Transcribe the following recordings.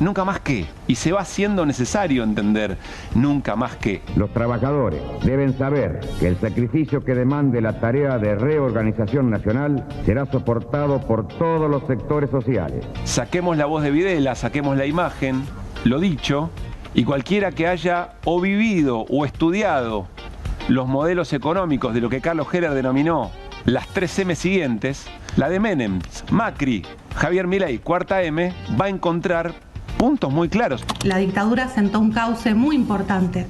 nunca más qué. Y se va haciendo necesario entender nunca más qué. Los trabajadores deben saber que el sacrificio que demande la tarea de reorganización nacional será soportado por todos los sectores sociales. Saquemos la voz de Videla, saquemos la imagen, lo dicho, y cualquiera que haya o vivido o estudiado los modelos económicos de lo que Carlos Heller denominó las 3M siguientes, la de Menem, Macri, Javier Milei, cuarta M, va a encontrar puntos muy claros. La dictadura sentó un cauce muy importante,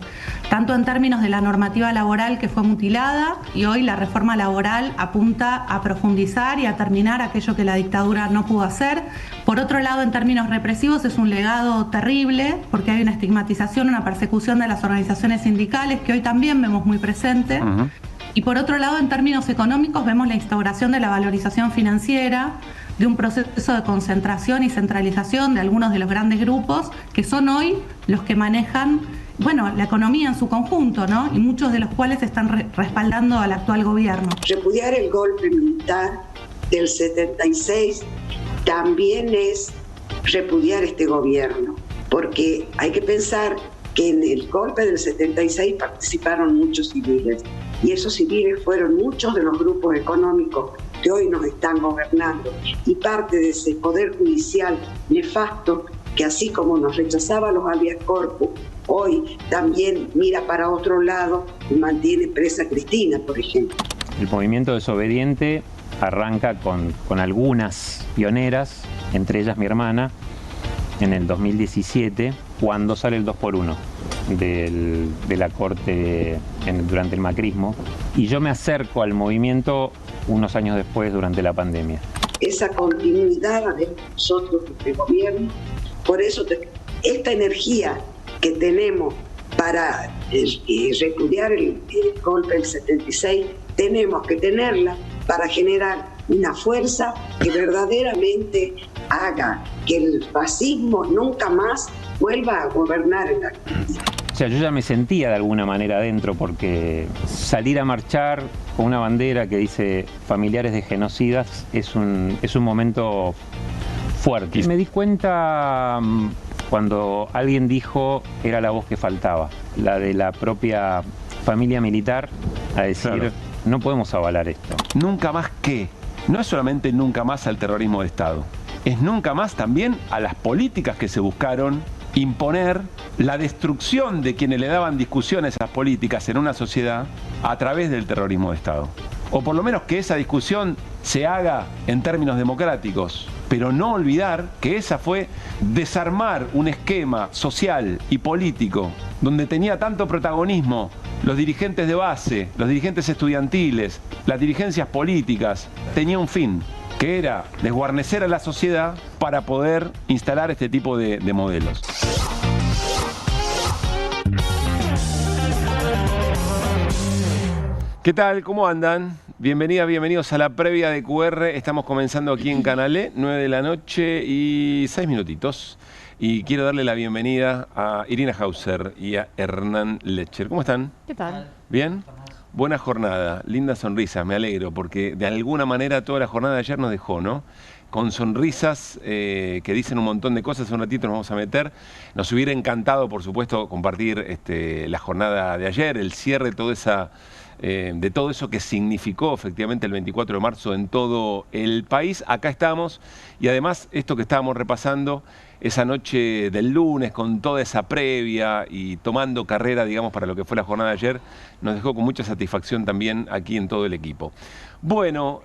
tanto en términos de la normativa laboral que fue mutilada, y hoy la reforma laboral apunta a profundizar y a terminar aquello que la dictadura no pudo hacer. Por otro lado, en términos represivos es un legado terrible, porque hay una estigmatización, una persecución de las organizaciones sindicales que hoy también vemos muy presente. Y por otro lado, en términos económicos, vemos la instauración de la valorización financiera, de un proceso de concentración y centralización de algunos de los grandes grupos que son hoy los que manejan, bueno, la economía en su conjunto, ¿no? Y muchos de los cuales están respaldando al actual gobierno. Repudiar el golpe militar del 76 también es repudiar este gobierno, porque hay que pensar que en el golpe del 76 participaron muchos civiles, y esos civiles fueron muchos de los grupos económicos que hoy nos están gobernando, y parte de ese poder judicial nefasto que, así como nos rechazaba los habeas corpus, hoy también mira para otro lado y mantiene presa a Cristina, por ejemplo. El movimiento desobediente arranca con algunas pioneras, entre ellas mi hermana, en el 2017, cuando sale el 2x1 de la corte durante el macrismo, y yo me acerco al movimiento unos años después, durante la pandemia. Esa continuidad de nosotros, de gobierno, por eso esta energía que tenemos para repudiar el golpe del 76, tenemos que tenerla para generar una fuerza que verdaderamente haga que el fascismo nunca más vuelva a gobernar en la Argentina. O sea, yo ya me sentía de alguna manera adentro, porque salir a marchar con una bandera que dice familiares de genocidas es un momento fuerte. Y me di cuenta cuando alguien dijo, era la voz que faltaba, la de la propia familia militar, a decir, claro, no podemos avalar esto. Nunca más qué. No es solamente nunca más al terrorismo de Estado, es nunca más también a las políticas que se buscaron imponer, la destrucción de quienes le daban discusión a esas políticas en una sociedad a través del terrorismo de Estado. O por lo menos que esa discusión se haga en términos democráticos, pero no olvidar que esa fue desarmar un esquema social y político donde tenía tanto protagonismo los dirigentes de base, los dirigentes estudiantiles, las dirigencias políticas. Tenía un fin, que era desguarnecer a la sociedad para poder instalar este tipo de modelos. ¿Qué tal? ¿Cómo andan? Bienvenidas, bienvenidos a la previa de QR. Estamos comenzando aquí en Canal E, 9 de la noche y 6 minutitos. Y quiero darle la bienvenida a Irina Hauser y a Hernán Lecher. ¿Cómo están? ¿Qué tal? ¿Bien? Buena jornada, linda sonrisa, me alegro, porque de alguna manera toda la jornada de ayer nos dejó, ¿no? Con sonrisas que dicen un montón de cosas, un ratito nos vamos a meter. Nos hubiera encantado, por supuesto, compartir la jornada de ayer, el cierre de todo eso que significó efectivamente el 24 de marzo en todo el país. Acá estamos, y además esto que estábamos repasando esa noche del lunes con toda esa previa y tomando carrera, digamos, para lo que fue la jornada de ayer, nos dejó con mucha satisfacción también aquí en todo el equipo. Bueno,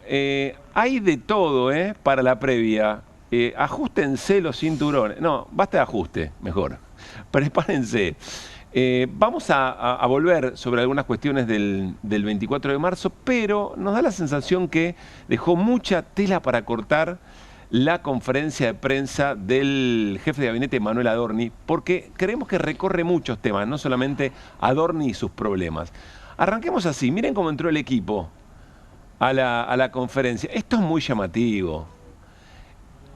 hay de todo para la previa. Ajustense los cinturones. No, basta de ajuste, mejor. Prepárense. Vamos a volver sobre algunas cuestiones del 24 de marzo, pero nos da la sensación que dejó mucha tela para cortar la conferencia de prensa del jefe de gabinete Manuel Adorni, porque creemos que recorre muchos temas, no solamente Adorni y sus problemas. Arranquemos así, miren cómo entró el equipo a la conferencia. Esto es muy llamativo.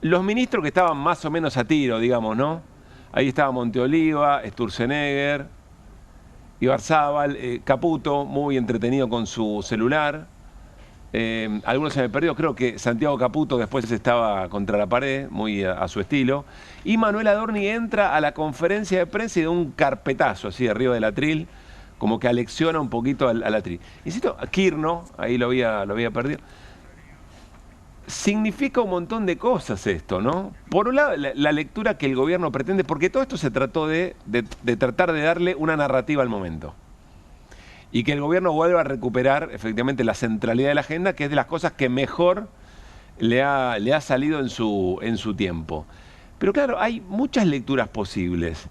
Los ministros que estaban más o menos a tiro, digamos, ¿no? Ahí estaba Monteoliva, Sturzenegger, Ibarzábal, Caputo, muy entretenido con su celular. Algunos se me perdió, creo que Santiago Caputo después estaba contra la pared, muy a su estilo. Y Manuel Adorni entra a la conferencia de prensa y da un carpetazo así arriba del atril, como que alecciona un poquito al atril. Insisto, Kirno, ahí lo había perdido. Significa un montón de cosas esto, ¿no? Por un lado, la lectura que el gobierno pretende, porque todo esto se trató de tratar de darle una narrativa al momento. Y que el gobierno vuelva a recuperar efectivamente la centralidad de la agenda, que es de las cosas que mejor le ha salido en su tiempo. Pero claro, hay muchas lecturas posibles.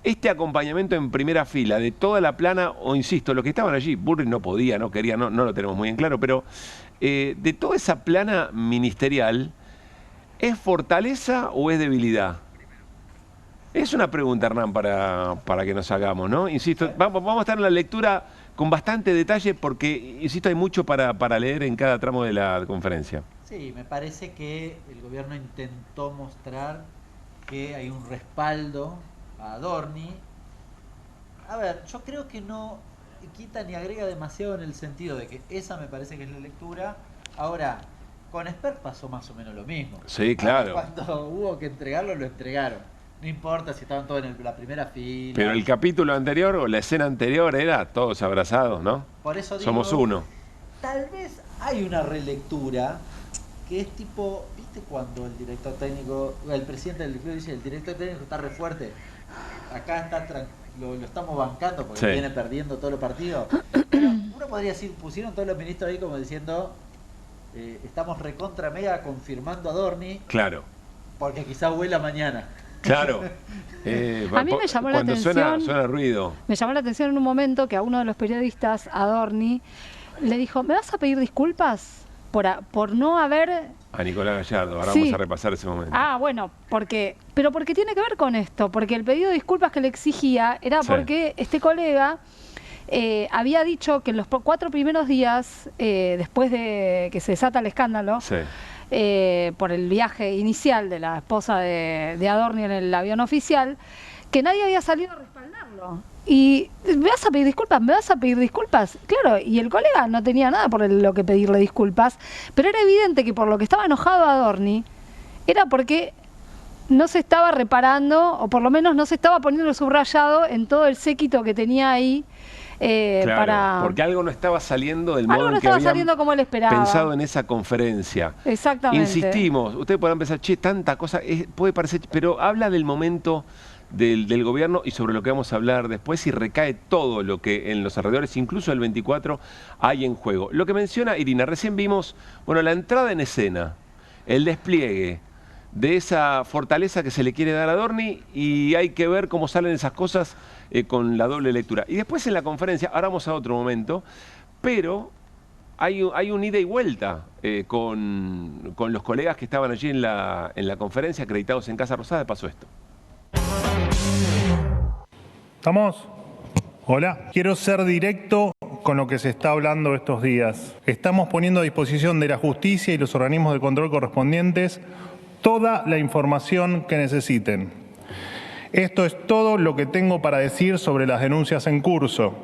Este acompañamiento en primera fila de toda la plana, o insisto, los que estaban allí, Bullrich no podía, no quería, no lo tenemos muy en claro, pero de toda esa plana ministerial, ¿es fortaleza o es debilidad? Es una pregunta, Hernán, para que nos hagamos, ¿no? Insisto, vamos a estar en la lectura con bastante detalle porque, insisto, hay mucho para leer en cada tramo de la conferencia. Sí, me parece que el gobierno intentó mostrar que hay un respaldo a Adorni. A ver, yo creo que no quita ni agrega demasiado en el sentido de que esa me parece que es la lectura. Ahora, con Esper pasó más o menos lo mismo. Sí, claro. Cuando hubo que entregarlo, lo entregaron. No importa si estaban todos en la primera fila. Pero el capítulo anterior o la escena anterior era todos abrazados, ¿no? Por eso digo, somos uno. Tal vez hay una relectura que es tipo, ¿viste cuando el director técnico, el presidente del club dice, el director técnico está re fuerte? Acá está lo estamos bancando porque viene perdiendo todos los partidos. Pero uno podría decir, pusieron todos los ministros ahí como diciendo, estamos recontra mega confirmando a Adorni. Claro. Porque quizás vuela mañana. Claro. A mí me llamó la atención. Cuando suena ruido. Me llamó la atención en un momento que a uno de los periodistas, Adorni, le dijo, ¿me vas a pedir disculpas por no haber... A Nicolás Gallardo, ahora vamos a repasar ese momento. Ah, bueno, pero porque tiene que ver con esto, porque el pedido de disculpas que le exigía era porque este colega había dicho que en los 4 primeros días, después de que se desata el escándalo, por el viaje inicial de la esposa de Adorni en el avión oficial, que nadie había salido a respaldarlo. Y ¿me vas a pedir disculpas? ¿Me vas a pedir disculpas? Claro, y el colega no tenía nada por lo que pedirle disculpas, pero era evidente que por lo que estaba enojado Adorni era porque no se estaba reparando, o por lo menos no se estaba poniendo subrayado en todo el séquito que tenía ahí. Claro, porque algo no estaba saliendo del modo en que habían saliendo como él esperaba. Pensado en esa conferencia. Exactamente. Insistimos, ustedes podrán pensar, che, tanta cosa, puede parecer, pero habla del momento del gobierno y sobre lo que vamos a hablar después, y recae todo lo que en los alrededores, incluso el 24, hay en juego. Lo que menciona Irina, recién vimos, bueno, la entrada en escena, el despliegue de esa fortaleza que se le quiere dar a Adorni, y hay que ver cómo salen esas cosas con la doble lectura. Y después en la conferencia, ahora vamos a otro momento, pero hay un ida y vuelta con los colegas que estaban allí en la conferencia, acreditados en Casa Rosada. Pasó esto. ¿Estamos? Hola. Quiero ser directo con lo que se está hablando estos días. Estamos poniendo a disposición de la justicia y los organismos de control correspondientes toda la información que necesiten. Esto es todo lo que tengo para decir sobre las denuncias en curso.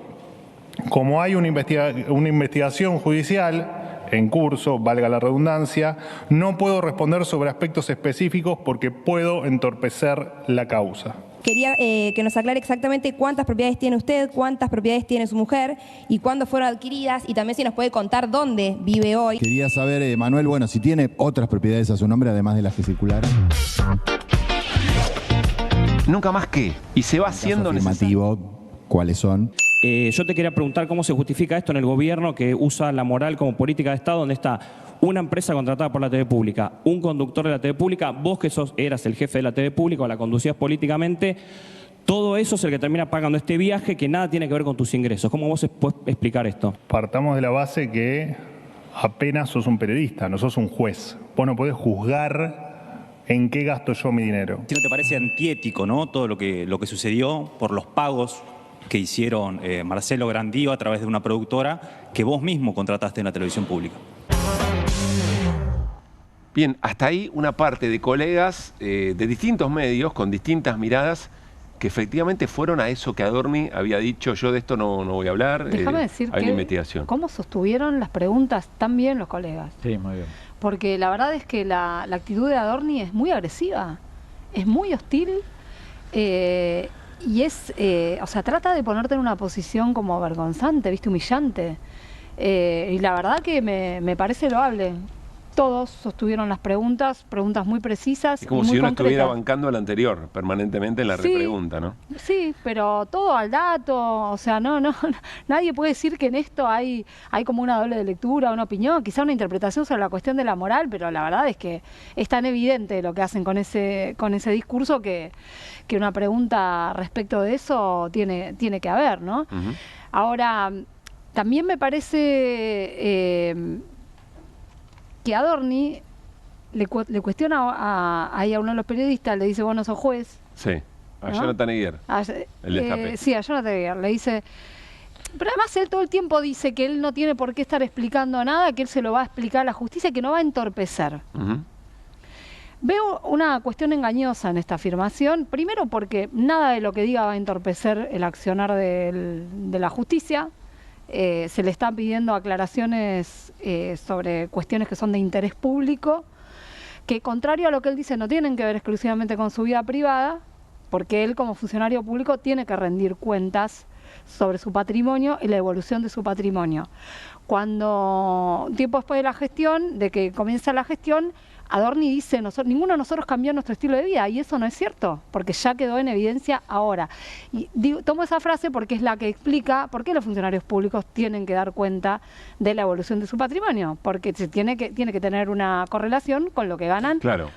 Como hay una investigación judicial en curso, valga la redundancia, no puedo responder sobre aspectos específicos porque puedo entorpecer la causa. Quería que nos aclare exactamente cuántas propiedades tiene usted, cuántas propiedades tiene su mujer y cuándo fueron adquiridas, y también si nos puede contar dónde vive hoy. Quería saber, Manuel, bueno, si tiene otras propiedades a su nombre, además de las que circularon. Nunca más que, y se va haciendo necesario. ¿Cuáles son? Yo te quería preguntar cómo se justifica esto en el gobierno que usa la moral como política de Estado, donde está una empresa contratada por la TV pública, un conductor de la TV pública, vos que eras el jefe de la TV pública o la conducías políticamente, todo eso es el que termina pagando este viaje que nada tiene que ver con tus ingresos. ¿Cómo vos puedes explicar esto? Partamos de la base que apenas sos un periodista, no sos un juez. Vos no podés juzgar en qué gasto yo mi dinero. ¿No te parece antiético, no, todo lo que sucedió por los pagos que hicieron Marcelo Grandío a través de una productora que vos mismo contrataste en la televisión pública? Bien, hasta ahí una parte de colegas de distintos medios, con distintas miradas, que efectivamente fueron a eso que Adorni había dicho, yo de esto no voy a hablar, Déjame decir hay que una investigación. cómo sostuvieron las preguntas tan bien los colegas. Sí, muy bien. Porque la verdad es que la actitud de Adorni es muy agresiva, es muy hostil y es, o sea, trata de ponerte en una posición como vergonzante, ¿viste? Humillante. Y la verdad que me parece loable. Todos sostuvieron las preguntas muy precisas. Es como y muy si uno concretas. estuviera bancando al anterior permanentemente en la Sí. repregunta, ¿no? Sí, pero todo al dato, o sea, nadie puede decir que en esto hay como una doble de lectura, una opinión, quizá una interpretación sobre la cuestión de la moral, pero la verdad es que es tan evidente lo que hacen con ese discurso que una pregunta respecto de eso tiene que haber, ¿no? Uh-huh. Ahora, también me parece que Adorni le cuestiona ahí a uno de los periodistas, le dice, vos no sos juez. Sí, a ¿no? Jonathan Eguer, el destape. Sí, a Jonathan Eguer, le dice... Pero además él todo el tiempo dice que él no tiene por qué estar explicando nada, que él se lo va a explicar a la justicia, que no va a entorpecer. Uh-huh. Veo una cuestión engañosa en esta afirmación, primero porque nada de lo que diga va a entorpecer el accionar de la justicia. Se le están pidiendo aclaraciones sobre cuestiones que son de interés público, que contrario a lo que él dice no tienen que ver exclusivamente con su vida privada, porque él como funcionario público tiene que rendir cuentas sobre su patrimonio y la evolución de su patrimonio. Cuando, tiempo después de la gestión, de que comienza la gestión, Adorni dice, ninguno de nosotros cambió nuestro estilo de vida, y eso no es cierto, porque ya quedó en evidencia ahora. Y tomo esa frase porque es la que explica por qué los funcionarios públicos tienen que dar cuenta de la evolución de su patrimonio, porque se tiene que tener una correlación con lo que ganan. Claro,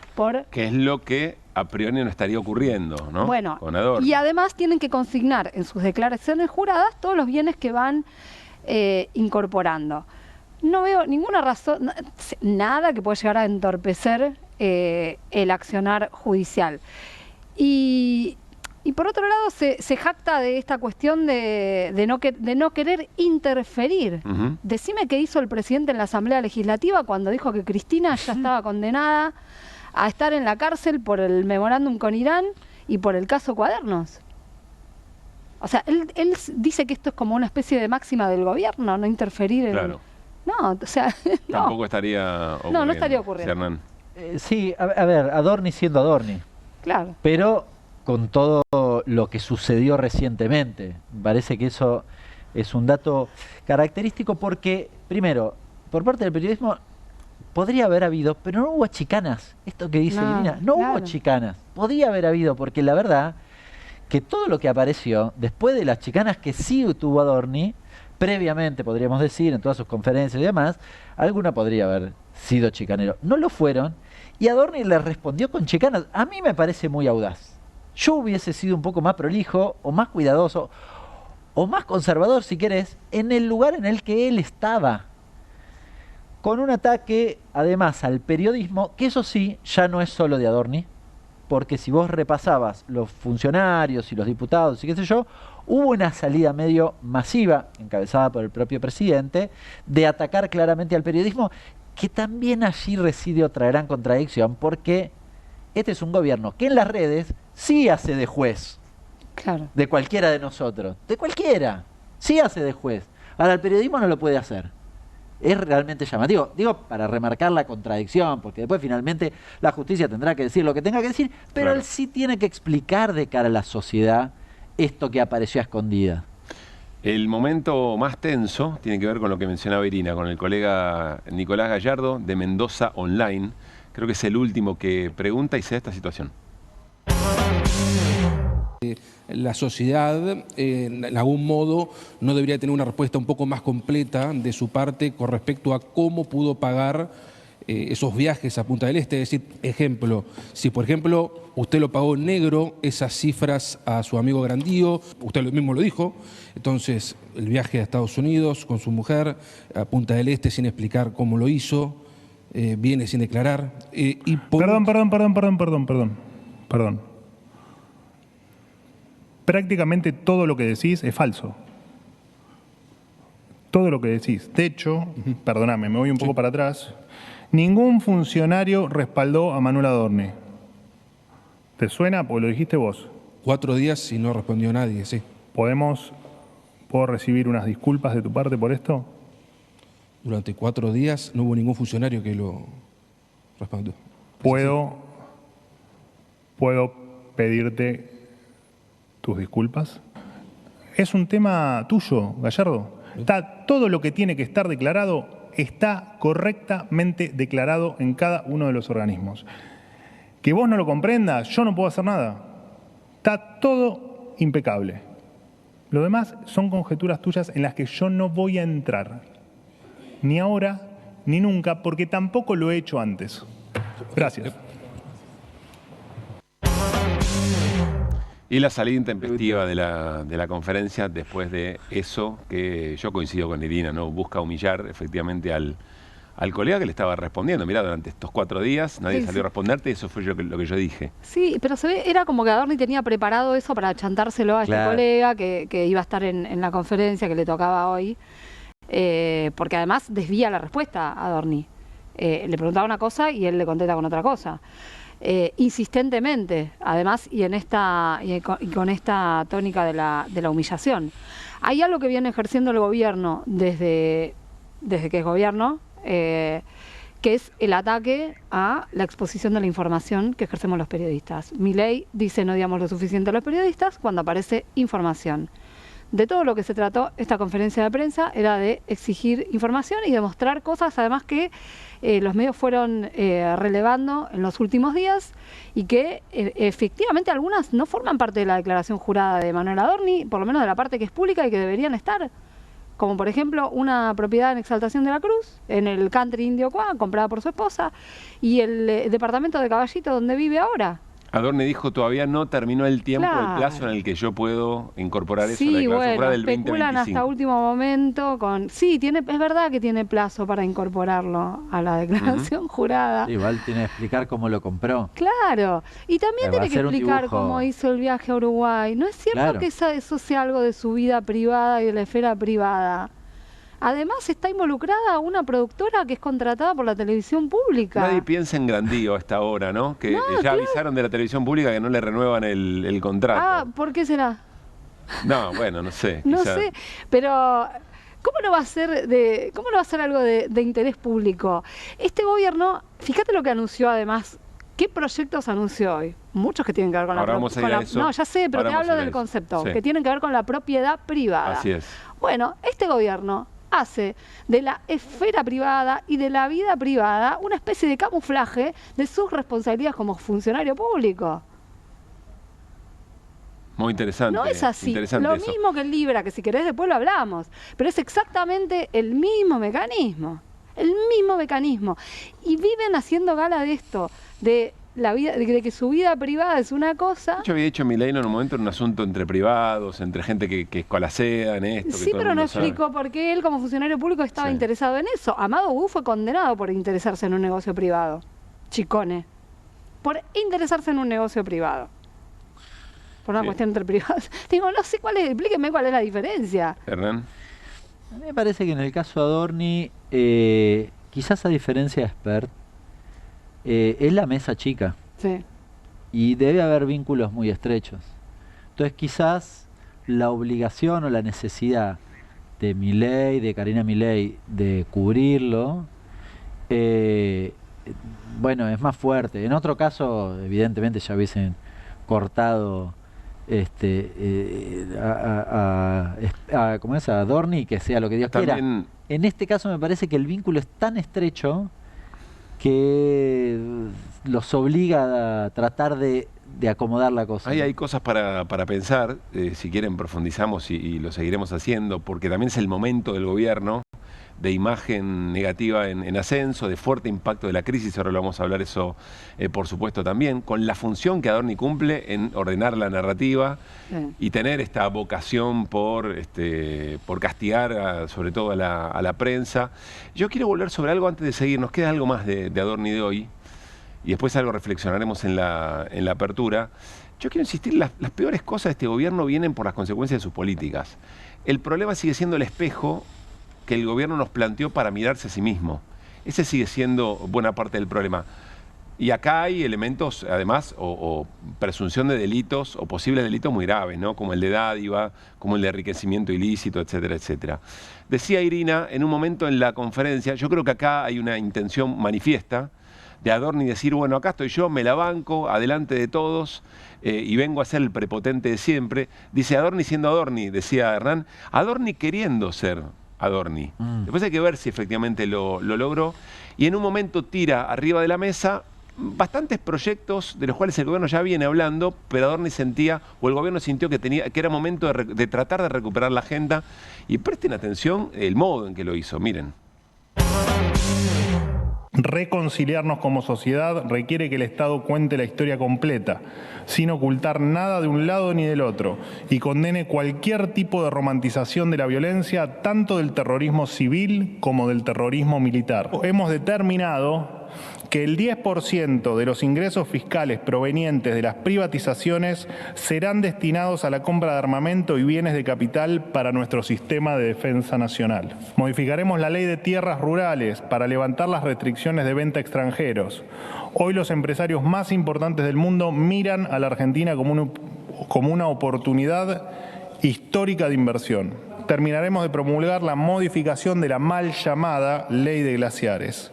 que es lo que a priori no estaría ocurriendo, ¿no? Bueno, con Adorni. Y además tienen que consignar en sus declaraciones juradas todos los bienes que van incorporando. No veo ninguna razón, nada que pueda llegar a entorpecer el accionar judicial. Y por otro lado se jacta de esta cuestión de no querer interferir. Uh-huh. Decime qué hizo el presidente en la Asamblea Legislativa cuando dijo que Cristina ya estaba condenada a estar en la cárcel por el memorándum con Irán y por el caso Cuadernos. O sea, él dice que esto es como una especie de máxima del gobierno, no interferir en... Claro. No, o sea, no. Tampoco estaría ocurriendo. No estaría ocurriendo. Hernán. Sí, a ver, Adorni siendo Adorni. Claro. Pero con todo lo que sucedió recientemente. Me parece que eso es un dato característico porque, primero, por parte del periodismo podría haber habido, pero no hubo chicanas. Esto que dice Irina, no hubo chicanas. Podía haber habido, porque la verdad que todo lo que apareció después de las chicanas que sí tuvo Adorni, previamente, podríamos decir, en todas sus conferencias y demás, alguna podría haber sido chicanero. No lo fueron, y Adorni le respondió con chicanas. A mí me parece muy audaz. Yo hubiese sido un poco más prolijo, o más cuidadoso, o más conservador, si querés, en el lugar en el que él estaba. Con un ataque, además, al periodismo, que eso sí, ya no es solo de Adorni, porque si vos repasabas los funcionarios y los diputados y qué sé yo, hubo una salida medio masiva, encabezada por el propio presidente, de atacar claramente al periodismo, que también allí reside otra gran contradicción, porque este es un gobierno que en las redes sí hace de juez. Claro. De cualquiera de nosotros, de cualquiera, sí hace de juez. Ahora el periodismo no lo puede hacer. Es realmente llamativo. Digo, para remarcar la contradicción, porque después finalmente la justicia tendrá que decir lo que tenga que decir, pero claro, él sí tiene que explicar de cara a la sociedad esto que apareció a escondida. El momento más tenso tiene que ver con lo que mencionaba Irina, con el colega Nicolás Gallardo de Mendoza Online. Creo que es el último que pregunta y se da esta situación. La sociedad, en algún modo, no debería tener una respuesta un poco más completa de su parte con respecto a cómo pudo pagar esos viajes a Punta del Este. Es decir, ejemplo, si por ejemplo usted lo pagó en negro, esas cifras a su amigo Grandío, usted mismo lo dijo, entonces el viaje a Estados Unidos con su mujer, a Punta del Este sin explicar cómo lo hizo, viene sin declarar. Perdón. Prácticamente todo lo que decís es falso. Todo lo que decís. De hecho, perdóname, me voy un poco para atrás. Ningún funcionario respaldó a Manuel Adorni. ¿Te suena? Porque lo dijiste vos. 4 días y no respondió nadie, sí. ¿Puedo recibir unas disculpas de tu parte por esto? Durante 4 días no hubo ningún funcionario que lo respondió. ¿Puedo pedirte tus disculpas? Es un tema tuyo, Gallardo. Todo lo que tiene que estar declarado está correctamente declarado en cada uno de los organismos. Que vos no lo comprendas, yo no puedo hacer nada. Está todo impecable. Lo demás son conjeturas tuyas en las que yo no voy a entrar. Ni ahora, ni nunca, porque tampoco lo he hecho antes. Gracias. Y la salida intempestiva de la conferencia después de eso, que yo coincido con Irina, ¿no? Busca humillar efectivamente al colega que le estaba respondiendo. Mirá, durante estos 4 días nadie salió a responderte, eso fue lo que yo dije. Sí, pero se ve, era como que Adorni tenía preparado eso para chantárselo a este colega que iba a estar en la conferencia que le tocaba hoy, porque además desvía la respuesta a Adorni. Le preguntaba una cosa y él le contesta con otra cosa. Insistentemente, además, y con esta tónica de la humillación. Hay algo que viene ejerciendo el gobierno desde que es gobierno, que es el ataque a la exposición de la información que ejercemos los periodistas. Milei dice no digamos lo suficiente a los periodistas cuando aparece información. De todo lo que se trató esta conferencia de prensa era de exigir información y demostrar cosas además que los medios fueron relevando en los últimos días y que efectivamente algunas no forman parte de la declaración jurada de Manuel Adorni, por lo menos de la parte que es pública y que deberían estar. Como por ejemplo una propiedad en Exaltación de la Cruz, en el country indio Cuá, comprada por su esposa, y el departamento de Caballito donde vive ahora. Adorni dijo, todavía no terminó el tiempo, el plazo en el que yo puedo incorporar eso a la declaración jurada del 2025. Especulan hasta último momento con... Sí, es verdad que tiene plazo para incorporarlo a la declaración jurada. Sí, igual tiene que explicar cómo lo compró. Claro, y también tiene que explicar cómo hizo el viaje a Uruguay. No es cierto que eso sea algo de su vida privada y de la esfera privada. Además está involucrada una productora que es contratada por la televisión pública. Nadie piensa en Grandío a esta hora, ¿no? Que ya avisaron de la televisión pública que no le renuevan el contrato. Ah, ¿por qué será? No, bueno, no sé. No sé, pero ¿cómo no va a ser algo de interés público? Este gobierno, fíjate lo que anunció además. ¿Qué proyectos anunció hoy? Muchos que tienen que ver con No, ya sé, pero te hablo del concepto, que tienen que ver con la propiedad privada. Así es. Bueno, este gobierno hace de la esfera privada y de la vida privada una especie de camuflaje de sus responsabilidades como funcionario público. Muy interesante. No es así. Lo mismo que el Libra, que si querés después lo hablamos, pero es exactamente el mismo mecanismo. El mismo mecanismo. Y viven haciendo gala de esto, de la vida, de que su vida privada es una cosa. Yo había dicho Milei en un momento en un asunto entre privados, entre gente que escolasea en esto. Sí, pero no explicó por qué él como funcionario público estaba interesado en eso. Amado Gu fue condenado por interesarse en un negocio privado. Chicone. Por interesarse en un negocio privado. Por una cuestión entre privados. Digo, no sé explíqueme cuál es la diferencia. Hernán. A mí me parece que en el caso Adorni, quizás a diferencia de Spert, es la mesa chica. Sí. Y debe haber vínculos muy estrechos. Entonces quizás la obligación o la necesidad de Milei, de Karina Milei, de cubrirlo, bueno, es más fuerte. En otro caso, evidentemente ya hubiesen cortado ¿cómo es? A Adorni, que sea lo que Dios quiera. En este caso me parece que el vínculo es tan estrecho que los obliga a tratar de acomodar la cosa. Hay cosas para pensar, si quieren profundizamos y lo seguiremos haciendo, porque también es el momento del gobierno de imagen negativa en ascenso, de fuerte impacto de la crisis, ahora lo vamos a hablar eso por supuesto también, con la función que Adorni cumple en ordenar la narrativa y tener esta vocación por castigar sobre todo a la prensa. Yo quiero volver sobre algo antes de seguir, nos queda algo más de Adorni de hoy y después algo reflexionaremos en la apertura. Yo quiero insistir, las peores cosas de este gobierno vienen por las consecuencias de sus políticas. El problema sigue siendo el espejo que el gobierno nos planteó para mirarse a sí mismo. Ese sigue siendo buena parte del problema. Y acá hay elementos, además, o presunción de delitos o posibles delitos muy graves, ¿no? Como el de dádiva, como el de enriquecimiento ilícito, etcétera, etcétera. Decía Irina en un momento en la conferencia, yo creo que acá hay una intención manifiesta de Adorni decir, bueno, acá estoy yo, me la banco, adelante de todos, y vengo a ser el prepotente de siempre. Dice Adorni siendo Adorni, decía Hernán, Adorni queriendo ser Adorni. Después hay que ver si efectivamente lo logró. Y en un momento tira arriba de la mesa bastantes proyectos de los cuales el gobierno ya viene hablando, pero Adorni sentía, o el gobierno sintió que era momento de tratar de recuperar la agenda. Y presten atención el modo en que lo hizo, miren. Reconciliarnos como sociedad requiere que el Estado cuente la historia completa, sin ocultar nada de un lado ni del otro, y condene cualquier tipo de romantización de la violencia, tanto del terrorismo civil como del terrorismo militar. Hemos determinado que el 10% de los ingresos fiscales provenientes de las privatizaciones serán destinados a la compra de armamento y bienes de capital para nuestro sistema de defensa nacional. Modificaremos la ley de tierras rurales para levantar las restricciones de venta a extranjeros. Hoy los empresarios más importantes del mundo miran a la Argentina como una oportunidad histórica de inversión. Terminaremos de promulgar la modificación de la mal llamada Ley de Glaciares.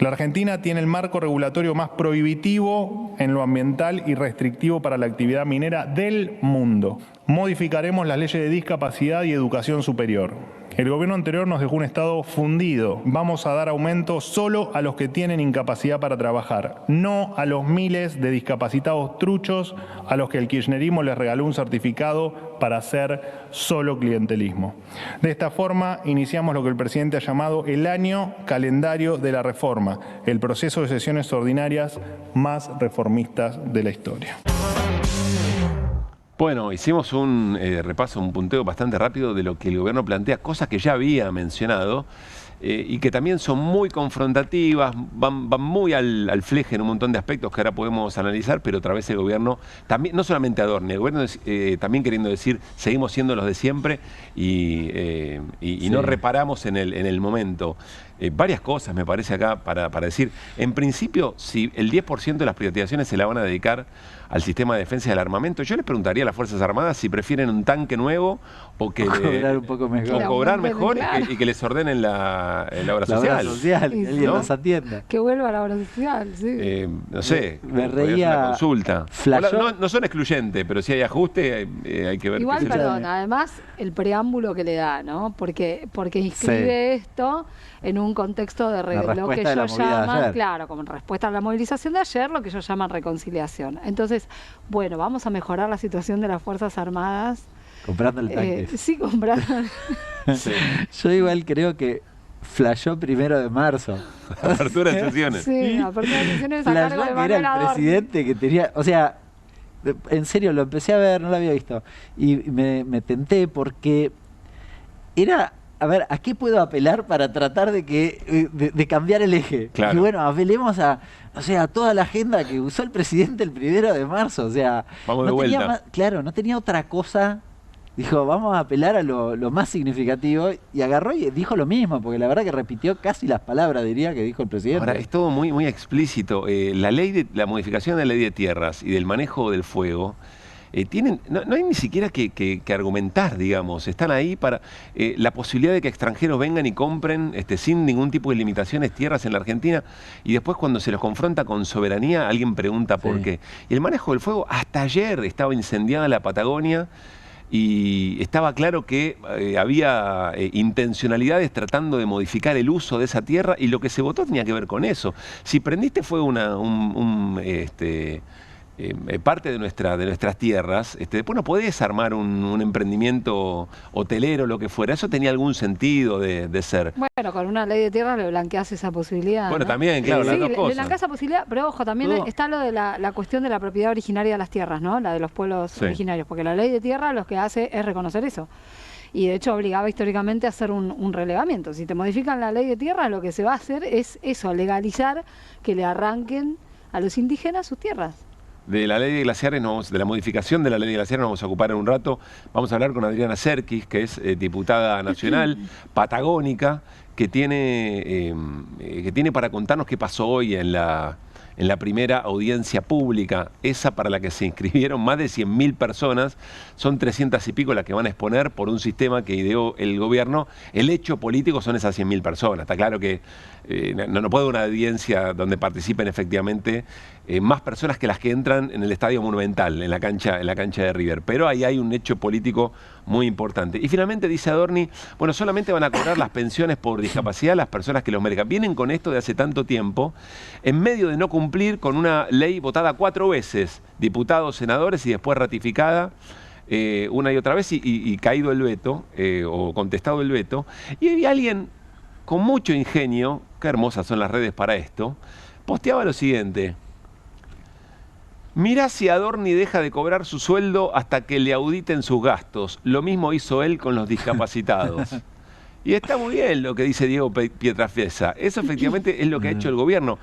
La Argentina tiene el marco regulatorio más prohibitivo en lo ambiental y restrictivo para la actividad minera del mundo. Modificaremos las leyes de discapacidad y educación superior. El gobierno anterior nos dejó un Estado fundido. Vamos a dar aumento solo a los que tienen incapacidad para trabajar, no a los miles de discapacitados truchos a los que el kirchnerismo les regaló un certificado para hacer solo clientelismo. De esta forma, iniciamos lo que el presidente ha llamado el año calendario de la reforma, el proceso de sesiones ordinarias más reformistas de la historia. Bueno, hicimos un repaso, un punteo bastante rápido de lo que el gobierno plantea, cosas que ya había mencionado y que también son muy confrontativas, van muy al fleje en un montón de aspectos que ahora podemos analizar, pero otra vez el gobierno, también, no solamente Adorni, el gobierno también queriendo decir, seguimos siendo los de siempre y no reparamos en el momento. Varias cosas me parece acá para decir. En principio, si el 10% de las privatizaciones se la van a dedicar al sistema de defensa del armamento, yo les preguntaría a las Fuerzas Armadas si prefieren un tanque nuevo o que cobrar un poco mejor, o cobrar mejor y que les ordenen la obra social. La obra social, que alguien nos atienda. Que vuelva a la obra social, sí. No sé, me reía. Una consulta. No son excluyentes, pero si hay ajuste hay que ver. Igual, perdón, además el preámbulo que le da, ¿no? Porque inscribe esto en un contexto de lo que ellos llaman, claro, como respuesta a la movilización de ayer, lo que ellos llaman reconciliación. Entonces, bueno, vamos a mejorar la situación de las Fuerzas Armadas. Comprando el tanque. Sí, comprando. Sí. Yo igual creo que flashó 1 de marzo. Apertura de sesiones. Sí, apertura de sesiones a cargo de Manuel Era el presidente que tenía, o sea, en serio, lo empecé a ver, no lo había visto. Y me tenté porque era... A ver, ¿a qué puedo apelar para tratar de cambiar el eje? Claro. Y bueno, apelemos a toda la agenda que usó el presidente el 1 de marzo. O sea, vamos de vuelta. No tenía otra cosa. Dijo, vamos a apelar a lo más significativo. Y agarró y dijo lo mismo, porque la verdad que repitió casi las palabras, diría, que dijo el presidente. Ahora, es todo muy, muy explícito. La modificación de la ley de tierras y del manejo del fuego, no hay ni siquiera que argumentar, digamos. Están ahí para la posibilidad de que extranjeros vengan y compren sin ningún tipo de limitaciones tierras en la Argentina, y después cuando se los confronta con soberanía alguien pregunta por qué. Y el manejo del fuego, hasta ayer estaba incendiada la Patagonia y estaba claro que había intencionalidades tratando de modificar el uso de esa tierra, y lo que se votó tenía que ver con eso. Si prendiste fuego parte de nuestras tierras, después no podés armar un emprendimiento hotelero, lo que fuera. Eso tenía algún sentido de ser. Bueno, con una ley de tierra le blanqueás esa posibilidad. Bueno, ¿no? también, claro, las dos cosas. Le blanqueás esa posibilidad, pero ojo, también está lo de la cuestión de la propiedad originaria de las tierras, ¿no? La de los pueblos originarios, porque la ley de tierra lo que hace es reconocer eso. Y de hecho obligaba históricamente a hacer un relevamiento. Si te modifican la ley de tierra, lo que se va a hacer es eso, legalizar que le arranquen a los indígenas sus tierras. De la ley de glaciares, de la modificación de la ley de glaciares nos vamos a ocupar en un rato. Vamos a hablar con Adriana Serkis, que es diputada nacional patagónica, que tiene para contarnos qué pasó hoy en la en la primera audiencia pública, esa para la que se inscribieron más de 100.000 personas, son 300 y pico las que van a exponer por un sistema que ideó el gobierno. El hecho político son esas 100.000 personas. Está claro que no puede una audiencia donde participen efectivamente más personas que las que entran en el Estadio Monumental, en la cancha de River. Pero ahí hay un hecho político muy importante. Y finalmente dice Adorni, bueno, solamente van a cobrar las pensiones por discapacidad las personas que los merezcan. Vienen con esto de hace tanto tiempo, en medio de no cumplir con una ley votada 4 veces, diputados, senadores y después ratificada una y otra vez y caído el veto, o contestado el veto. Y había alguien con mucho ingenio, qué hermosas son las redes para esto, posteaba lo siguiente: mirá si Adorni deja de cobrar su sueldo hasta que le auditen sus gastos. Lo mismo hizo él con los discapacitados. Y está muy bien lo que dice Diego Pietrafiesa. Eso efectivamente es lo que ha hecho el gobierno.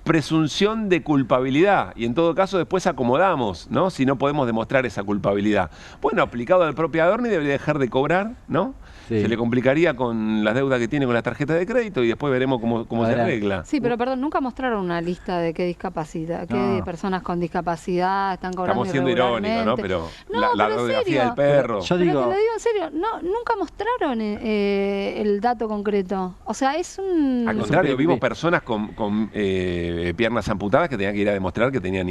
Presunción de culpabilidad. Y en todo caso después acomodamos, ¿no? Si no podemos demostrar esa culpabilidad. Bueno, aplicado al propio Adorni debería dejar de cobrar, ¿no? Sí. Se le complicaría con las deudas que tiene con la tarjeta de crédito y después veremos cómo se arregla. Sí, pero perdón, nunca mostraron una lista de qué discapacidad, qué personas con discapacidad están cobrando. Estamos siendo irónicos, ¿no? Pero la radiografía del perro. Yo digo, te lo digo en serio, nunca mostraron el dato concreto. O sea, es un... Al contrario, vimos personas con piernas amputadas que tenían que ir a demostrar que tenían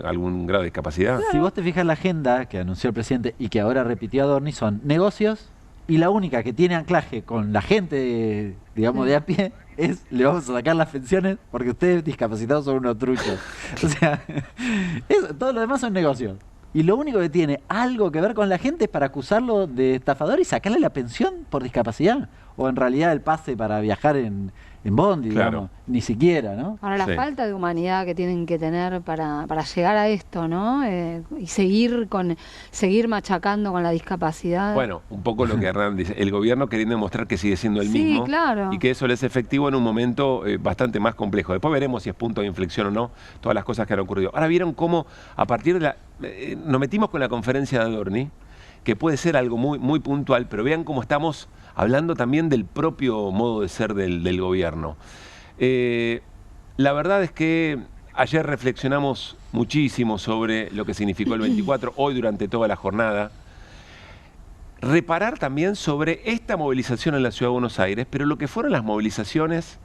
algún grado de discapacidad. Claro. Si vos te fijas, la agenda que anunció el presidente y que ahora repitió Adorni son negocios, y la única que tiene anclaje con la gente, digamos, de a pie, es le vamos a sacar las pensiones porque ustedes discapacitados son unos truchos. O sea, todo lo demás son negocios. Y lo único que tiene algo que ver con la gente es para acusarlo de estafador y sacarle la pensión por discapacidad. O en realidad el pase para viajar en bondi, digamos, ni siquiera, ¿no? Ahora, la falta de humanidad que tienen que tener para llegar a esto, ¿no? Y seguir machacando con la discapacidad. Bueno, un poco lo que Hernán dice, el gobierno queriendo demostrar que sigue siendo el mismo, claro, y que eso le es efectivo en un momento bastante más complejo. Después veremos si es punto de inflexión o no, todas las cosas que han ocurrido. Ahora vieron cómo a partir de nos metimos con la conferencia de Adorni, que puede ser algo muy, muy puntual, pero vean cómo estamos hablando también del propio modo de ser del gobierno. La verdad es que ayer reflexionamos muchísimo sobre lo que significó el 24, hoy durante toda la jornada. Reparar también sobre esta movilización en la Ciudad de Buenos Aires, pero lo que fueron las movilizaciones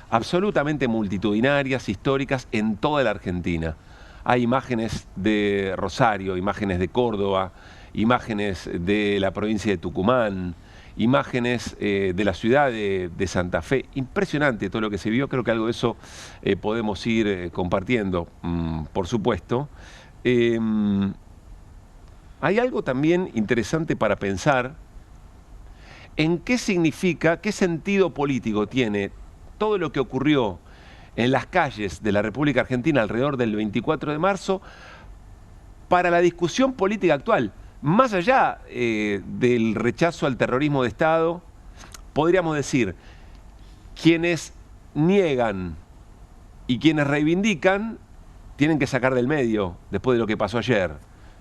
absolutamente multitudinarias, históricas, en toda la Argentina. Hay imágenes de Rosario, imágenes de Córdoba, imágenes de la provincia de Tucumán, imágenes de la ciudad de Santa Fe. Impresionante todo lo que se vio, creo que algo de eso podemos ir compartiendo, por supuesto. Hay algo también interesante para pensar en qué significa, qué sentido político tiene todo lo que ocurrió en las calles de la República Argentina alrededor del 24 de marzo para la discusión política actual. Más allá del rechazo al terrorismo de Estado, podríamos decir, quienes niegan y quienes reivindican tienen que sacar del medio después de lo que pasó ayer.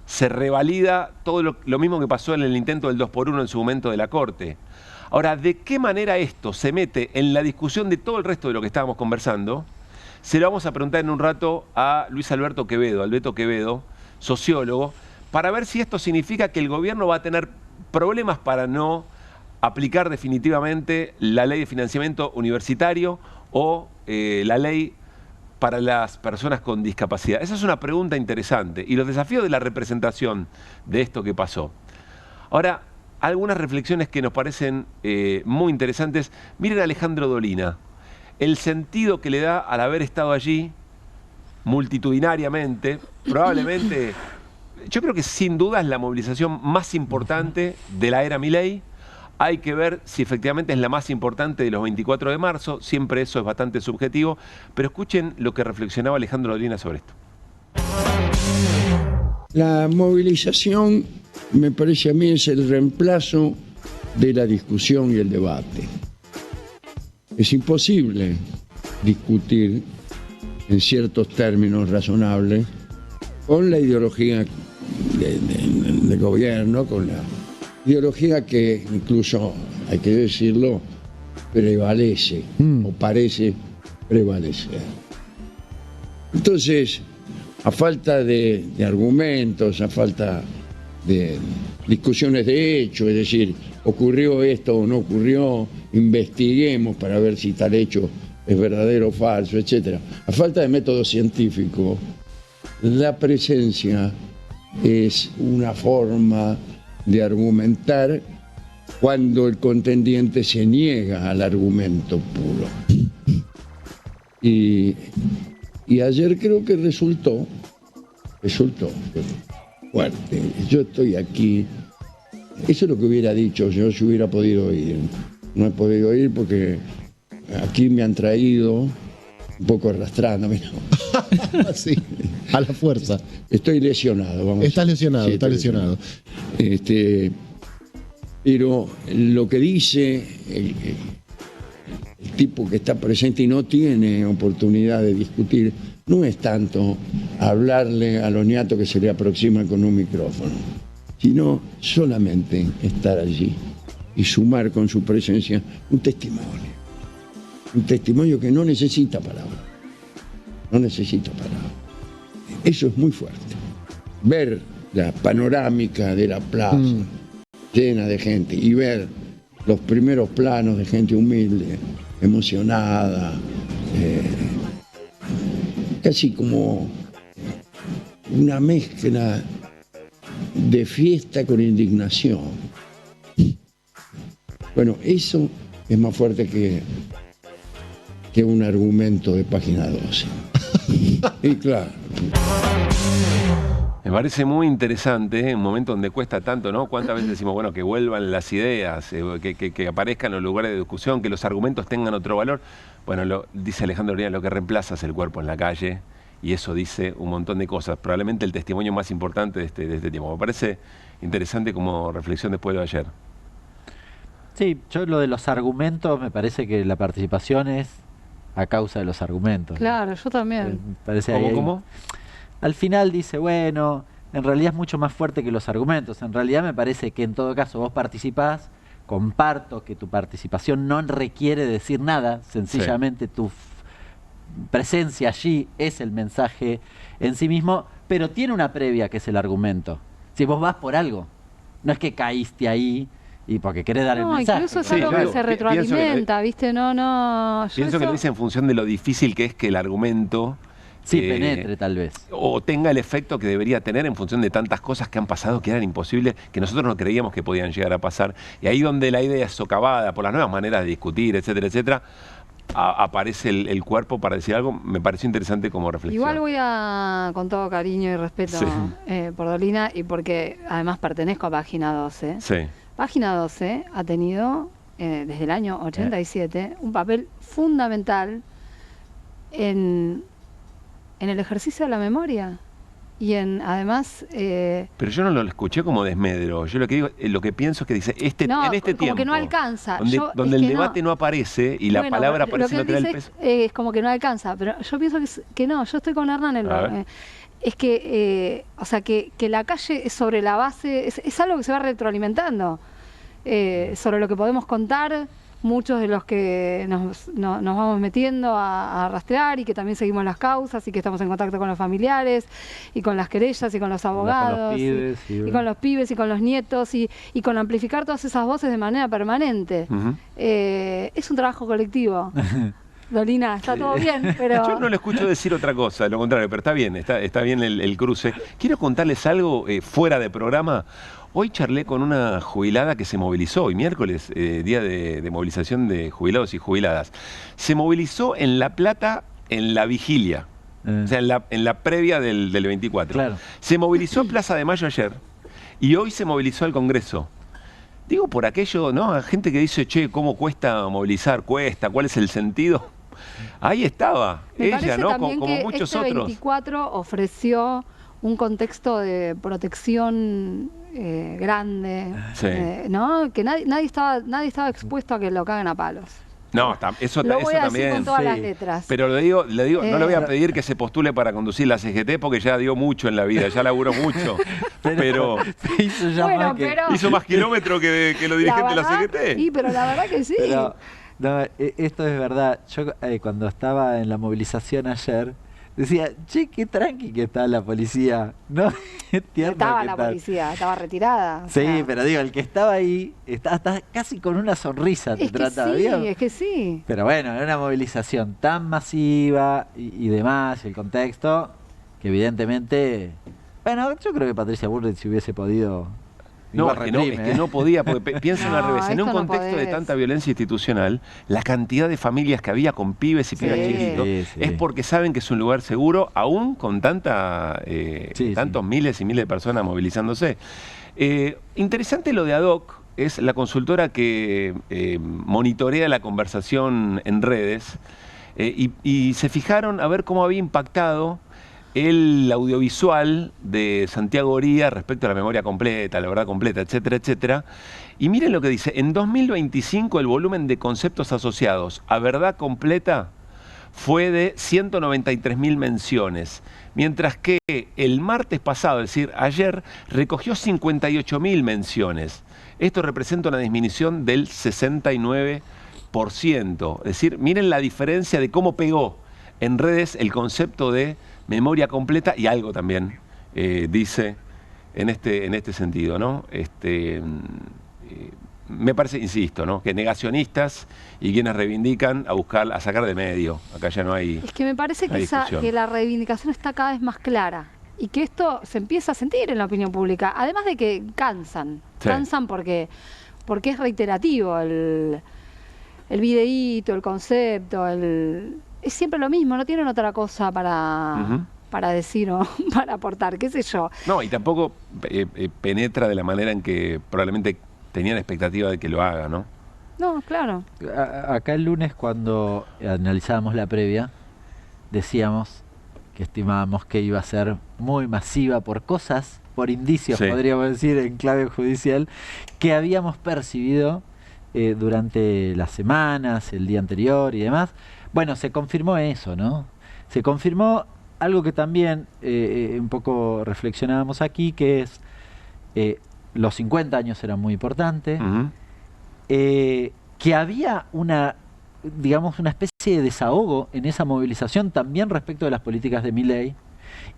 Se revalida todo lo mismo que pasó en el intento del 2x1 en su momento de la Corte. Ahora, ¿de qué manera esto se mete en la discusión de todo el resto de lo que estábamos conversando? Se lo vamos a preguntar en un rato a Luis Alberto Quevedo, sociólogo, para ver si esto significa que el gobierno va a tener problemas para no aplicar definitivamente la ley de financiamiento universitario o la ley para las personas con discapacidad. Esa es una pregunta interesante. Y los desafíos de la representación de esto que pasó. Ahora, algunas reflexiones que nos parecen muy interesantes. Miren a Alejandro Dolina. El sentido que le da al haber estado allí multitudinariamente, probablemente, yo creo que sin duda es la movilización más importante de la era Milei. Hay que ver si efectivamente es la más importante de los 24 de marzo, siempre eso es bastante subjetivo, pero escuchen lo que reflexionaba Alejandro Dolina sobre esto. La movilización, me parece a mí, es el reemplazo de la discusión y el debate. Es imposible discutir en ciertos términos razonables con la ideología del gobierno, con la ideología que incluso, hay que decirlo, prevalece o parece prevalecer. Entonces, a falta de argumentos, a falta de discusiones de hecho, es decir, ocurrió esto o no ocurrió, investiguemos para ver si tal hecho es verdadero o falso, etc. A falta de método científico, la presencia es una forma de argumentar cuando el contendiente se niega al argumento puro. Y ayer creo que resultó fuerte. Yo estoy aquí. Eso es lo que hubiera dicho yo si hubiera podido ir. No he podido ir porque aquí me han traído un poco arrastrándome. Sí, a la fuerza. Estoy lesionado. Vamos. Estás lesionado, sí, estás lesionado. Pero lo que dice el tipo que está presente y no tiene oportunidad de discutir no es tanto hablarle a los niatos que se le aproximan con un micrófono, sino solamente estar allí y sumar con su presencia un testimonio que no necesita palabras, Eso es muy fuerte. Ver la panorámica de la plaza llena de gente y ver los primeros planos de gente humilde, emocionada, casi como una mezcla de fiesta con indignación. Bueno, eso es más fuerte que un argumento de página 12. Y claro. Me parece muy interesante, un momento donde cuesta tanto, ¿no? ¿Cuántas veces decimos, bueno, que vuelvan las ideas, que aparezcan los lugares de discusión, que los argumentos tengan otro valor? Bueno, dice Alejandro Lina, lo que reemplaza es el cuerpo en la calle, y eso dice un montón de cosas. Probablemente el testimonio más importante de este tiempo. Me parece interesante como reflexión después de ayer. Sí, yo lo de los argumentos, me parece que la participación es a causa de los argumentos. Claro, yo también. Me parece ¿Cómo? Al final dice, bueno, en realidad es mucho más fuerte que los argumentos. En realidad me parece que en todo caso vos participás, comparto que tu participación no requiere decir nada, sencillamente tu presencia allí es el mensaje en sí mismo, pero tiene una previa que es el argumento. Si vos vas por algo, no es que caíste ahí y porque querés dar el mensaje. No, incluso es algo que se retroalimenta, ¿viste? Pienso que lo dice en función de lo difícil que es que el argumento penetre tal vez. O tenga el efecto que debería tener en función de tantas cosas que han pasado que eran imposibles, que nosotros no creíamos que podían llegar a pasar. Y ahí donde la idea es socavada por las nuevas maneras de discutir, etcétera, etcétera, aparece el cuerpo para decir algo. Me pareció interesante como reflexión. Igual voy a, con todo cariño y respeto por Dolina, y porque además pertenezco a Página 12. Sí. Página 12 ha tenido, desde el año 87, un papel fundamental en el ejercicio de la memoria y además... Pero yo no lo escuché como desmedro. Yo lo que digo, lo que pienso es que dice, en este como tiempo... que no alcanza. Donde el debate no aparece y la palabra aparece no te da el peso. Es como que no alcanza, pero yo pienso que no, yo estoy con Hernán es que, o sea, que la calle es sobre la base, es algo que se va retroalimentando, sobre lo que podemos contar, muchos de los que nos vamos metiendo a rastrear y que también seguimos las causas y que estamos en contacto con los familiares y con las querellas y con los abogados y con los pibes y con los nietos y con amplificar todas esas voces de manera permanente. Es un trabajo colectivo. Dolina, está todo bien, pero... Yo no le escucho decir otra cosa, lo contrario, pero está bien el cruce. Quiero contarles algo fuera de programa. Hoy charlé con una jubilada que se movilizó, hoy miércoles, día de movilización de jubilados y jubiladas. Se movilizó en La Plata en la vigilia, o sea, en la previa del 24. Claro. Se movilizó a Plaza de Mayo ayer y hoy se movilizó al Congreso. Digo, por aquello, ¿no? A gente que dice, che, ¿cómo cuesta movilizar? ¿Cuesta? ¿Cuál es el sentido? Ahí estaba, ella, ¿no? Como muchos otros. El 24 ofreció un contexto de protección grande, ¿no? Que nadie estaba expuesto a que lo caguen a palos. No, eso lo voy a también. decir con todas las letras. Pero le digo, no le voy a pedir que se postule para conducir la CGT porque ya dio mucho en la vida, ya laburó mucho. pero hizo más kilómetros que los dirigentes de la CGT. Sí, pero la verdad que sí. Pero, no, esto es verdad. Yo cuando estaba en la movilización ayer, decía, che, qué tranqui que está la policía. No, qué tierno Estaba que la está. policía, estaba retirada. o Sí, sea. pero digo, el que estaba ahí, está casi con una sonrisa te Es que trataba. sí, ¿Vio? es que sí. Pero bueno, era una movilización tan masiva y demás, y el contexto, que evidentemente... Bueno, yo creo que Patricia Bullrich si hubiese podido... No, igual es que no podía, porque piensen No, al revés. En un esto no contexto de podés. tanta violencia institucional, la cantidad de familias que había con pibes y pibas Sí. chiquitos Sí, sí. es porque saben que es un lugar seguro, aún con tantos miles y miles de personas movilizándose. Interesante lo de ADOC, es la consultora que monitorea la conversación en redes y se fijaron a ver cómo había impactado el audiovisual de Santiago Oría respecto a la memoria completa, la verdad completa, etcétera, etcétera. Y miren lo que dice, en 2025 el volumen de conceptos asociados a verdad completa fue de 193.000 menciones, mientras que el martes pasado, es decir, ayer, recogió 58.000 menciones. Esto representa una disminución del 69%. Es decir, miren la diferencia de cómo pegó en redes el concepto de memoria completa y algo también dice en este sentido, ¿no? Me parece, insisto, ¿no? Que negacionistas y quienes reivindican a sacar de medio. Acá ya no hay. Es que me parece no hay discusión. que la reivindicación está cada vez más clara y que esto se empieza a sentir en la opinión pública. Además de que cansan. Sí. Cansan porque es reiterativo el videíto, el concepto, es siempre lo mismo, no tienen otra cosa para decir o para aportar, qué sé yo. No, y tampoco penetra de la manera en que probablemente tenían expectativa de que lo haga, ¿no? No, claro. Acá el lunes, cuando analizábamos la previa, decíamos que estimábamos que iba a ser muy masiva por cosas, por indicios, Sí. podríamos decir, en clave judicial, que habíamos percibido durante las semanas, el día anterior y demás. Bueno, se confirmó eso, ¿no? Se confirmó algo que también un poco reflexionábamos aquí, que es los 50 años eran muy importantes, que había una especie de desahogo en esa movilización también respecto de las políticas de Milei,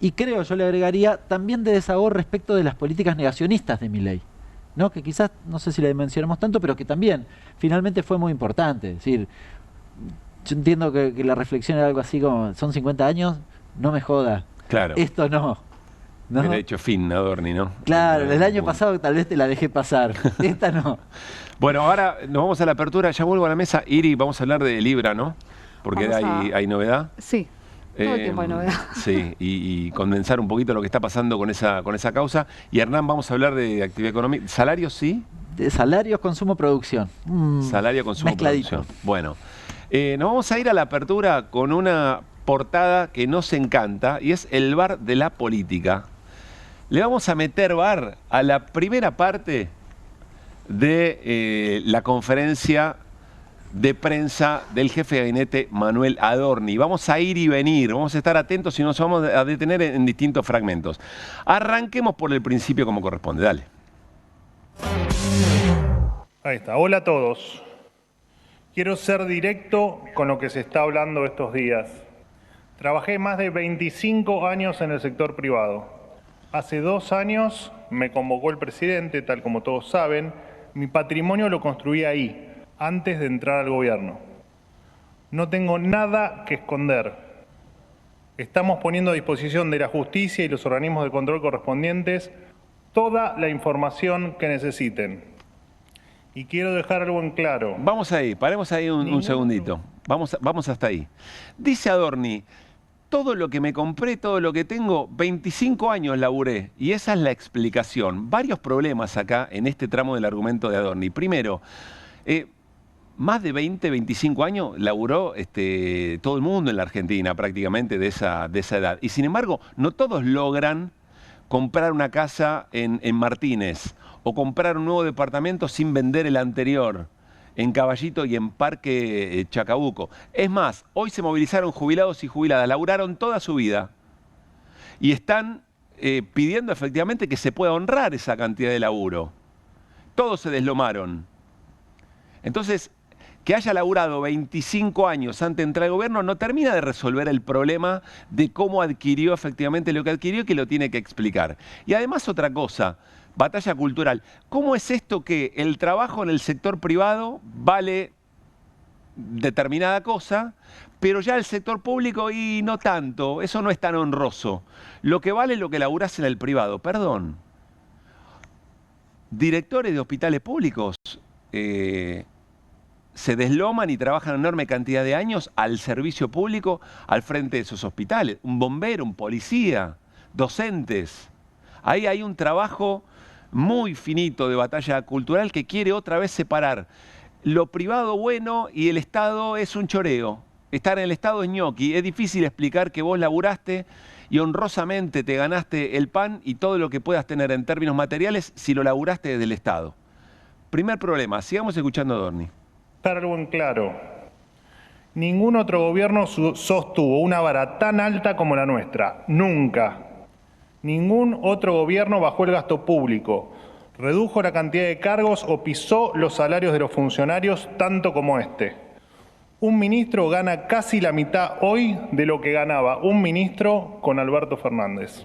y creo, yo le agregaría, también de desahogo respecto de las políticas negacionistas de Milei, ¿no? Que quizás, no sé si la dimensionamos tanto, pero que también finalmente fue muy importante. Es decir, yo entiendo que la reflexión era algo así como, son 50 años, no me joda. Claro. Esto no. ¿No? Hubiera hecho fin, Adorni, ¿no? Claro, el año pasado tal vez te la dejé pasar. Esta no. Bueno, ahora nos vamos a la apertura, ya vuelvo a la mesa. Iri, vamos a hablar de Libra, ¿no? Porque hay novedad. Sí, todo el tiempo hay novedad. Sí, y condensar un poquito lo que está pasando con esa causa. Y Hernán, vamos a hablar de actividad económica. ¿Salarios sí? De salarios, consumo, producción. Salario, consumo, mezcladito. producción. Bueno, nos vamos a ir a la apertura con una portada que nos encanta y es el bar de la política. Le vamos a meter bar a la primera parte de la conferencia de prensa del jefe de gabinete Manuel Adorni. Vamos a ir y venir, vamos a estar atentos y nos vamos a detener en distintos fragmentos. Arranquemos por el principio como corresponde, dale. Ahí está. Hola a todos. Quiero ser directo con lo que se está hablando estos días. Trabajé más de 25 años en el sector privado. Hace 2 años me convocó el presidente, tal como todos saben. Mi patrimonio lo construí ahí, antes de entrar al gobierno. No tengo nada que esconder. Estamos poniendo a disposición de la justicia y los organismos de control correspondientes toda la información que necesiten. Y quiero dejar algo en claro. Vamos ahí, paremos ahí un segundito. Vamos hasta ahí. Dice Adorni, todo lo que me compré, todo lo que tengo, 25 años laburé. Y esa es la explicación. Varios problemas acá en este tramo del argumento de Adorni. Primero, más de 20, 25 años laburó todo el mundo en la Argentina prácticamente de esa edad. Y sin embargo, no todos logran comprar una casa en Martínez o comprar un nuevo departamento sin vender el anterior en Caballito y en Parque Chacabuco. Es más, hoy se movilizaron jubilados y jubiladas, laburaron toda su vida y están pidiendo efectivamente que se pueda honrar esa cantidad de laburo. Todos se deslomaron. Entonces, que haya laburado 25 años antes de entrar al gobierno no termina de resolver el problema de cómo adquirió efectivamente lo que adquirió y que lo tiene que explicar. Y además otra cosa, batalla cultural. ¿Cómo es esto que el trabajo en el sector privado vale determinada cosa, pero ya el sector público y no tanto, eso no es tan honroso? Lo que vale es lo que laburás en el privado, perdón. Directores de hospitales públicos se desloman y trabajan una enorme cantidad de años al servicio público al frente de esos hospitales. Un bombero, un policía, docentes. Ahí hay un trabajo muy finito de batalla cultural que quiere otra vez separar lo privado bueno y el Estado es un choreo. Estar en el Estado es ñoqui. Es difícil explicar que vos laburaste y honrosamente te ganaste el pan y todo lo que puedas tener en términos materiales si lo laburaste desde el Estado. Primer problema, sigamos escuchando a Adorni. Para algo en claro, ningún otro gobierno sostuvo una vara tan alta como la nuestra, nunca. Ningún otro gobierno bajó el gasto público, redujo la cantidad de cargos o pisó los salarios de los funcionarios tanto como este. Un ministro gana casi la mitad hoy de lo que ganaba un ministro con Alberto Fernández.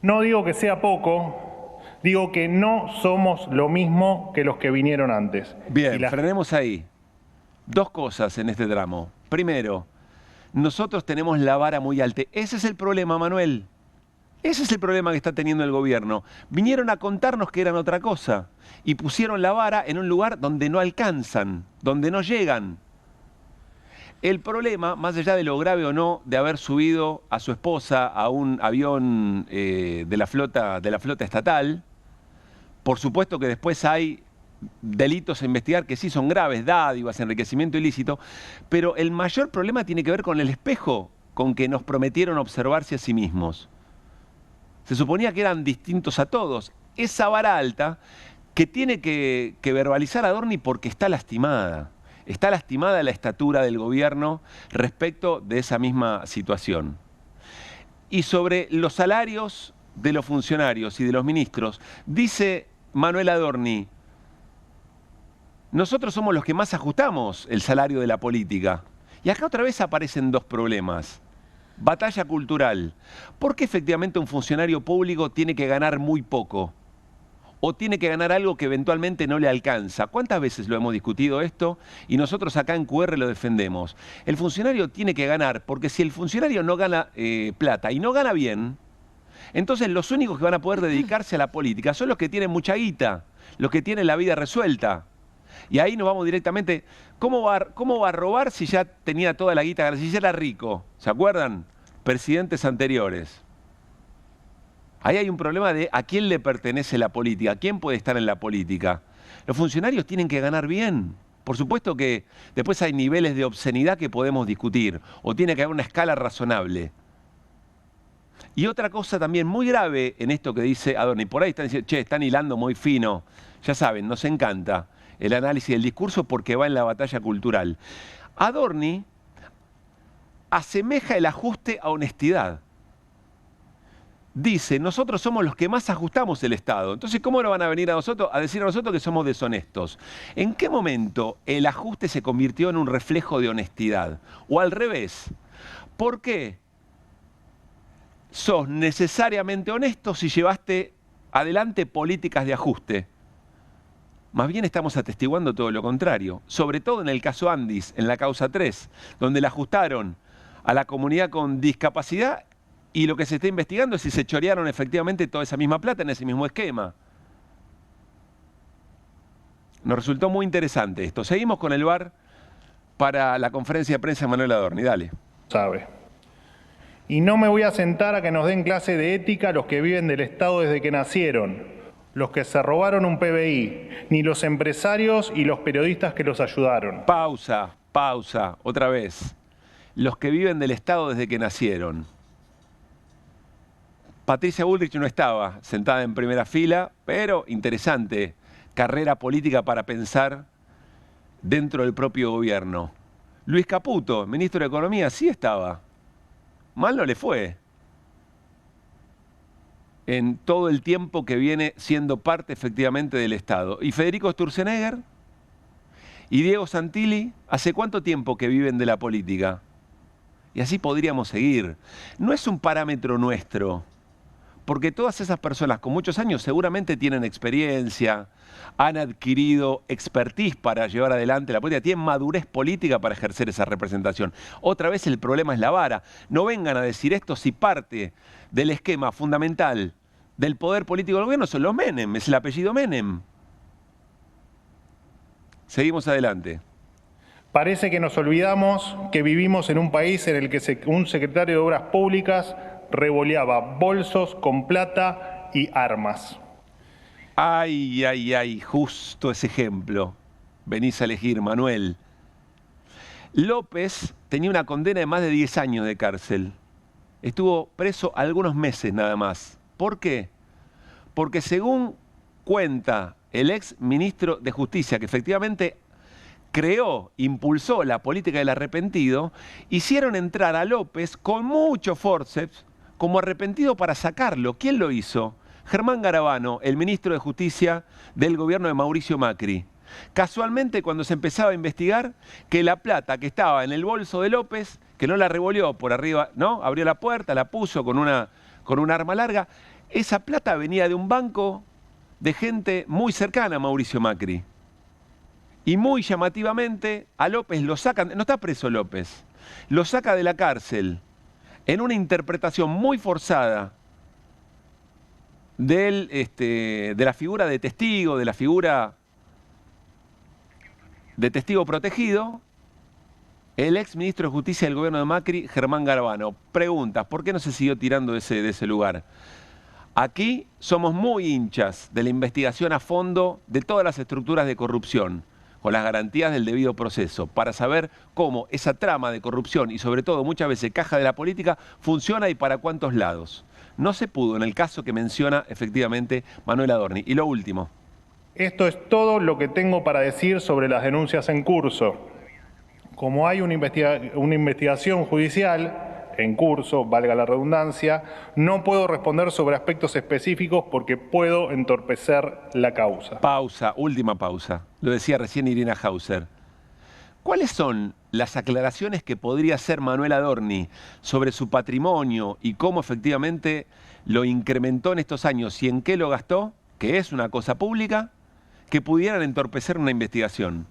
No digo que sea poco, digo que no somos lo mismo que los que vinieron antes. Bien, frenemos ahí. Dos cosas en este tramo. Primero, nosotros tenemos la vara muy alta. Ese es el problema, Manuel. Ese es el problema que está teniendo el gobierno. Vinieron a contarnos que eran otra cosa y pusieron la vara en un lugar donde no alcanzan, donde no llegan. El problema, más allá de lo grave o no de haber subido a su esposa a un avión de la flota estatal, por supuesto que después hay delitos a investigar que sí son graves, dádivas, enriquecimiento ilícito, pero el mayor problema tiene que ver con el espejo con que nos prometieron observarse a sí mismos. Se suponía que eran distintos a todos. Esa vara alta que tiene que verbalizar Adorni porque está lastimada. Está lastimada la estatura del gobierno respecto de esa misma situación. Y sobre los salarios de los funcionarios y de los ministros, dice Manuel Adorni, nosotros somos los que más ajustamos el salario de la política. Y acá otra vez aparecen dos problemas. Batalla cultural. ¿Por qué efectivamente un funcionario público tiene que ganar muy poco? ¿O tiene que ganar algo que eventualmente no le alcanza? ¿Cuántas veces lo hemos discutido esto? Y nosotros acá en QR lo defendemos. El funcionario tiene que ganar, porque si el funcionario no gana plata y no gana bien, entonces los únicos que van a poder dedicarse a la política son los que tienen mucha guita, los que tienen la vida resuelta. Y ahí nos vamos directamente. ¿Cómo va a robar si ya tenía toda la guita, si ya era rico? ¿Se acuerdan? Presidentes anteriores. Ahí hay un problema de a quién le pertenece la política, a quién puede estar en la política. Los funcionarios tienen que ganar bien. Por supuesto que después hay niveles de obscenidad que podemos discutir, o tiene que haber una escala razonable. Y otra cosa también muy grave en esto que dice Adorni, por ahí están diciendo, che, están hilando muy fino. Ya saben, nos encanta el análisis del discurso porque va en la batalla cultural. Adorni asemeja el ajuste a honestidad. Dice, nosotros somos los que más ajustamos el Estado. Entonces, ¿cómo no van a venir a nosotros a decir a nosotros que somos deshonestos? ¿En qué momento el ajuste se convirtió en un reflejo de honestidad? O al revés. ¿Por qué sos necesariamente honesto si llevaste adelante políticas de ajuste? Más bien estamos atestiguando todo lo contrario, sobre todo en el caso Andis, en la causa 3, donde le ajustaron a la comunidad con discapacidad y lo que se está investigando es si se chorearon efectivamente toda esa misma plata en ese mismo esquema. Nos resultó muy interesante esto. Seguimos con el VAR para la conferencia de prensa de Manuel Adorni. Dale. Sabe. Y no me voy a sentar a que nos den clase de ética los que viven del Estado desde que nacieron, los que se robaron un PBI, ni los empresarios y los periodistas que los ayudaron. Pausa, otra vez. Los que viven del Estado desde que nacieron. Patricia Bullrich no estaba sentada en primera fila, pero interesante carrera política para pensar dentro del propio gobierno. Luis Caputo, ministro de Economía, sí estaba. Mal no le fue. En todo el tiempo que viene siendo parte efectivamente del Estado. ¿Y Federico Sturzenegger? Y Diego Santilli, ¿hace cuánto tiempo que viven de la política? Y así podríamos seguir. No es un parámetro nuestro, porque todas esas personas con muchos años seguramente tienen experiencia, han adquirido expertise para llevar adelante la política, tienen madurez política para ejercer esa representación. Otra vez el problema es la vara. No vengan a decir esto si parte del esquema fundamental del poder político del gobierno son los Menem, es el apellido Menem. Seguimos adelante. Parece que nos olvidamos que vivimos en un país en el que un secretario de Obras Públicas revoleaba bolsos con plata y armas. Ay, ay, ay, justo ese ejemplo. Venís a elegir, Manuel. López tenía una condena de más de 10 años de cárcel. Estuvo preso algunos meses nada más. ¿Por qué? Porque según cuenta el ex ministro de Justicia, que efectivamente creó, impulsó la política del arrepentido, hicieron entrar a López con mucho forceps como arrepentido para sacarlo. ¿Quién lo hizo? Germán Garabano, el ministro de Justicia del gobierno de Mauricio Macri. Casualmente, cuando se empezaba a investigar, que la plata que estaba en el bolso de López, que no la revolvió por arriba, ¿no? Abrió la puerta, la puso con un arma larga, esa plata venía de un banco de gente muy cercana a Mauricio Macri. Y muy llamativamente a López lo sacan, no está preso López, lo saca de la cárcel en una interpretación muy forzada de la figura de testigo, de la figura de testigo protegido, el ex ministro de Justicia del gobierno de Macri, Germán Garabano. Preguntas, ¿por qué no se siguió tirando de ese lugar? Aquí somos muy hinchas de la investigación a fondo de todas las estructuras de corrupción, con las garantías del debido proceso, para saber cómo esa trama de corrupción y sobre todo muchas veces caja de la política funciona y para cuántos lados. No se pudo en el caso que menciona efectivamente Manuel Adorni. Y lo último. Esto es todo lo que tengo para decir sobre las denuncias en curso. Como hay una investigación judicial en curso, valga la redundancia, no puedo responder sobre aspectos específicos porque puedo entorpecer la causa. Pausa, última pausa. Lo decía recién Irina Hauser. ¿Cuáles son las aclaraciones que podría hacer Manuel Adorni sobre su patrimonio y cómo efectivamente lo incrementó en estos años y en qué lo gastó, que es una cosa pública, que pudieran entorpecer una investigación?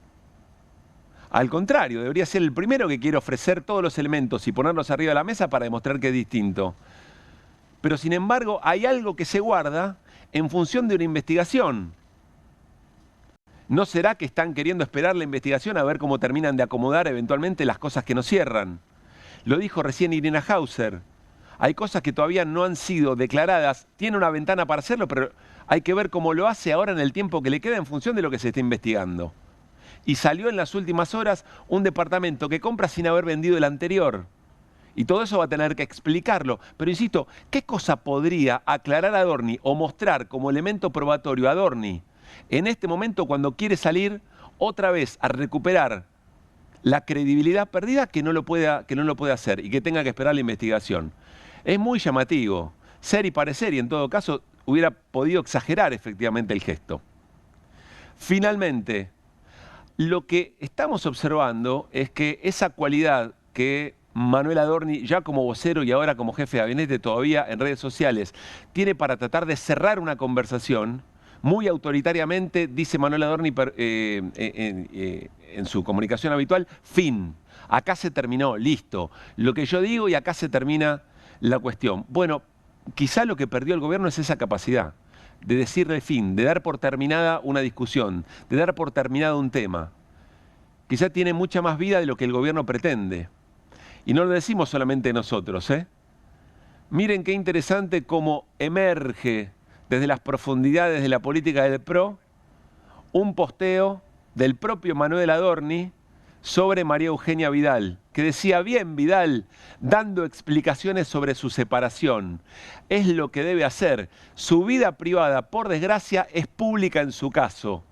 Al contrario, debería ser el primero que quiere ofrecer todos los elementos y ponerlos arriba de la mesa para demostrar que es distinto. Pero sin embargo, hay algo que se guarda en función de una investigación. ¿No será que están queriendo esperar la investigación a ver cómo terminan de acomodar eventualmente las cosas que no cierran? Lo dijo recién Irina Hauser. Hay cosas que todavía no han sido declaradas. Tiene una ventana para hacerlo, pero hay que ver cómo lo hace ahora en el tiempo que le queda en función de lo que se está investigando. Y salió en las últimas horas un departamento que compra sin haber vendido el anterior. Y todo eso va a tener que explicarlo. Pero insisto, ¿qué cosa podría aclarar Adorni o mostrar como elemento probatorio a Adorni en este momento cuando quiere salir otra vez a recuperar la credibilidad perdida que no lo puede hacer y que tenga que esperar la investigación? Es muy llamativo. Ser y parecer, y en todo caso hubiera podido exagerar efectivamente el gesto. Finalmente, lo que estamos observando es que esa cualidad que Manuel Adorni, ya como vocero y ahora como jefe de gabinete todavía en redes sociales, tiene para tratar de cerrar una conversación, muy autoritariamente dice Manuel Adorni en su comunicación habitual, fin, acá se terminó, listo, lo que yo digo y acá se termina la cuestión. Bueno, quizá lo que perdió el gobierno es esa capacidad de decirle fin, de dar por terminada una discusión, de dar por terminado un tema. Quizá tiene mucha más vida de lo que el gobierno pretende. Y no lo decimos solamente nosotros, ¿eh? Miren qué interesante cómo emerge desde las profundidades de la política del PRO un posteo del propio Manuel Adorni sobre María Eugenia Vidal, que decía, bien Vidal, dando explicaciones sobre su separación. Es lo que debe hacer. Su vida privada, por desgracia, es pública en su caso.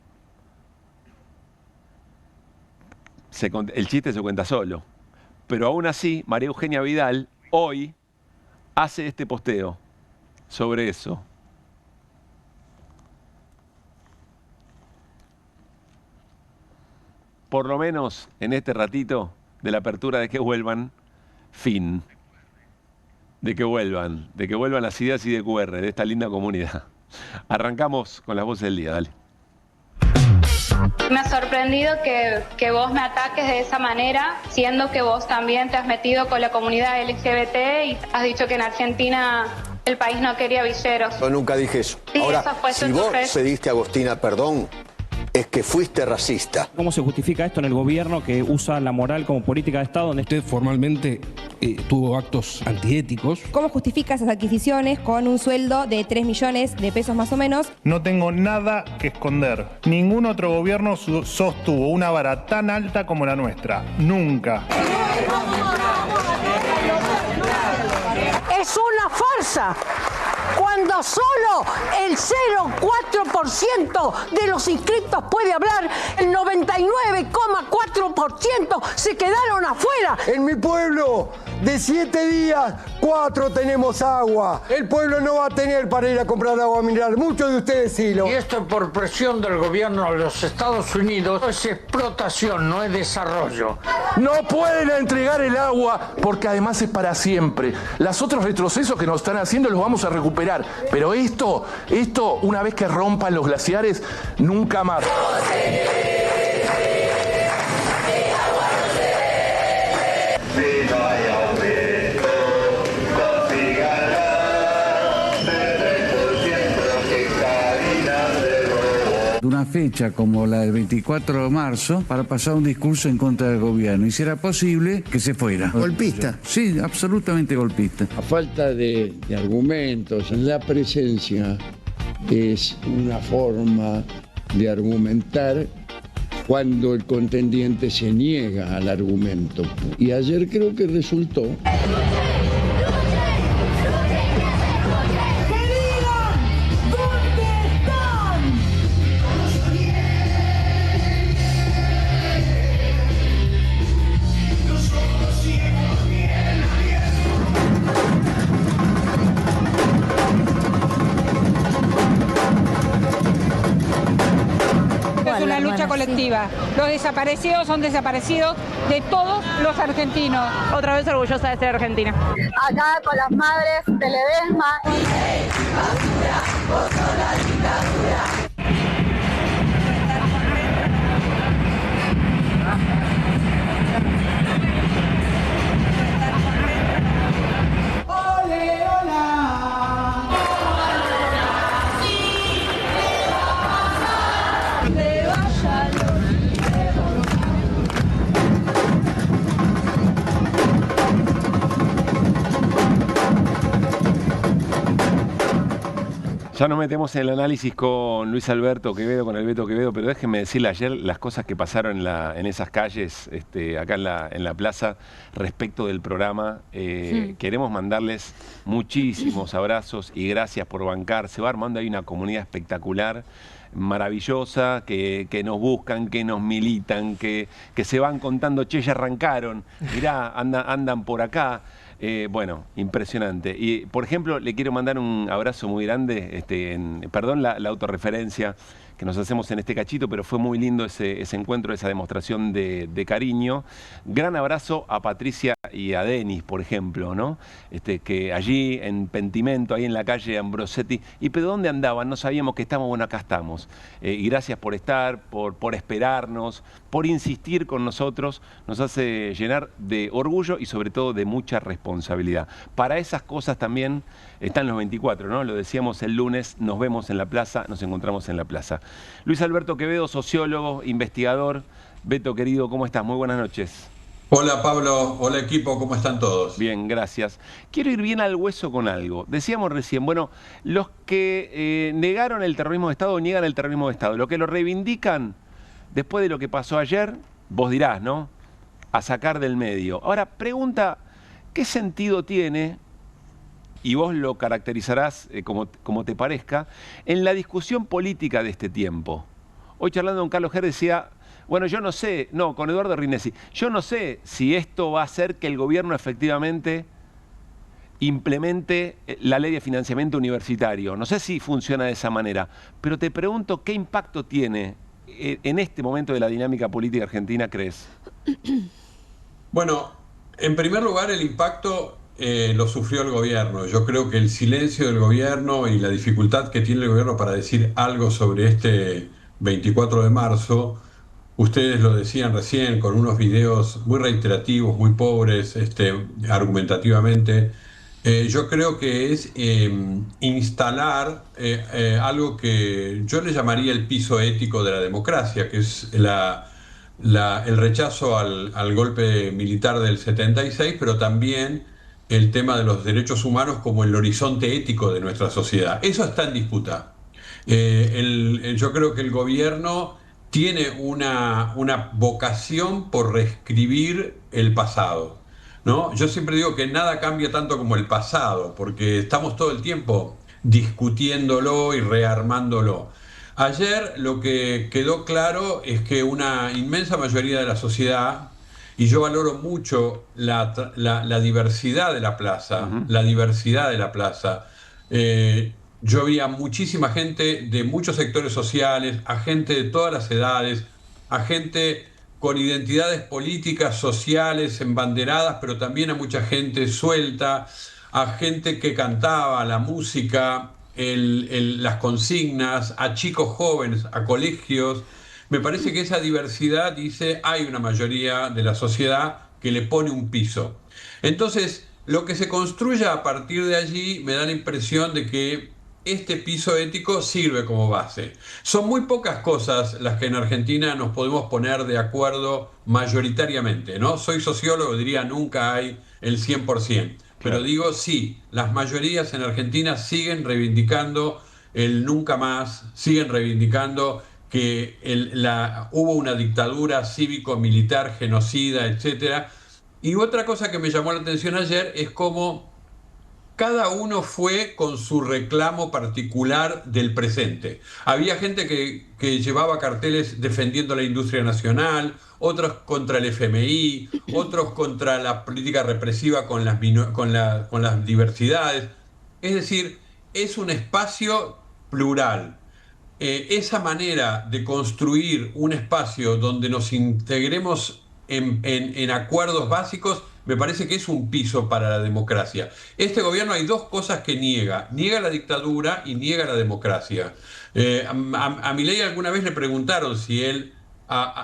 El chiste se cuenta solo. Pero aún así, María Eugenia Vidal hoy hace este posteo sobre eso. por lo menos en este ratito de la apertura de que vuelvan, fin. De que vuelvan las ideas y de QR de esta linda comunidad. Arrancamos con las voces del día, dale. Me ha sorprendido que vos me ataques de esa manera, siendo que vos también te has metido con la comunidad LGBT y has dicho que en Argentina el país no quería villeros. Yo nunca dije eso. Sí, ahora, eso fue si tu vos jefe. pediste a Agostina perdón, es que fuiste racista. ¿Cómo se justifica esto en el gobierno que usa la moral como política de Estado? Donde Usted formalmente tuvo actos antiéticos. ¿Cómo justifica esas adquisiciones con un sueldo de 3 millones de pesos más o menos? No tengo nada que esconder. Ningún otro gobierno sostuvo una vara tan alta como la nuestra. Nunca. Es una farsa. Cuando solo el 0,4% de los inscriptos puede hablar, el 99,4% se quedaron afuera. En mi pueblo, de 7 días, 4 tenemos agua. El pueblo no va a tener para ir a comprar agua mineral. Muchos de ustedes sí lo. Y esto por presión del gobierno de los Estados Unidos es explotación, no es desarrollo. No pueden entregar el agua porque además es para siempre. Los otros retrocesos que nos están haciendo los vamos a recuperar. Pero esto, una vez que rompan los glaciares, nunca más. De una fecha como la del 24 de marzo para pasar un discurso en contra del gobierno y si era posible que se fuera. ¿Golpista? Sí, absolutamente golpista. A falta de argumentos, la presencia es una forma de argumentar cuando el contendiente se niega al argumento. Y ayer creo que resultó. Es una lucha colectiva. Los desaparecidos son desaparecidos de todos los argentinos. Otra vez orgullosa de ser argentina. Acá con las madres de Ledesma. Ya nos metemos en el análisis con Luis Alberto Quevedo, con el Beto Quevedo, pero déjenme decirle ayer las cosas que pasaron en esas calles, acá en la plaza, respecto del programa. Queremos mandarles muchísimos abrazos y gracias por bancar. Se va armando ahí una comunidad espectacular, maravillosa, que nos buscan, que nos militan, que se van contando, che, ya arrancaron, mirá, andan por acá. Bueno, impresionante. Y, por ejemplo, le quiero mandar un abrazo muy grande, perdón la autorreferencia que nos hacemos en este cachito, pero fue muy lindo ese encuentro, esa demostración de cariño. Gran abrazo a Patricia y a Denis, por ejemplo, ¿no? Que allí en Pentimento, ahí en la calle Ambrosetti, ¿y pero dónde andaban? No sabíamos que estábamos, bueno, acá estamos. Y gracias por estar, por esperarnos, por insistir con nosotros, nos hace llenar de orgullo y sobre todo de mucha responsabilidad. Para esas cosas también están los 24, ¿no? Lo decíamos el lunes, nos vemos en la plaza, nos encontramos en la plaza. Luis Alberto Quevedo, sociólogo, investigador. Beto, querido, ¿cómo estás? Muy buenas noches. Hola Pablo, hola equipo, ¿cómo están todos? Bien, gracias. Quiero ir bien al hueso con algo. Decíamos recién, bueno, los que negaron el terrorismo de Estado o niegan el terrorismo de Estado, lo que lo reivindican después de lo que pasó ayer, vos dirás, ¿no? A sacar del medio. Ahora, pregunta, ¿qué sentido tiene, y vos lo caracterizarás como te parezca, en la discusión política de este tiempo? Hoy charlando con Carlos Ger decía, bueno, yo no sé, no, con Eduardo Rinesi, yo no sé si esto va a hacer que el gobierno efectivamente implemente la ley de financiamiento universitario. No sé si funciona de esa manera, pero te pregunto qué impacto tiene en este momento de la dinámica política argentina crees? Bueno, en primer lugar, el impacto lo sufrió el gobierno. Yo creo que el silencio del gobierno y la dificultad que tiene el gobierno para decir algo sobre este 24 de marzo, ustedes lo decían recién, con unos videos muy reiterativos, muy pobres, argumentativamente. Yo creo que es instalar algo que yo le llamaría el piso ético de la democracia, que es el rechazo al golpe militar del 76, pero también el tema de los derechos humanos como el horizonte ético de nuestra sociedad. Eso está en disputa. Yo creo que el gobierno tiene una vocación por reescribir el pasado, ¿no? Yo siempre digo que nada cambia tanto como el pasado, porque estamos todo el tiempo discutiéndolo y rearmándolo. Ayer lo que quedó claro es que una inmensa mayoría de la sociedad, y yo valoro mucho la diversidad de la plaza, la diversidad de la plaza. Yo vi a muchísima gente de muchos sectores sociales, a gente de todas las edades, a gente con identidades políticas, sociales, embanderadas, pero también a mucha gente suelta, a gente que cantaba la música, las consignas, a chicos jóvenes, a colegios. Me parece que esa diversidad dice, hay una mayoría de la sociedad que le pone un piso. Entonces, lo que se construya a partir de allí me da la impresión de que este piso ético sirve como base. Son muy pocas cosas las que en Argentina nos podemos poner de acuerdo mayoritariamente, ¿no? Soy sociólogo, diría nunca hay el 100%. Pero digo, sí, las mayorías en Argentina siguen reivindicando el nunca más, siguen reivindicando que hubo una dictadura cívico-militar, genocida, etc. Y otra cosa que me llamó la atención ayer es cómo cada uno fue con su reclamo particular del presente. Había gente que llevaba carteles defendiendo la industria nacional, otros contra el FMI, otros contra la política represiva con las diversidades. Es decir, es un espacio plural. Esa manera de construir un espacio donde nos integremos en acuerdos básicos me parece que es un piso para la democracia. Este gobierno hay dos cosas que niega. Niega la dictadura y niega la democracia. A Milei alguna vez le preguntaron si él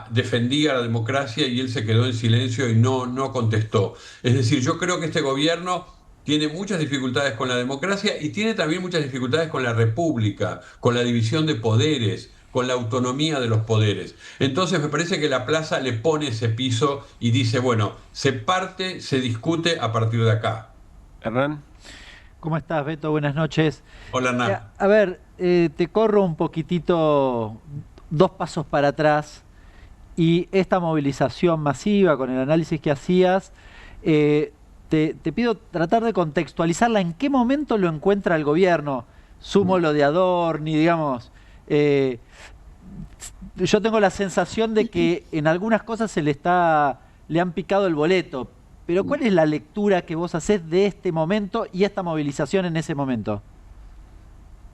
defendía la democracia y él se quedó en silencio y no contestó. Es decir, yo creo que este gobierno tiene muchas dificultades con la democracia y tiene también muchas dificultades con la república, con la división de poderes, con la autonomía de los poderes. Entonces me parece que la plaza le pone ese piso y dice, bueno, se parte, se discute a partir de acá. Hernán. ¿Cómo estás, Beto? Buenas noches. Hola, Hernán. A ver, te corro un poquitito, 2 pasos para atrás, y esta movilización masiva con el análisis que hacías, te pido tratar de contextualizarla. ¿En qué momento lo encuentra el gobierno? Sumo lo de Adorni, digamos. Yo tengo la sensación de que en algunas cosas le han picado el boleto, pero ¿cuál es la lectura que vos hacés de este momento y esta movilización en ese momento?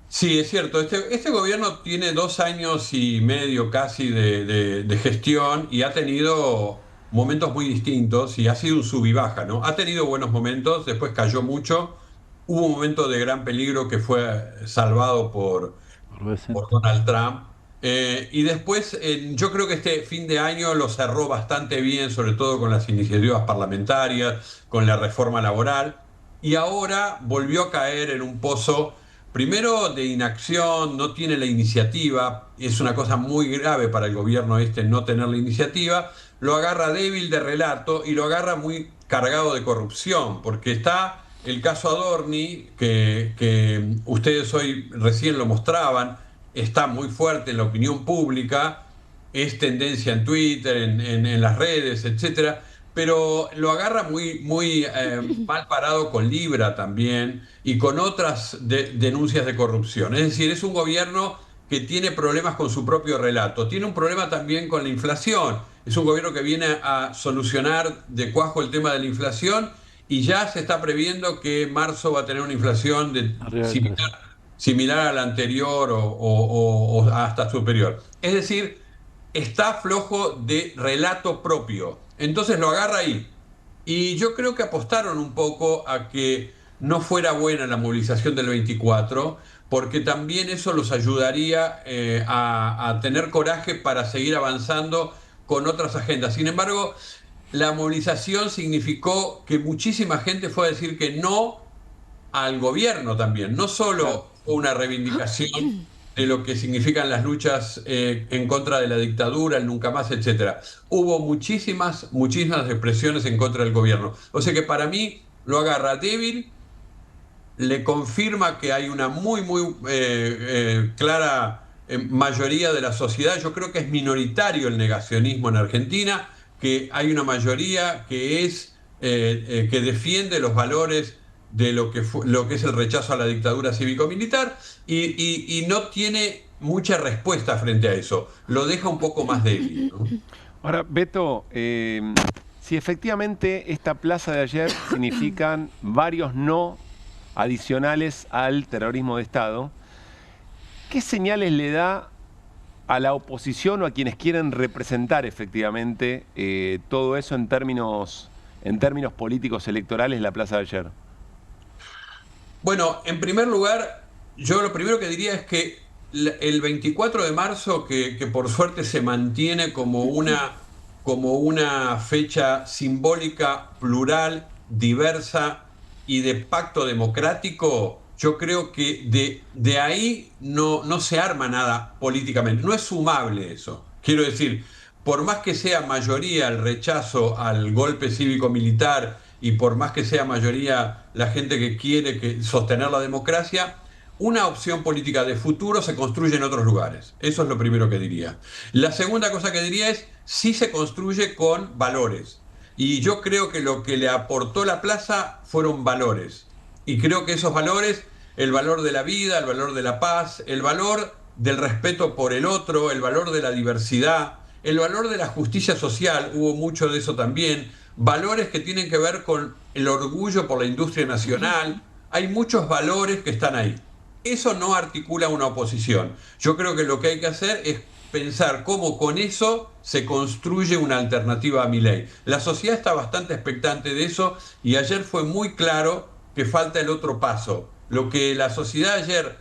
Sí, es cierto. Este gobierno tiene 2 años y medio casi de gestión y ha tenido momentos muy distintos y ha sido un sub y baja, ¿no? Ha tenido buenos momentos, después cayó mucho. Hubo un momento de gran peligro que fue salvado por Donald Trump. Y después yo creo que este fin de año lo cerró bastante bien, sobre todo con las iniciativas parlamentarias, con la reforma laboral, y ahora volvió a caer en un pozo, primero de inacción, no tiene la iniciativa, es una cosa muy grave para el gobierno no tener la iniciativa, lo agarra débil de relato y lo agarra muy cargado de corrupción, porque está el caso Adorni, que ustedes hoy recién lo mostraban, está muy fuerte en la opinión pública, es tendencia en Twitter, en las redes, etcétera, pero lo agarra muy mal parado con Libra también y con otras denuncias de corrupción. Es decir, es un gobierno que tiene problemas con su propio relato, tiene un problema también con la inflación, es un gobierno que viene a solucionar de cuajo el tema de la inflación y ya se está previendo que marzo va a tener una inflación similar a la anterior o hasta superior. Es decir, está flojo de relato propio. Entonces lo agarra ahí. Y yo creo que apostaron un poco a que no fuera buena la movilización del 24, porque también eso los ayudaría a tener coraje para seguir avanzando con otras agendas. Sin embargo, la movilización significó que muchísima gente fue a decir que no al gobierno también, no solo una reivindicación de lo que significan las luchas en contra de la dictadura, el nunca más, etc. Hubo muchísimas expresiones en contra del gobierno. O sea que para mí lo agarra débil, le confirma que hay una muy clara mayoría de la sociedad. Yo creo que es minoritario el negacionismo en Argentina, que hay una mayoría que es que defiende los valores de lo que es el rechazo a la dictadura cívico-militar y no tiene mucha respuesta frente a eso. Lo deja un poco más débil, ¿no? Ahora, Beto, si efectivamente esta plaza de ayer significan varios no adicionales al terrorismo de Estado, ¿qué señales le da a la oposición o a quienes quieren representar efectivamente todo eso en términos políticos electorales la plaza de ayer? Bueno, en primer lugar, yo lo primero que diría es que el 24 de marzo, que por suerte se mantiene como una fecha simbólica, plural, diversa y de pacto democrático, yo creo que de ahí no se arma nada políticamente. No es sumable eso. Quiero decir, por más que sea mayoría el rechazo al golpe cívico-militar y por más que sea mayoría la gente que quiere sostener la democracia, una opción política de futuro se construye en otros lugares. Eso es lo primero que diría. La segunda cosa que diría es si se construye con valores. Y yo creo que lo que le aportó la plaza fueron valores. Y creo que esos valores, el valor de la vida, el valor de la paz, el valor del respeto por el otro, el valor de la diversidad, el valor de la justicia social, hubo mucho de eso también, valores que tienen que ver con el orgullo por la industria nacional. Hay muchos valores que están ahí. Eso no articula una oposición. Yo creo que lo que hay que hacer es pensar cómo con eso se construye una alternativa a Milei. La sociedad está bastante expectante de eso y ayer fue muy claro que falta el otro paso. Lo que la sociedad ayer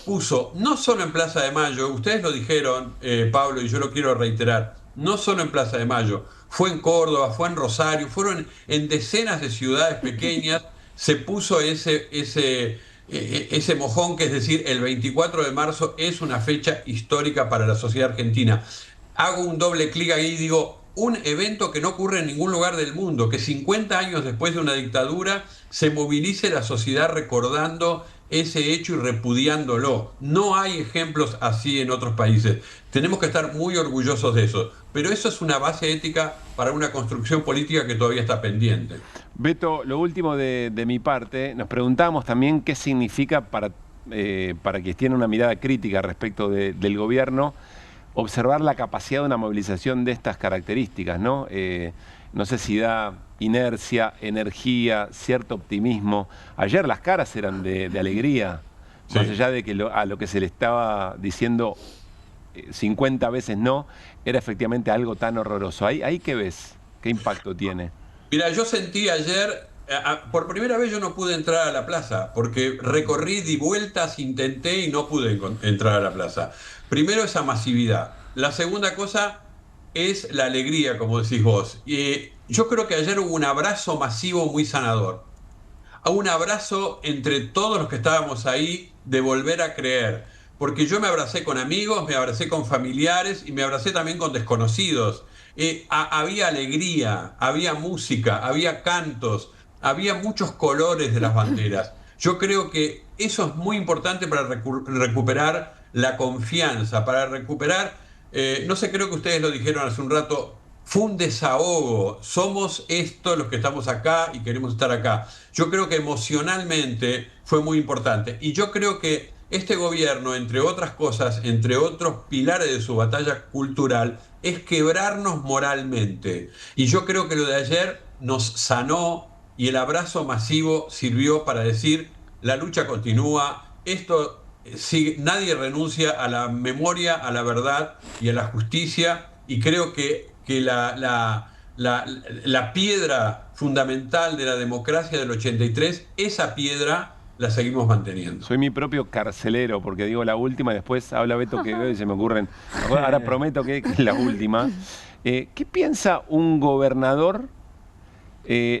puso, no solo en Plaza de Mayo, ustedes lo dijeron, Pablo, y yo lo quiero reiterar, no solo en Plaza de Mayo, fue en Córdoba, fue en Rosario, fueron en decenas de ciudades pequeñas, se puso ese mojón, que es decir, el 24 de marzo es una fecha histórica para la sociedad argentina. Hago un doble clic ahí y digo, un evento que no ocurre en ningún lugar del mundo, que 50 años después de una dictadura se movilice la sociedad recordando ese hecho y repudiándolo. No hay ejemplos así en otros países. Tenemos que estar muy orgullosos de eso. Pero eso es una base ética para una construcción política que todavía está pendiente. Beto, lo último de mi parte, nos preguntamos también qué significa para quienes tienen una mirada crítica respecto del gobierno, observar la capacidad de una movilización de estas características, ¿no? No sé si da inercia, energía, cierto optimismo. Ayer las caras eran de alegría, sí. Más allá de que a lo que se le estaba diciendo 50 veces no, era efectivamente algo tan horroroso. ¿Ahí qué ves? ¿Qué impacto tiene? Mira, yo sentí ayer, por primera vez yo no pude entrar a la plaza, porque recorrí, di vueltas, intenté y no pude entrar a la plaza. Primero, esa masividad. La segunda cosa es la alegría, como decís vos. Yo creo que ayer hubo un abrazo masivo muy sanador. Un abrazo entre todos los que estábamos ahí de volver a creer. Porque yo me abracé con amigos, me abracé con familiares y me abracé también con desconocidos. Había alegría, había música, había cantos, había muchos colores de las banderas. Yo creo que eso es muy importante para recuperar la confianza, para recuperar, no sé, creo que ustedes lo dijeron hace un rato, fue un desahogo, somos estos los que estamos acá y queremos estar acá. Yo creo que emocionalmente fue muy importante y yo creo que este gobierno, entre otras cosas, entre otros pilares de su batalla cultural, es quebrarnos moralmente. Y yo creo que lo de ayer nos sanó y el abrazo masivo sirvió para decir, la lucha continúa, nadie renuncia a la memoria, a la verdad y a la justicia, y creo que la piedra fundamental de la democracia del 83, esa piedra la seguimos manteniendo. Soy mi propio carcelero, porque digo la última, después habla Beto que y se me ocurren. Ahora prometo que es la última. ¿Qué piensa un gobernador,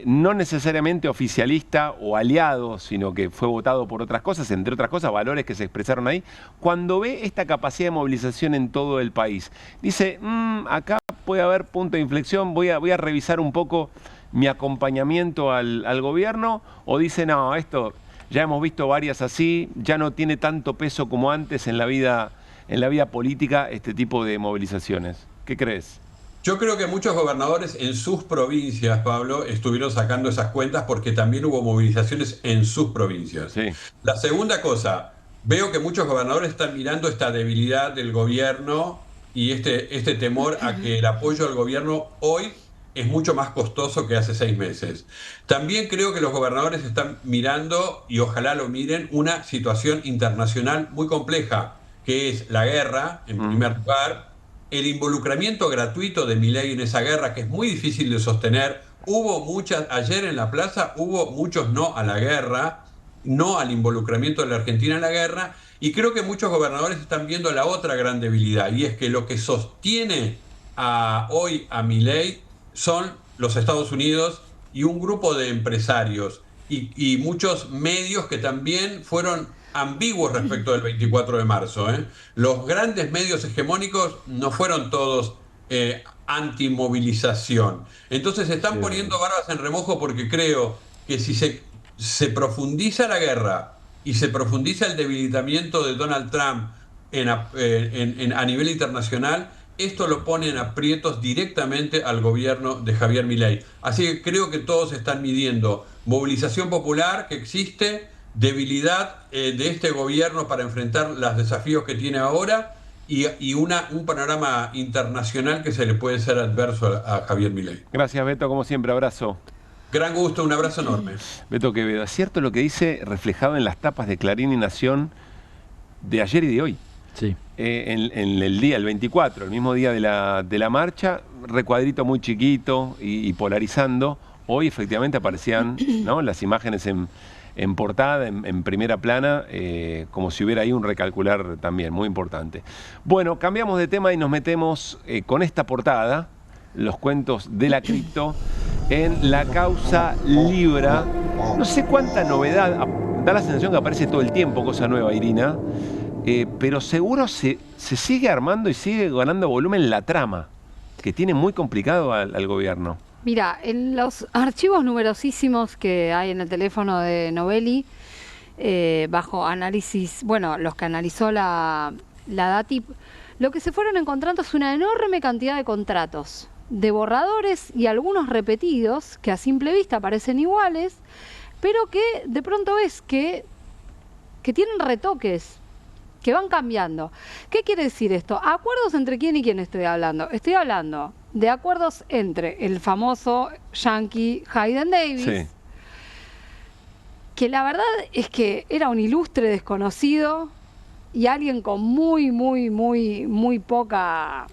no necesariamente oficialista o aliado, sino que fue votado por otras cosas, entre otras cosas, valores que se expresaron ahí, cuando ve esta capacidad de movilización en todo el país? Dice, acá puede haber punto de inflexión, voy a revisar un poco mi acompañamiento al gobierno, o dice, no, esto ya hemos visto varias así, ya no tiene tanto peso como antes en la vida política este tipo de movilizaciones. ¿Qué crees? Yo creo que muchos gobernadores en sus provincias, Pablo, estuvieron sacando esas cuentas porque también hubo movilizaciones en sus provincias. Sí. La segunda cosa, veo que muchos gobernadores están mirando esta debilidad del gobierno y este temor a que el apoyo al gobierno hoy es mucho más costoso que hace 6 meses. También creo que los gobernadores están mirando, y ojalá lo miren, una situación internacional muy compleja, que es la guerra, en primer lugar, el involucramiento gratuito de Milei en esa guerra, que es muy difícil de sostener. Ayer en la plaza hubo muchos no a la guerra, no al involucramiento de la Argentina en la guerra, y creo que muchos gobernadores están viendo la otra gran debilidad, y es que lo que sostiene hoy a Milei son los Estados Unidos y un grupo de empresarios y muchos medios que también fueron ambiguos respecto del 24 de marzo. Los grandes medios hegemónicos no fueron todos antimovilización. Entonces se están poniendo barbas en remojo, porque creo que si se profundiza la guerra y se profundiza el debilitamiento de Donald Trump a nivel internacional, esto lo pone en aprietos directamente al gobierno de Javier Milei. Así que creo que todos están midiendo movilización popular que existe, debilidad de este gobierno para enfrentar los desafíos que tiene ahora y un panorama internacional que se le puede ser adverso a Javier Milei. Gracias, Beto, como siempre, abrazo. Gran gusto, un abrazo enorme. Beto Quevedo, es cierto lo que dice, reflejado en las tapas de Clarín y Nación de ayer y de hoy. Sí. En el día, el 24, el mismo día de la marcha, recuadrito muy chiquito y polarizando. Hoy efectivamente aparecían, ¿no?, las imágenes en portada, en primera plana, como si hubiera ahí un recalcular también, muy importante. Bueno, cambiamos de tema y nos metemos con esta portada, los cuentos de la cripto, en la causa Libra. No sé cuánta novedad, da la sensación que aparece todo el tiempo cosa nueva, Irina. Pero seguro se sigue armando y sigue ganando volumen la trama, que tiene muy complicado al gobierno. Mira, en los archivos numerosísimos que hay en el teléfono de Novelli, bajo análisis, bueno, los que analizó la DATIP, lo que se fueron encontrando es una enorme cantidad de contratos, de borradores y algunos repetidos, que a simple vista parecen iguales, pero que de pronto ves que tienen retoques, que van cambiando. ¿Qué quiere decir esto? ¿Acuerdos entre quién y quién estoy hablando? Estoy hablando de acuerdos entre el famoso yankee Hayden Davis, sí, que la verdad es que era un ilustre desconocido y alguien con muy poca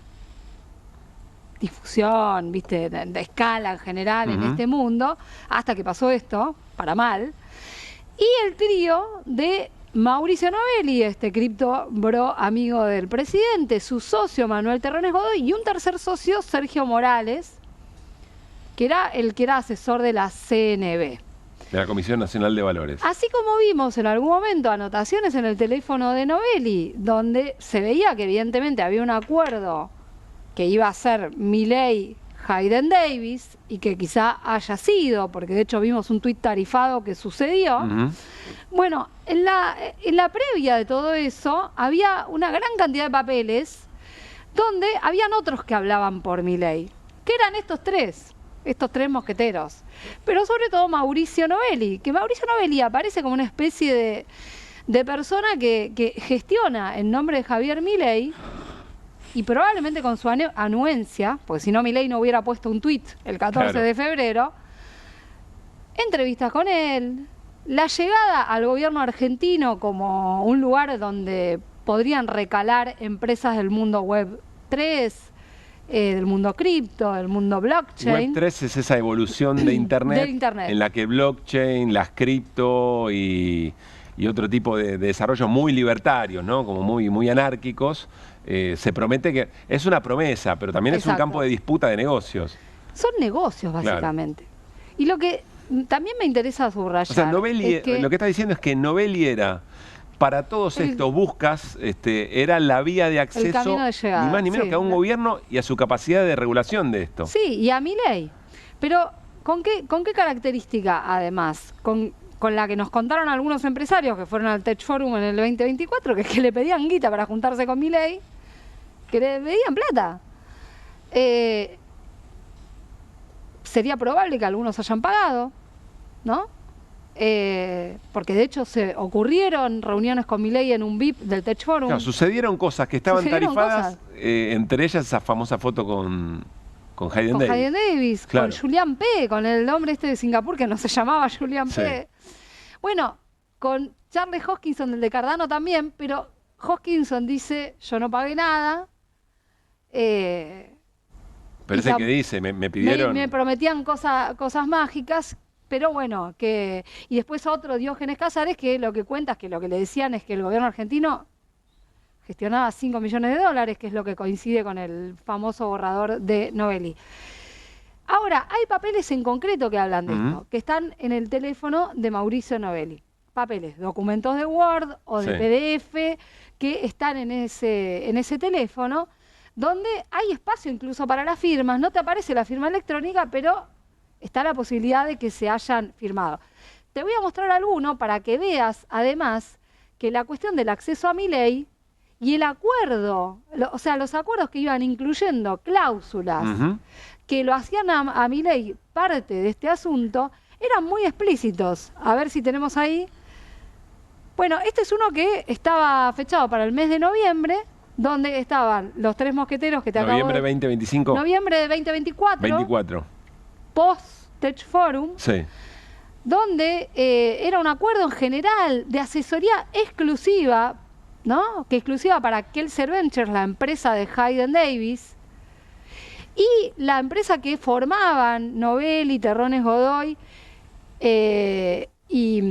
difusión, ¿viste? De escala en general en este mundo, hasta que pasó esto, para mal. Y el trío de Mauricio Novelli, este cripto bro amigo del presidente, su socio Manuel Terrones Godoy y un tercer socio, Sergio Morales, que era el que era asesor de la CNB. De la Comisión Nacional de Valores. Así como vimos en algún momento anotaciones en el teléfono de Novelli, donde se veía que evidentemente había un acuerdo que iba a ser Milei Hayden Davis, y que quizá haya sido, porque de hecho vimos un tuit tarifado que sucedió. Bueno, en la previa de todo eso había una gran cantidad de papeles donde habían otros que hablaban por Milei, que eran estos tres mosqueteros, pero sobre todo Mauricio Novelli, que Mauricio Novelli aparece como una especie de persona que gestiona en nombre de Javier Milei, y probablemente con su anuencia, porque si no Milei no hubiera puesto un tuit el 14 de febrero, entrevistas con él, la llegada al gobierno argentino como un lugar donde podrían recalar empresas del mundo web 3, del mundo cripto, del mundo blockchain. Web3 es esa evolución de Internet, en la que blockchain, las cripto y otro tipo de desarrollos muy libertarios, ¿no? Como muy anárquicos, se promete que es una promesa, pero también es un campo de disputa de negocios. Son negocios, básicamente. Claro. Y lo que también me interesa subrayar. O sea, Novelli, es que lo que está diciendo es que Novelli era, para todos estos buscas, era la vía de acceso, de llegada, ni más ni menos que a un gobierno y a su capacidad de regulación de esto. Sí, y a Milei. Pero, ¿con qué característica, además? Con la que nos contaron algunos empresarios que fueron al Tech Forum en el 2024, que es que le pedían guita para juntarse con Milei, que le pedían plata. Sería probable que algunos hayan pagado, ¿no? Porque de hecho se ocurrieron reuniones con Milei en un VIP del Tech Forum. Claro, sucedieron cosas que estaban tarifadas, entre ellas esa famosa foto con Hayden Davis. Con Hayden Davis, claro. Con Julian P., con el hombre este de Singapur que no se llamaba Julian P. Bueno, con Charles Hoskinson, el de Cardano también, pero Hoskinson dice, yo no pagué nada. Pero ese que dice, me pidieron... Me prometían cosas mágicas, pero bueno, y después otro, Diógenes Casares, que lo que cuenta es que lo que le decían es que el gobierno argentino gestionaba 5 millones de dólares, que es lo que coincide con el famoso borrador de Novelli. Ahora, hay papeles en concreto que hablan de esto, que están en el teléfono de Mauricio Novelli. Papeles, documentos de Word o de PDF que están en ese teléfono, donde hay espacio incluso para las firmas. No te aparece la firma electrónica, pero está la posibilidad de que se hayan firmado. Te voy a mostrar alguno para que veas, además, que la cuestión del acceso a Milei y el acuerdo, o sea, los acuerdos que iban incluyendo cláusulas que lo hacían a Milei parte de este asunto, eran muy explícitos. A ver si tenemos ahí. Bueno, este es uno que estaba fechado para el mes de noviembre, donde estaban los 3 mosqueteros que te acabo de... Noviembre 2025. Noviembre de 2024. 24. Post-Tech Forum. Sí. Donde era un acuerdo en general de asesoría exclusiva, ¿no? Que exclusiva para Kelser Ventures, la empresa de Hayden Davis, y la empresa que formaban Novelli, Terrones Godoy y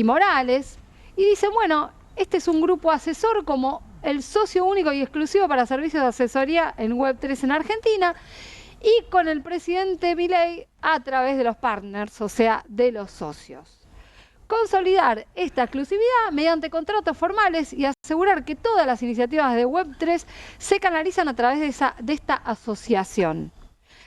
Morales. Y dicen, bueno, este es un grupo asesor como el socio único y exclusivo para servicios de asesoría en Web3 en Argentina, y con el presidente Milei a través de los partners, o sea, de los socios. Consolidar esta exclusividad mediante contratos formales y asegurar que todas las iniciativas de Web3 se canalizan a través de esta asociación.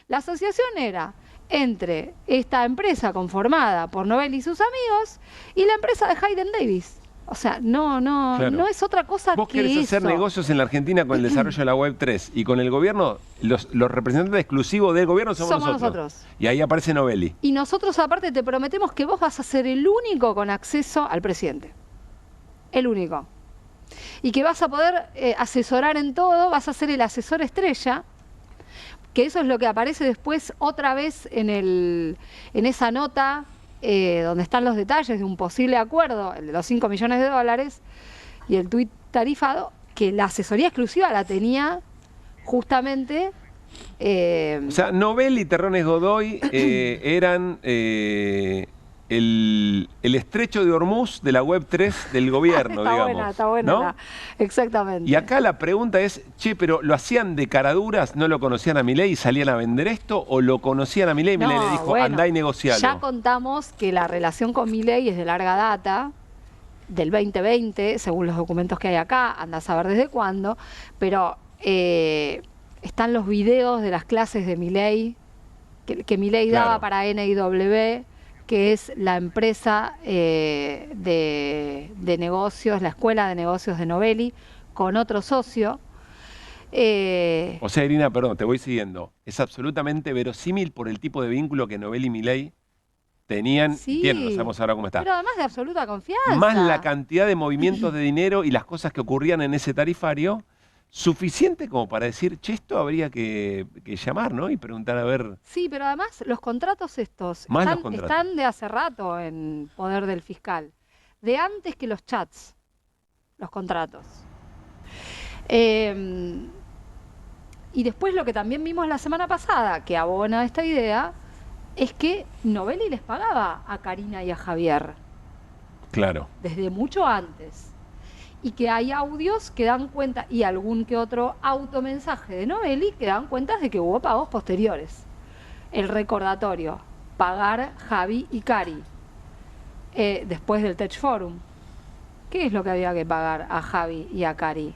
La asociación era entre esta empresa conformada por Novelli y sus amigos y la empresa de Hayden Davis. O sea, no es otra cosa que eso. Vos querés hacer negocios en la Argentina con el desarrollo de la Web3 y con el gobierno, los representantes exclusivos del gobierno somos nosotros. Y ahí aparece Novelli. Y nosotros aparte te prometemos que vos vas a ser el único con acceso al presidente. El único. Y que vas a poder asesorar en todo, vas a ser el asesor estrella, que eso es lo que aparece después otra vez en esa nota donde están los detalles de un posible acuerdo, el de los 5 millones de dólares, y el tuit tarifado, que la asesoría exclusiva la tenía justamente... o sea, Novelli y Terrones Godoy eran el estrecho de Hormuz de la Web3 del gobierno, digamos. Está buena, ¿no? Exactamente. Y acá la pregunta es, che, pero ¿lo hacían de caraduras? ¿No lo conocían a Milei y salían a vender esto? ¿O lo conocían a Milei y Milei le dijo, andá y negocialo? Ya contamos que la relación con Milei es de larga data, del 2020, según los documentos que hay acá, anda a saber desde cuándo, pero están los videos de las clases de Milei, que Milei daba para NIW, que es la empresa de negocios, la escuela de negocios de Novelli, con otro socio. O sea, Irina, perdón, te voy siguiendo. Es absolutamente verosímil por el tipo de vínculo que Novelli y Milei tenían, no sabemos ahora cómo está. Pero además de absoluta confianza. Más la cantidad de movimientos de dinero y las cosas que ocurrían en ese tarifario, suficiente como para decir, che, esto habría que llamar, ¿no? Y preguntar a ver... Sí, pero además los contratos estos están de hace rato en poder del fiscal. De antes que los chats, los contratos. Y después lo que también vimos la semana pasada, que abona esta idea, es que Novelli les pagaba a Karina y a Javier. Claro. Desde mucho antes. Y que hay audios que dan cuenta, y algún que otro automensaje de Novelli que dan cuenta de que hubo pagos posteriores. El recordatorio, pagar Javi y Cari, después del Tech Forum. ¿Qué es lo que había que pagar a Javi y a Cari?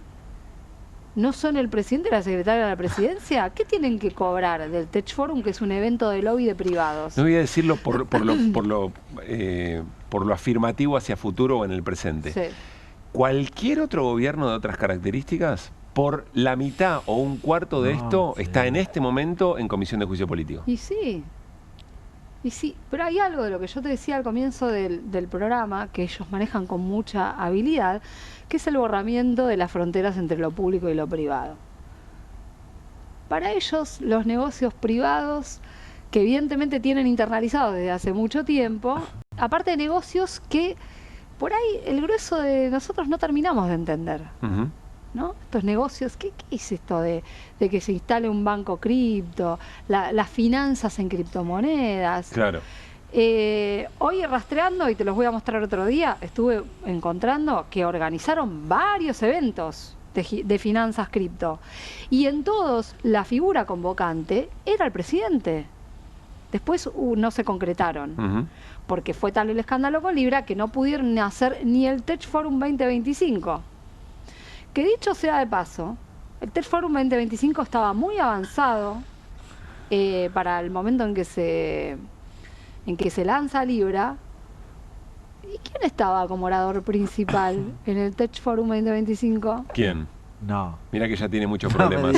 ¿No son el presidente y la secretaria de la presidencia? ¿Qué tienen que cobrar del Tech Forum, que es un evento de lobby de privados? No voy a decirlo por lo afirmativo hacia futuro o en el presente. Sí. Cualquier otro gobierno de otras características, por la mitad o un cuarto de esto, está en este momento en comisión de juicio político. Y sí, pero hay algo de lo que yo te decía al comienzo del programa, que ellos manejan con mucha habilidad, que es el borramiento de las fronteras entre lo público y lo privado. Para ellos, los negocios privados, que evidentemente tienen internalizados desde hace mucho tiempo, aparte de negocios que por ahí el grueso de nosotros no terminamos de entender. ¿No? Estos negocios, ¿qué es esto de que se instale un banco cripto, las finanzas en criptomonedas? Claro. Hoy rastreando, y te los voy a mostrar otro día, estuve encontrando que organizaron varios eventos de finanzas cripto. Y en todos la figura convocante era el presidente. Después no se concretaron, porque fue tal el escándalo con Libra que no pudieron hacer ni el Tech Forum 2025. Que dicho sea de paso, el Tech Forum 2025 estaba muy avanzado para el momento en que se lanza Libra. ¿Y quién estaba como orador principal en el Tech Forum 2025? ¿Quién? No. Mira que ya tiene muchos problemas.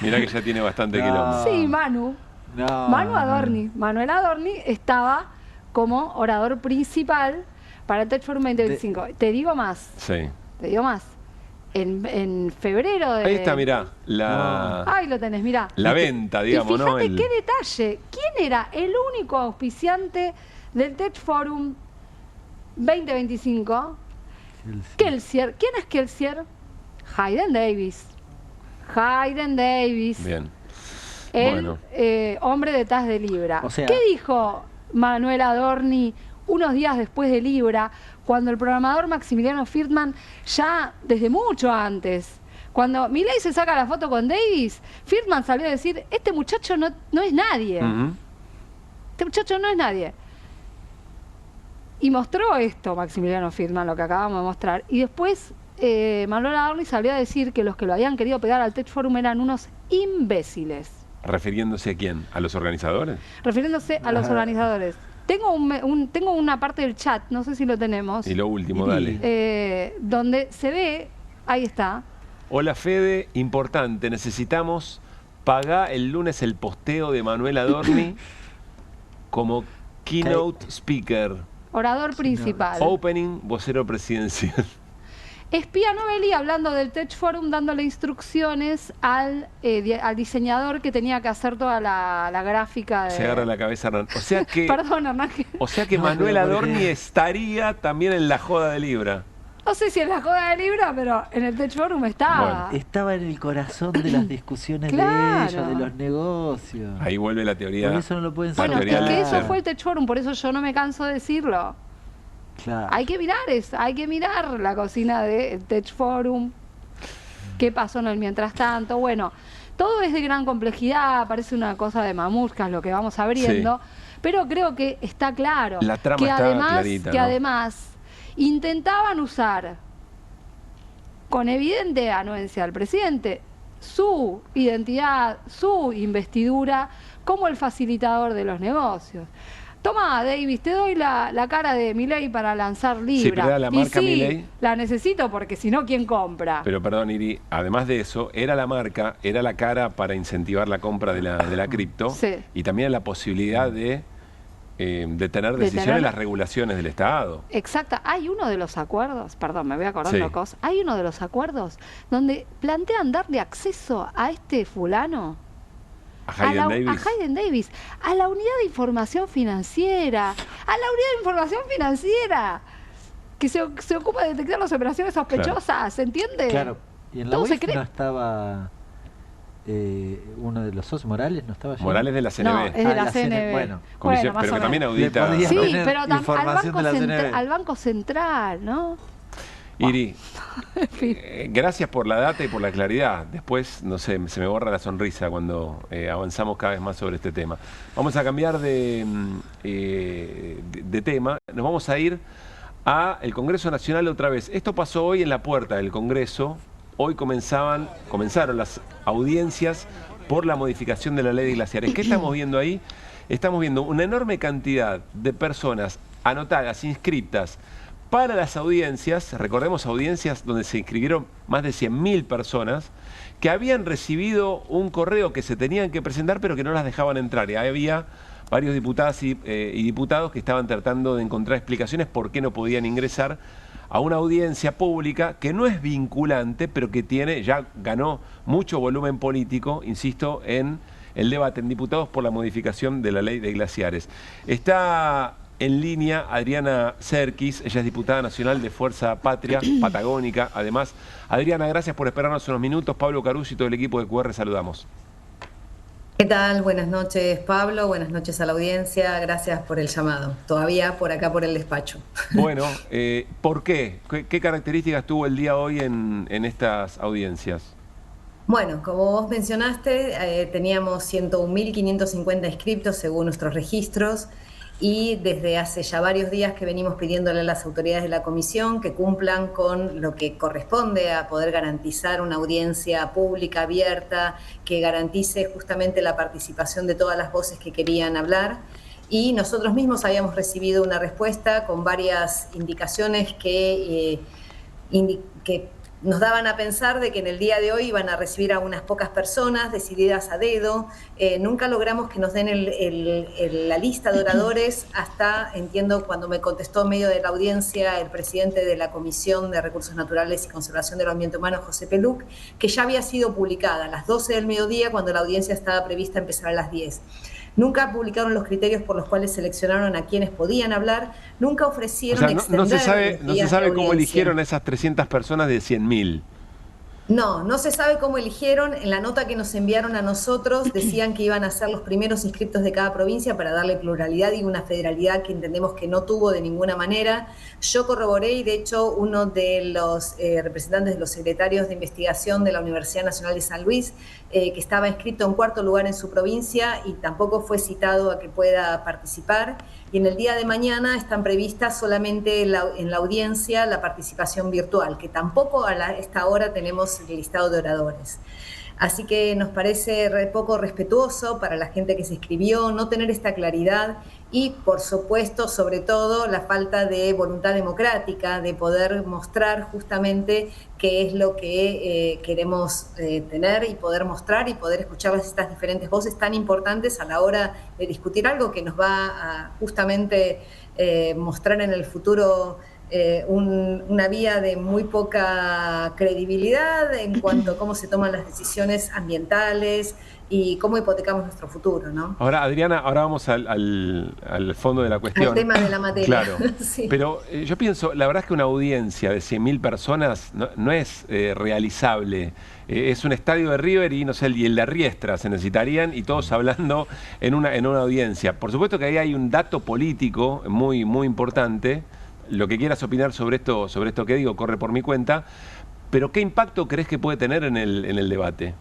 Mira que ya tiene bastante quilombo. Sí, Manu. Manu Adorni. Manuel Adorni estaba como orador principal para el Tech Forum 2025. Te digo más. Sí. Te digo más. En febrero de... Ahí está, mirá. Ahí lo tenés, mirá. La venta, digamos, y fíjate ¿no? qué detalle. ¿Quién era el único auspiciante del Tech Forum 2025? Kelsier. ¿Quién es Kelsier? Hayden Davis. Hayden Davis. Bien. El hombre detrás de Libra. O sea, ¿qué dijo Manuel Adorni unos días después de Libra, cuando el programador Maximiliano Friedman, ya desde mucho antes, cuando Milei se saca la foto con Davis, Friedman salió a decir, este muchacho no es nadie. Este muchacho no es nadie. Y mostró esto Maximiliano Friedman, lo que acabamos de mostrar. Y después Manuel Adorni salió a decir que los que lo habían querido pegar al Tech Forum eran unos imbéciles. ¿Refiriéndose a quién? ¿A los organizadores? Refiriéndose a los organizadores. Tengo una parte del chat, no sé si lo tenemos. Y lo último, dale. Donde se ve, ahí está. Hola Fede, importante, necesitamos pagar el lunes el posteo de Manuel Adorni como keynote speaker. Orador principal. Opening, vocero presidencial. Espía Novelli hablando del Tech Forum, dándole instrucciones al diseñador que tenía que hacer toda la gráfica. Se agarra la cabeza Hernán. O sea que, perdón, Hernán. O sea que Manuel Adorni estaría también en la joda de Libra. No sé si en la joda de Libra, pero en el Tech Forum estaba. Bueno. Estaba en el corazón de las discusiones de ellos, de los negocios. Ahí vuelve la teoría. Por eso no lo pueden saber. Bueno, es que eso fue el Tech Forum, por eso yo no me canso de decirlo. Claro. Hay que mirar la cocina del Tech Forum. ¿Qué pasó en el mientras tanto? Bueno, todo es de gran complejidad, parece una cosa de mamuscas lo que vamos abriendo, pero creo que está claro la trama que está además, clarita, que ¿no? además intentaban usar con evidente anuencia al presidente su identidad, su investidura como el facilitador de los negocios. Toma, Davis, te doy la cara de Milei para lanzar Libra. Sí, pero era la marca Milei. La necesito porque si no, ¿quién compra? Pero perdón, Iri, además de eso, era la marca, era la cara para incentivar la compra de la cripto y también la posibilidad de tener decisiones en las regulaciones del Estado. Exacto. Hay uno de los acuerdos, perdón, me voy acordando cosas, hay uno de los acuerdos donde plantean darle acceso a este fulano. A Hayden Davis, a la unidad de información financiera, que se ocupa de detectar las operaciones sospechosas, ¿se entiende? Claro, y en la UIF no estaba uno de los socios, Morales, ¿no estaba allí? Morales de la CNB. No, es de la CNB. Bueno, pero que también audita. Sí, pero información de la CNB. Al Banco Central, ¿no? Iri, gracias por la data y por la claridad. Después, no sé, se me borra la sonrisa cuando avanzamos cada vez más sobre este tema. Vamos a cambiar de tema. Nos vamos a ir al Congreso Nacional otra vez. Esto pasó hoy en la puerta del Congreso. Hoy comenzaron las audiencias por la modificación de la ley de glaciares. ¿Qué estamos viendo ahí? Estamos viendo una enorme cantidad de personas anotadas, inscritas para las audiencias. Recordemos audiencias donde se inscribieron más de 100.000 personas que habían recibido un correo que se tenían que presentar pero que no las dejaban entrar. Y había varios diputadas y diputados que estaban tratando de encontrar explicaciones por qué no podían ingresar a una audiencia pública que no es vinculante, pero que ya ganó mucho volumen político, insisto, en el debate en diputados por la modificación de la ley de glaciares. Está en línea Adriana Serkis, ella es diputada nacional de Fuerza Patria, patagónica. Además, Adriana, gracias por esperarnos unos minutos. Pablo Caruso y todo el equipo de QR saludamos. ¿Qué tal? Buenas noches, Pablo. Buenas noches a la audiencia. Gracias por el llamado. Todavía por acá, por el despacho. Bueno, ¿por qué? ¿Qué características tuvo el día hoy en estas audiencias? Bueno, como vos mencionaste, teníamos 101.550 inscriptos según nuestros registros. Y desde hace ya varios días que venimos pidiéndole a las autoridades de la comisión que cumplan con lo que corresponde a poder garantizar una audiencia pública, abierta, que garantice justamente la participación de todas las voces que querían hablar. Y nosotros mismos habíamos recibido una respuesta con varias indicaciones que nos daban a pensar de que en el día de hoy iban a recibir a unas pocas personas decididas a dedo. Nunca logramos que nos den la lista de oradores hasta, entiendo, cuando me contestó en medio de la audiencia el presidente de la Comisión de Recursos Naturales y Conservación del Ambiente Humano, José Peluc, que ya había sido publicada a las 12 del mediodía cuando la audiencia estaba prevista empezar a las 10. Nunca publicaron los criterios por los cuales seleccionaron a quienes podían hablar, nunca ofrecieron extender no se sabe cómo audiencia. eligieron a esas 300 personas de 100.000. No se sabe cómo eligieron. En la nota que nos enviaron a nosotros decían que iban a ser los primeros inscriptos de cada provincia para darle pluralidad y una federalidad que entendemos que no tuvo de ninguna manera. Yo corroboré y de hecho uno de los representantes de los secretarios de investigación de la Universidad Nacional de San Luis, que estaba inscrito en 4º lugar en su provincia y tampoco fue citado a que pueda participar. Y en el día de mañana están previstas solamente en la audiencia la participación virtual, que tampoco a esta hora tenemos el listado de oradores. Así que nos parece poco respetuoso para la gente que se inscribió no tener esta claridad y, por supuesto, sobre todo, la falta de voluntad democrática de poder mostrar justamente qué es lo que queremos tener y poder mostrar y poder escuchar estas diferentes voces tan importantes a la hora de discutir algo que nos va a justamente mostrar en el futuro una vía de muy poca credibilidad en cuanto a cómo se toman las decisiones ambientales y cómo hipotecamos nuestro futuro, ¿no? Ahora, Adriana, ahora vamos al fondo de la cuestión. Al tema de la materia. Claro, sí. Pero yo pienso, la verdad es que una audiencia de 100.000 personas no es realizable. Es un estadio de River y el de Riestra se necesitarían y todos hablando en una audiencia. Por supuesto que ahí hay un dato político muy, muy importante. Lo que quieras opinar sobre esto que digo, corre por mi cuenta, pero ¿qué impacto crees que puede tener en el debate?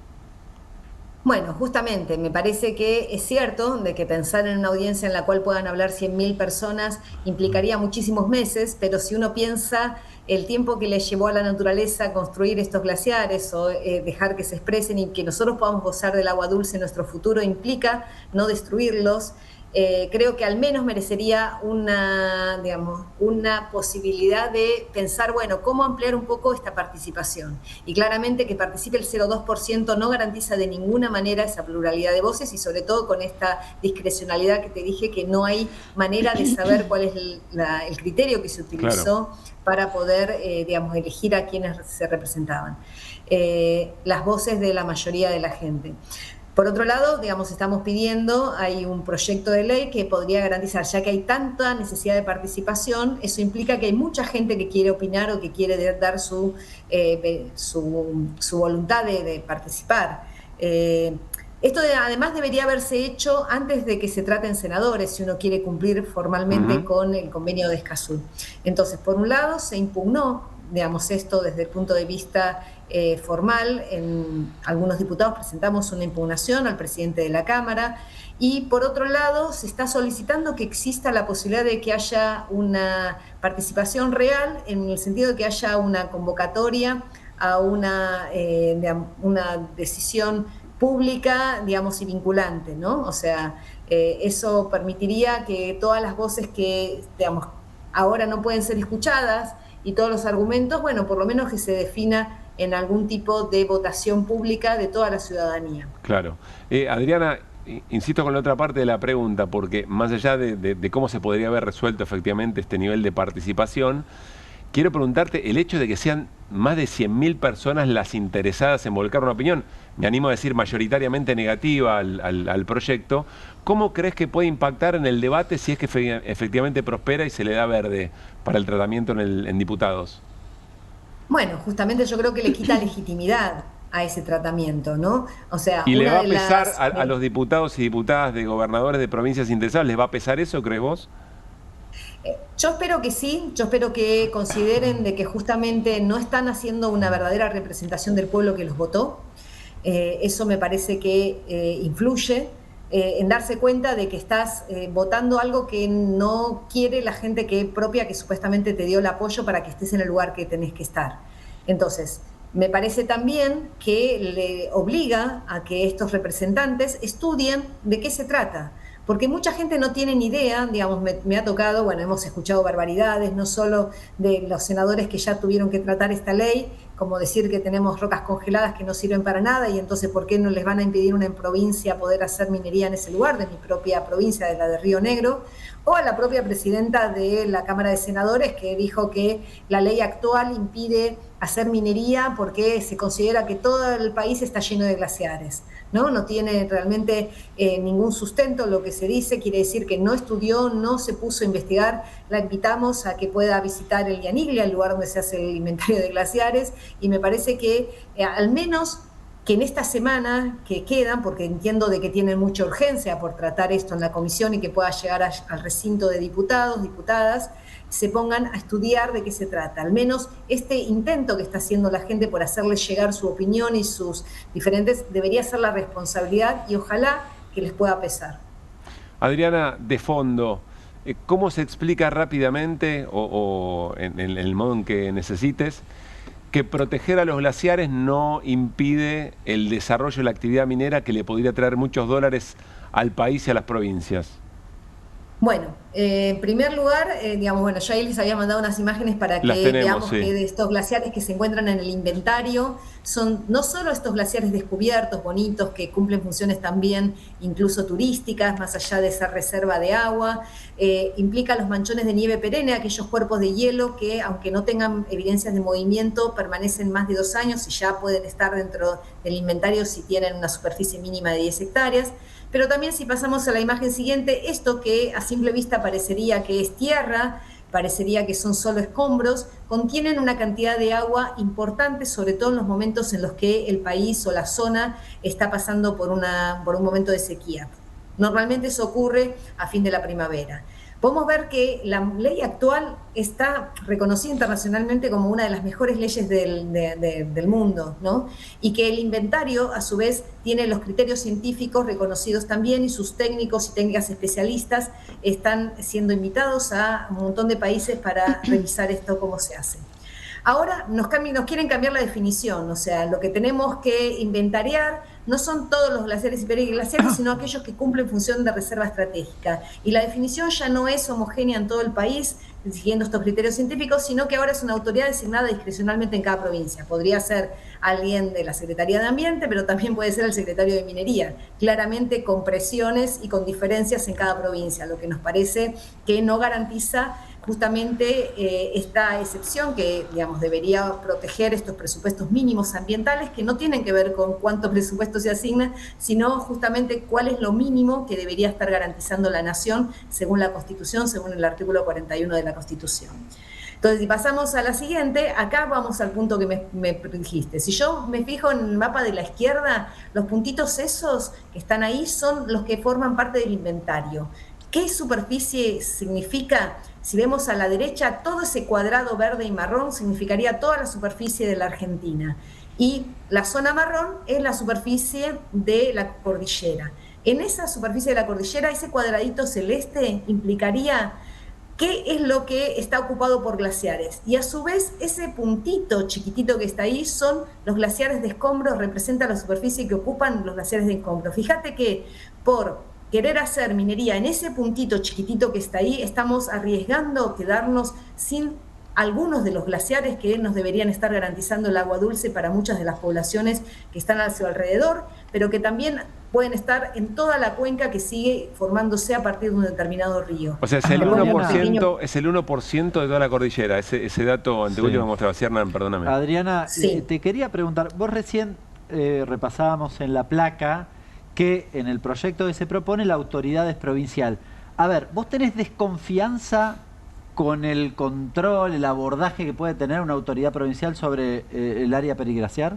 Bueno, justamente, me parece que es cierto de que pensar en una audiencia en la cual puedan hablar 100.000 personas implicaría muchísimos meses, pero si uno piensa el tiempo que le llevó a la naturaleza construir estos glaciares o dejar que se expresen y que nosotros podamos gozar del agua dulce en nuestro futuro implica no destruirlos. Creo que al menos merecería una posibilidad de pensar, bueno, cómo ampliar un poco esta participación. Y claramente que participe el 0,2% no garantiza de ninguna manera esa pluralidad de voces y sobre todo con esta discrecionalidad que te dije que no hay manera de saber cuál es el criterio que se utilizó para poder, elegir a quienes se representaban. Las voces de la mayoría de la gente. Por otro lado, estamos pidiendo, hay un proyecto de ley que podría garantizar, ya que hay tanta necesidad de participación, eso implica que hay mucha gente que quiere opinar o que quiere dar su voluntad de participar. Esto además debería haberse hecho antes de que se traten senadores, si uno quiere cumplir formalmente con el convenio de Escazú. Entonces, por un lado, se impugnó, digamos, esto desde el punto de vista formal. Algunos diputados presentamos una impugnación al presidente de la Cámara, y por otro lado, se está solicitando que exista la posibilidad de que haya una participación real, en el sentido de que haya una convocatoria a una decisión pública, digamos, y vinculante, ¿no? O sea, eso permitiría que todas las voces que, digamos, ahora no pueden ser escuchadas y todos los argumentos, bueno, por lo menos que se defina en algún tipo de votación pública de toda la ciudadanía. Claro. Adriana, insisto con la otra parte de la pregunta, porque más allá de cómo se podría haber resuelto efectivamente este nivel de participación, quiero preguntarte el hecho de que sean más de 100.000 personas las interesadas en volcar una opinión, me animo a decir mayoritariamente negativa al proyecto. ¿Cómo crees que puede impactar en el debate si es que efectivamente prospera y se le da verde para el tratamiento en diputados? Bueno, justamente yo creo que le quita legitimidad a ese tratamiento, ¿no? O sea, ¿y le va a pesar a los diputados y diputadas de gobernadores de provincias interesadas? ¿Les va a pesar eso, crees vos? Yo espero que sí, yo espero que consideren de que justamente no están haciendo una verdadera representación del pueblo que los votó. Eso me parece que influye en darse cuenta de que estás votando algo que no quiere la gente propia que supuestamente te dio el apoyo para que estés en el lugar que tenés que estar. Entonces, me parece también que le obliga a que estos representantes estudien de qué se trata. Porque mucha gente no tiene ni idea, digamos, me ha tocado, bueno, hemos escuchado barbaridades, no solo de los senadores que ya tuvieron que tratar esta ley, como decir que tenemos rocas congeladas que no sirven para nada, y entonces ¿por qué no les van a impedir una provincia poder hacer minería en ese lugar, de mi propia provincia, de la de Río Negro? O a la propia presidenta de la Cámara de Senadores, que dijo que la ley actual impide hacer minería porque se considera que todo el país está lleno de glaciares, ¿no? No tiene realmente ningún sustento lo que se dice, quiere decir que no estudió, no se puso a investigar. La invitamos a que pueda visitar el Yaniglia, el lugar donde se hace el inventario de glaciares, y me parece que al menos que en esta semana que quedan, porque entiendo de que tienen mucha urgencia por tratar esto en la comisión y que pueda llegar al recinto de diputados, diputadas, se pongan a estudiar de qué se trata. Al menos este intento que está haciendo la gente por hacerles llegar su opinión y sus diferentes, debería ser la responsabilidad, y ojalá que les pueda pesar. Adriana, de fondo, ¿cómo se explica rápidamente o en el modo en que necesites que proteger a los glaciares no impide el desarrollo de la actividad minera que le podría traer muchos dólares al país y a las provincias? Bueno, en primer lugar, digamos, bueno, yo ahí les había mandado unas imágenes para que veamos que de estos glaciares que se encuentran en el inventario son no solo estos glaciares descubiertos, bonitos, que cumplen funciones también incluso turísticas, más allá de esa reserva de agua, implica los manchones de nieve perenne, aquellos cuerpos de hielo que, aunque no tengan evidencias de movimiento, permanecen más de 2 años y ya pueden estar dentro del inventario si tienen una superficie mínima de 10 hectáreas. Pero también, si pasamos a la imagen siguiente, esto que a simple vista parecería que es tierra, parecería que son solo escombros, contienen una cantidad de agua importante, sobre todo en los momentos en los que el país o la zona está pasando por un momento de sequía. Normalmente eso ocurre a fin de la primavera. Podemos ver que la ley actual está reconocida internacionalmente como una de las mejores leyes del mundo, ¿no? Y que el inventario, a su vez, tiene los criterios científicos reconocidos también, y sus técnicos y técnicas especialistas están siendo invitados a un montón de países para revisar esto, cómo se hace. Ahora nos quieren cambiar la definición, o sea, lo que tenemos que inventariar no son todos los glaciares y periglaciares, sino aquellos que cumplen función de reserva estratégica. Y la definición ya no es homogénea en todo el país, siguiendo estos criterios científicos, sino que ahora es una autoridad designada discrecionalmente en cada provincia. Podría ser alguien de la Secretaría de Ambiente, pero también puede ser el secretario de Minería, claramente con presiones y con diferencias en cada provincia, lo que nos parece que no garantiza justamente esta excepción que, digamos, debería proteger estos presupuestos mínimos ambientales, que no tienen que ver con cuánto presupuesto se asigna, sino justamente cuál es lo mínimo que debería estar garantizando la nación según la Constitución, según el artículo 41 de la Constitución. Entonces, si pasamos a la siguiente, acá vamos al punto que me dijiste. Si yo me fijo en el mapa de la izquierda, los puntitos esos que están ahí son los que forman parte del inventario. ¿Qué superficie significa? Si vemos a la derecha, todo ese cuadrado verde y marrón significaría toda la superficie de la Argentina. Y la zona marrón es la superficie de la cordillera. En esa superficie de la cordillera, ese cuadradito celeste implicaría qué es lo que está ocupado por glaciares. Y a su vez, ese puntito chiquitito que está ahí son los glaciares de escombros, representa la superficie que ocupan los glaciares de escombros. Fíjate que por querer hacer minería en ese puntito chiquitito que está ahí, estamos arriesgando quedarnos sin algunos de los glaciares que nos deberían estar garantizando el agua dulce para muchas de las poblaciones que están a su alrededor, pero que también pueden estar en toda la cuenca que sigue formándose a partir de un determinado río. O sea, es el 1%, de toda la cordillera, ese dato anteúltimo que mostraba Hernán, perdóname. Adriana, te quería preguntar, vos recién repasábamos en la placa que en el proyecto que se propone la autoridad es provincial. A ver, ¿vos tenés desconfianza con el control, el abordaje que puede tener una autoridad provincial sobre el área periglaciar?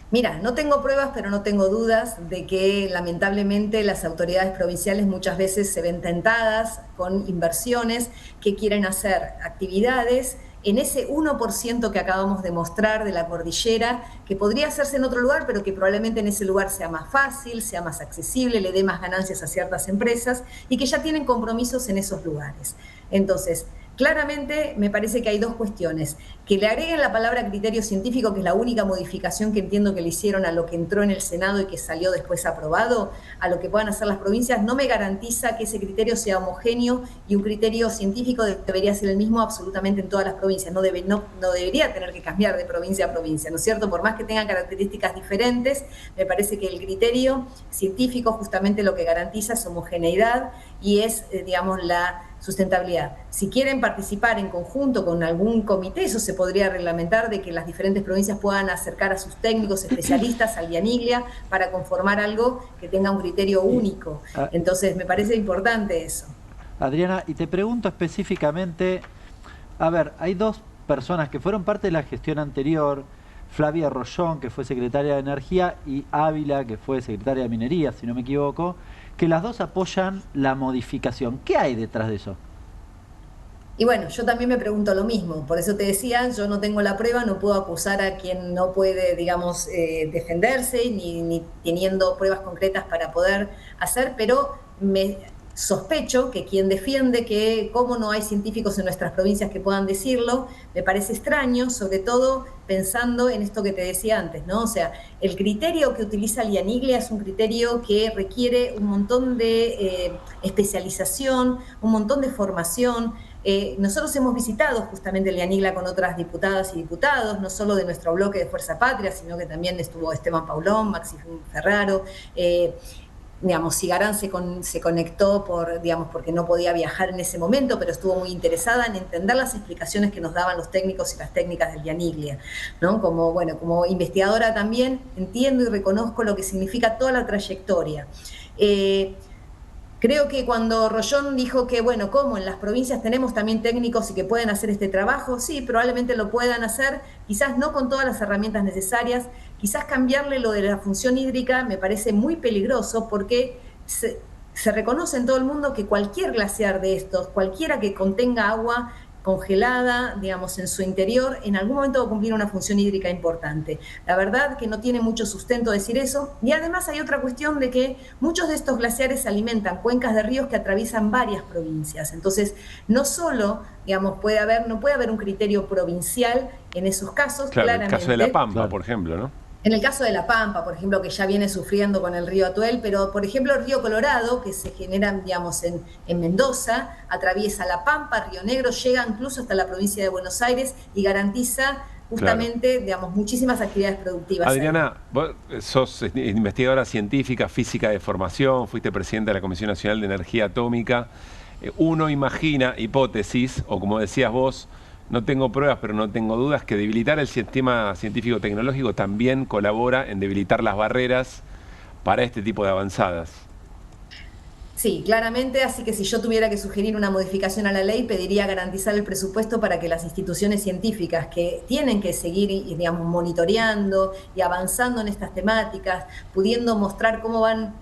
Mira, no tengo pruebas, pero no tengo dudas de que lamentablemente las autoridades provinciales muchas veces se ven tentadas con inversiones que quieren hacer actividades en ese 1% que acabamos de mostrar de la cordillera, que podría hacerse en otro lugar, pero que probablemente en ese lugar sea más fácil, sea más accesible, le dé más ganancias a ciertas empresas y que ya tienen compromisos en esos lugares. Entonces, claramente me parece que hay dos cuestiones. Que le agreguen la palabra criterio científico, que es la única modificación que entiendo que le hicieron a lo que entró en el Senado y que salió después aprobado, a lo que puedan hacer las provincias, no me garantiza que ese criterio sea homogéneo y un criterio científico debería ser el mismo absolutamente en todas las provincias. No debería tener que cambiar de provincia a provincia, ¿no es cierto? Por más que tengan características diferentes, me parece que el criterio científico justamente lo que garantiza es homogeneidad y es, digamos, la sustentabilidad. Si quieren participar en conjunto con algún comité, eso se podría reglamentar, de que las diferentes provincias puedan acercar a sus técnicos especialistas al Vianiglia para conformar algo que tenga un criterio único. Entonces me parece importante eso. Adriana, y te pregunto específicamente, a ver, hay dos personas que fueron parte de la gestión anterior, Flavia Rollón, que fue secretaria de Energía, y Ávila, que fue secretaria de Minería, si no me equivoco, que las dos apoyan la modificación. ¿Qué hay detrás de eso? Y bueno, yo también me pregunto lo mismo, por eso te decía, yo no tengo la prueba, no puedo acusar a quien no puede, digamos, defenderse, ni teniendo pruebas concretas para poder hacer, pero me sospecho que quien defiende que cómo no hay científicos en nuestras provincias que puedan decirlo, me parece extraño, sobre todo pensando en esto que te decía antes, ¿no? O sea, el criterio que utiliza el Vianiglia es un criterio que requiere un montón de especialización, un montón de formación. Nosotros hemos visitado justamente el Vianiglia con otras diputadas y diputados, no solo de nuestro bloque de Fuerza Patria, sino que también estuvo Esteban Paulón, Maxi Ferraro, digamos, Cigarán se conectó porque no podía viajar en ese momento, pero estuvo muy interesada en entender las explicaciones que nos daban los técnicos y las técnicas del Vianiglia, ¿no? Como investigadora también entiendo y reconozco lo que significa toda la trayectoria. Creo que cuando Rollón dijo que, bueno, ¿cómo en las provincias tenemos también técnicos y que pueden hacer este trabajo? Sí, probablemente lo puedan hacer, quizás no con todas las herramientas necesarias, quizás cambiarle lo de la función hídrica me parece muy peligroso porque se reconoce en todo el mundo que cualquier glaciar de estos, cualquiera que contenga agua congelada, digamos, en su interior, en algún momento va a cumplir una función hídrica importante. La verdad que no tiene mucho sustento decir eso, y además hay otra cuestión de que muchos de estos glaciares alimentan cuencas de ríos que atraviesan varias provincias. Entonces, no solo, digamos, no puede haber un criterio provincial en esos casos, claro, claramente. En el caso de La Pampa, por ejemplo, ¿no? En el caso de La Pampa, por ejemplo, que ya viene sufriendo con el río Atuel, pero por ejemplo el río Colorado, que se genera, digamos, en Mendoza, atraviesa La Pampa, Río Negro, llega incluso hasta la provincia de Buenos Aires y garantiza justamente, claro, digamos, muchísimas actividades productivas. Adriana, vos sos investigadora científica, física de formación, fuiste presidenta de la Comisión Nacional de Energía Atómica. Uno imagina hipótesis, o como decías vos, no tengo pruebas, pero no tengo dudas, que debilitar el sistema científico-tecnológico también colabora en debilitar las barreras para este tipo de avanzadas. Sí, claramente, así que si yo tuviera que sugerir una modificación a la ley, pediría garantizar el presupuesto para que las instituciones científicas que tienen que seguir, digamos, monitoreando y avanzando en estas temáticas, pudiendo mostrar cómo van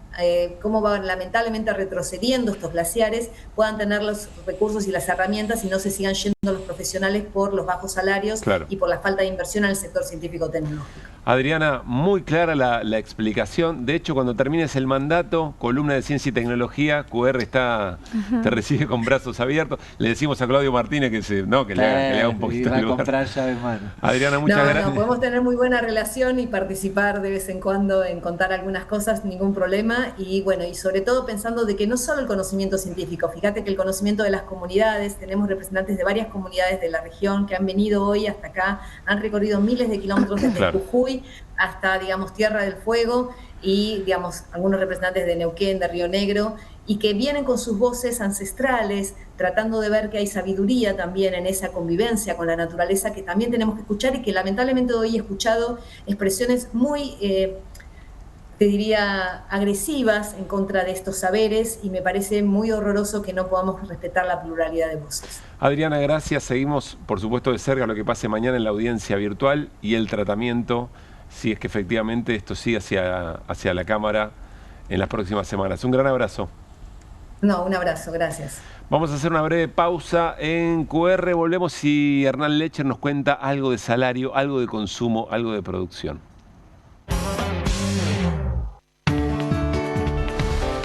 lamentablemente retrocediendo estos glaciares, puedan tener los recursos y las herramientas y no se sigan yendo los profesionales por los bajos salarios y por la falta de inversión en el sector científico-tecnológico. Adriana, muy clara la explicación. De hecho, cuando termines el mandato, columna de Ciencia y Tecnología, QR te recibe con brazos abiertos. Le decimos a Claudio Martínez que le haga un poquito de lugar. Va a comprar llaves, mano. Adriana, muchas gracias. Podemos tener muy buena relación y participar de vez en cuando en contar algunas cosas, ningún problema. Y bueno, y sobre todo pensando de que no solo el conocimiento científico, fíjate que el conocimiento de las comunidades, tenemos representantes de varias comunidades de la región que han venido hoy hasta acá, han recorrido miles de kilómetros desde Jujuy hasta, digamos, Tierra del Fuego y, digamos, algunos representantes de Neuquén, de Río Negro, y que vienen con sus voces ancestrales, tratando de ver que hay sabiduría también en esa convivencia con la naturaleza que también tenemos que escuchar y que lamentablemente hoy he escuchado expresiones muy, te diría, agresivas en contra de estos saberes y me parece muy horroroso que no podamos respetar la pluralidad de voces. Adriana, gracias. Seguimos, por supuesto, de cerca lo que pase mañana en la audiencia virtual y el tratamiento, si es que efectivamente esto sigue hacia la Cámara en las próximas semanas. Un gran abrazo. No, un abrazo, gracias. Vamos a hacer una breve pausa en QR, volvemos y Hernán Lecher nos cuenta algo de salario, algo de consumo, algo de producción.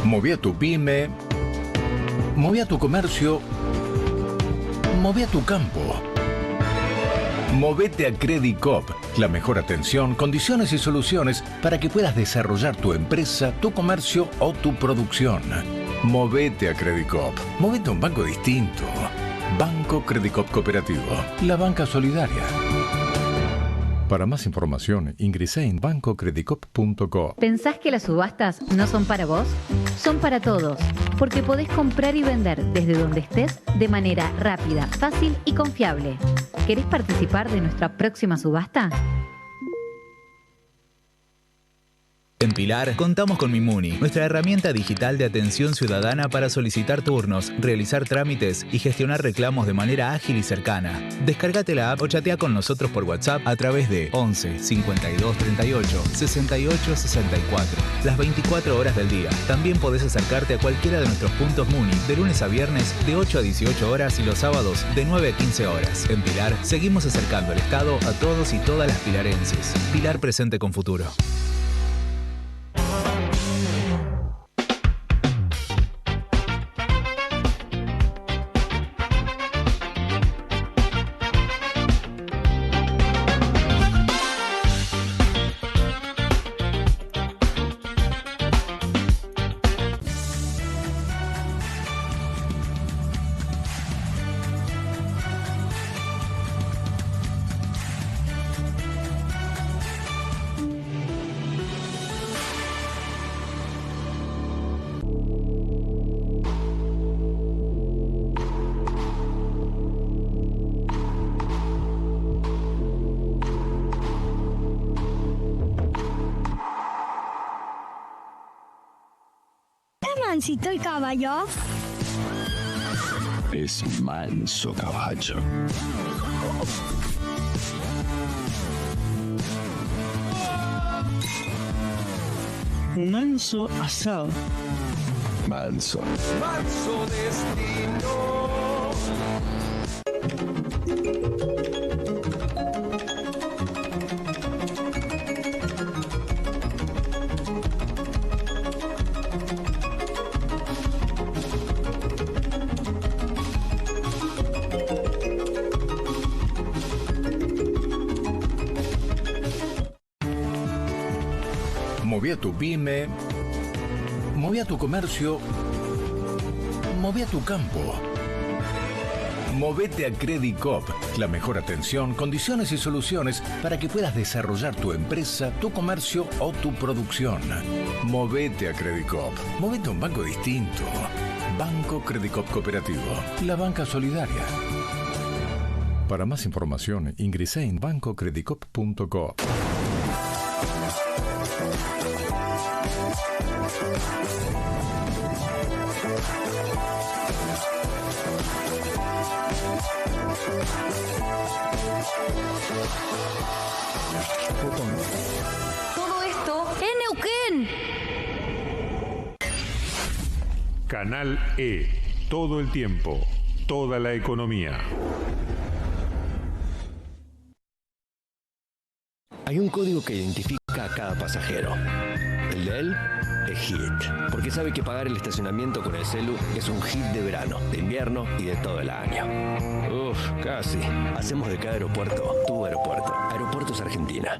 Moví a tu pyme, moví a tu comercio, moví a tu campo. Movete a Credicop, la mejor atención, condiciones y soluciones para que puedas desarrollar tu empresa, tu comercio o tu producción. Movete a Credicop, movete a un banco distinto. Banco Credicop Cooperativo, la banca solidaria. Para más información, ingresá en bancocredicop.co. ¿Pensás que las subastas no son para vos? Son para todos, porque podés comprar y vender desde donde estés de manera rápida, fácil y confiable. ¿Querés participar de nuestra próxima subasta? En Pilar contamos con Mimuni, nuestra herramienta digital de atención ciudadana para solicitar turnos, realizar trámites y gestionar reclamos de manera ágil y cercana. Descárgate la app o chatea con nosotros por WhatsApp a través de 11 52 38 68 64, las 24 horas del día. También podés acercarte a cualquiera de nuestros puntos Muni de lunes a viernes de 8 a 18 horas y los sábados de 9 a 15 horas. En Pilar seguimos acercando el Estado a todos y todas las pilarenses. Pilar presente con futuro. mansito el caballo? Es manso caballo. Manso asado. Manso. Manso destino. Moví a tu pyme, moví a tu comercio, moví a tu campo. Movete a Credicop, la mejor atención, condiciones y soluciones para que puedas desarrollar tu empresa, tu comercio o tu producción. Movete a Credicop, movete a un banco distinto. Banco Credicop Cooperativo, la banca solidaria. Para más información, ingresá en bancocredicop.co. Todo esto en Neuquén. Canal E. Todo el tiempo. Toda la economía. Hay un código que identifica a cada pasajero. El de él es HIT, porque sabe que pagar el estacionamiento con el celu es un hit de verano, de invierno y de todo el año. Uf, casi. Hacemos de cada aeropuerto tu aeropuerto. Aeropuertos Argentina.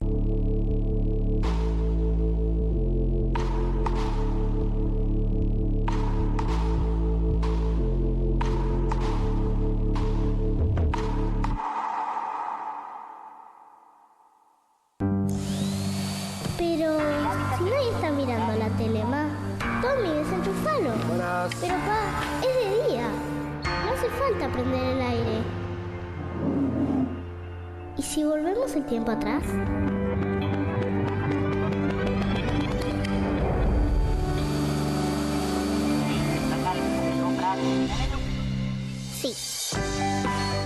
Pero si nadie está mirando la tele, ma, Tommy, desenchufalo. Pero pa, es de día. No hace falta prender el aire. ¿Y si volvemos el tiempo atrás? Sí.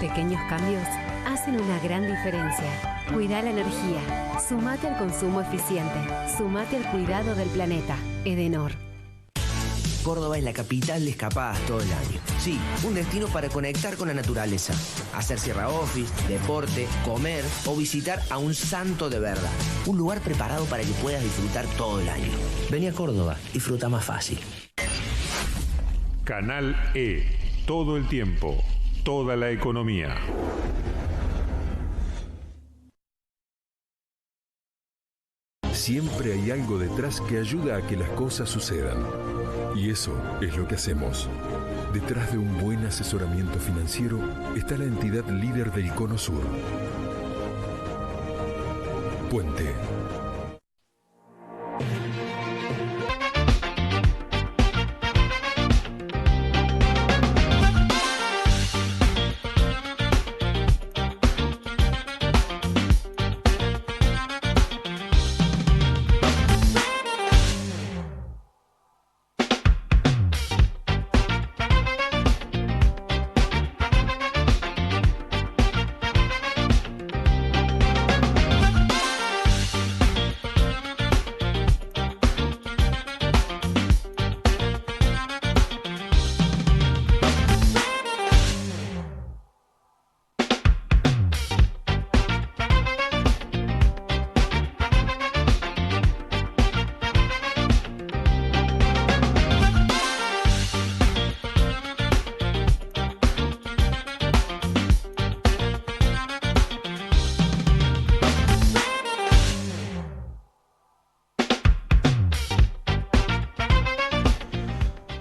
Pequeños cambios hacen una gran diferencia. Cuida la energía. Sumate al consumo eficiente. Sumate al cuidado del planeta. Edenor. Córdoba es la capital de escapadas todo el año. Sí, un destino para conectar con la naturaleza. Hacer sierra office, deporte, comer o visitar a un santo de verdad. Un lugar preparado para que puedas disfrutar todo el año. Vení a Córdoba, disfruta más fácil. Canal E. Todo el tiempo. Toda la economía. Siempre hay algo detrás que ayuda a que las cosas sucedan. Y eso es lo que hacemos. Detrás de un buen asesoramiento financiero está la entidad líder del Cono Sur. Puente.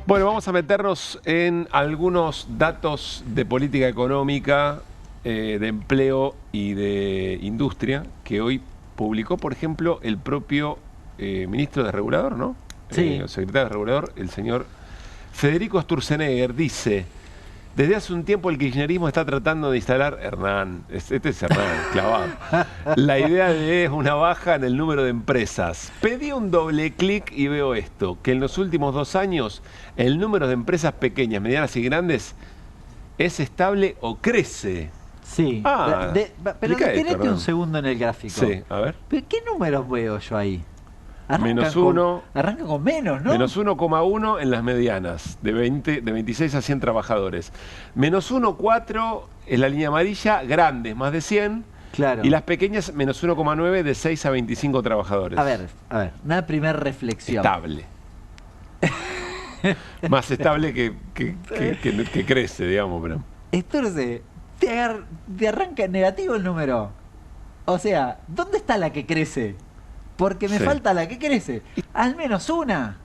Bueno, vamos a meternos en algunos datos de política económica, de empleo y de industria que hoy publicó, por ejemplo, el propio ministro de Regulador, ¿no? Sí. El secretario de Regulador, el señor Federico Sturzenegger, dice: desde hace un tiempo el kirchnerismo está tratando de instalar, Hernán, este es Hernán, clavado, la idea de una baja en el número de empresas. Pedí un doble clic y veo esto, que en los últimos 2 años el número de empresas pequeñas, medianas y grandes es estable o crece. Sí, pero detenete un segundo en el gráfico. Sí, a ver. ¿Pero qué números veo yo ahí? -1. Arranca con menos, ¿no? -1,1 en las medianas, de 26 a 100 trabajadores. -1,4 es la línea amarilla, grandes, más de 100. Claro. Y las pequeñas, -1,9 de 6 a 25 trabajadores. A ver, una primera reflexión. Estable. Más estable que crece, digamos. Pero... Entonces, te arranca negativo el número. O sea, ¿dónde está la que crece? Porque me falta la que crece. Al menos una.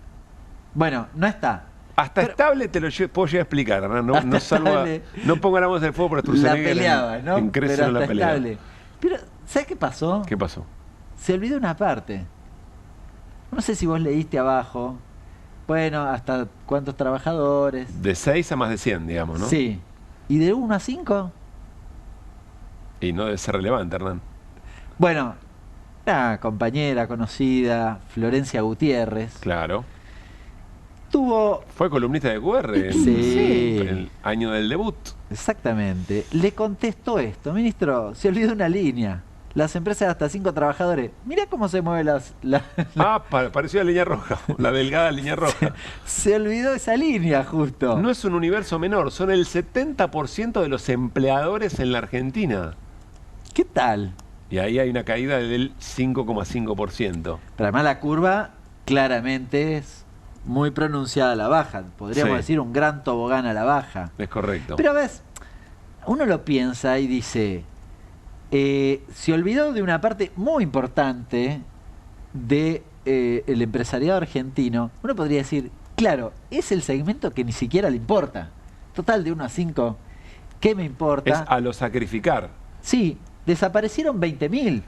Bueno, no está. Hasta estable te lo puedo llegar a explicar, ¿no? No ponga la voz del fuego por Sturzenegger. La peleaba, ¿no? En crece no la pelea. Pero, ¿sabes qué pasó? ¿Qué pasó? Se olvidó una parte. No sé si vos leíste abajo. Bueno, ¿hasta cuántos trabajadores? De 6 a más de 100, digamos, ¿no? Sí. ¿Y de 1 a 5? Y no debe ser relevante, Hernán. Bueno, una compañera conocida, Florencia Gutiérrez. Claro. Fue columnista de QR en el año del debut. Exactamente. Le contestó esto: ministro, se olvidó una línea. Las empresas de hasta 5 trabajadores. Mirá cómo se mueve pareció la línea roja, la delgada línea roja. Se olvidó esa línea, justo. No es un universo menor, son el 70% de los empleadores en la Argentina. ¿Qué tal? Y ahí hay una caída del 5,5%. Pero además la curva claramente es muy pronunciada a la baja. Podríamos decir un gran tobogán a la baja. Es correcto. Pero ves, uno lo piensa y dice, se olvidó de una parte muy importante del empresariado argentino. Uno podría decir, claro, es el segmento que ni siquiera le importa. Total, de 1 a 5, ¿qué me importa? Es a lo sacrificar. Sí, desaparecieron 20.000.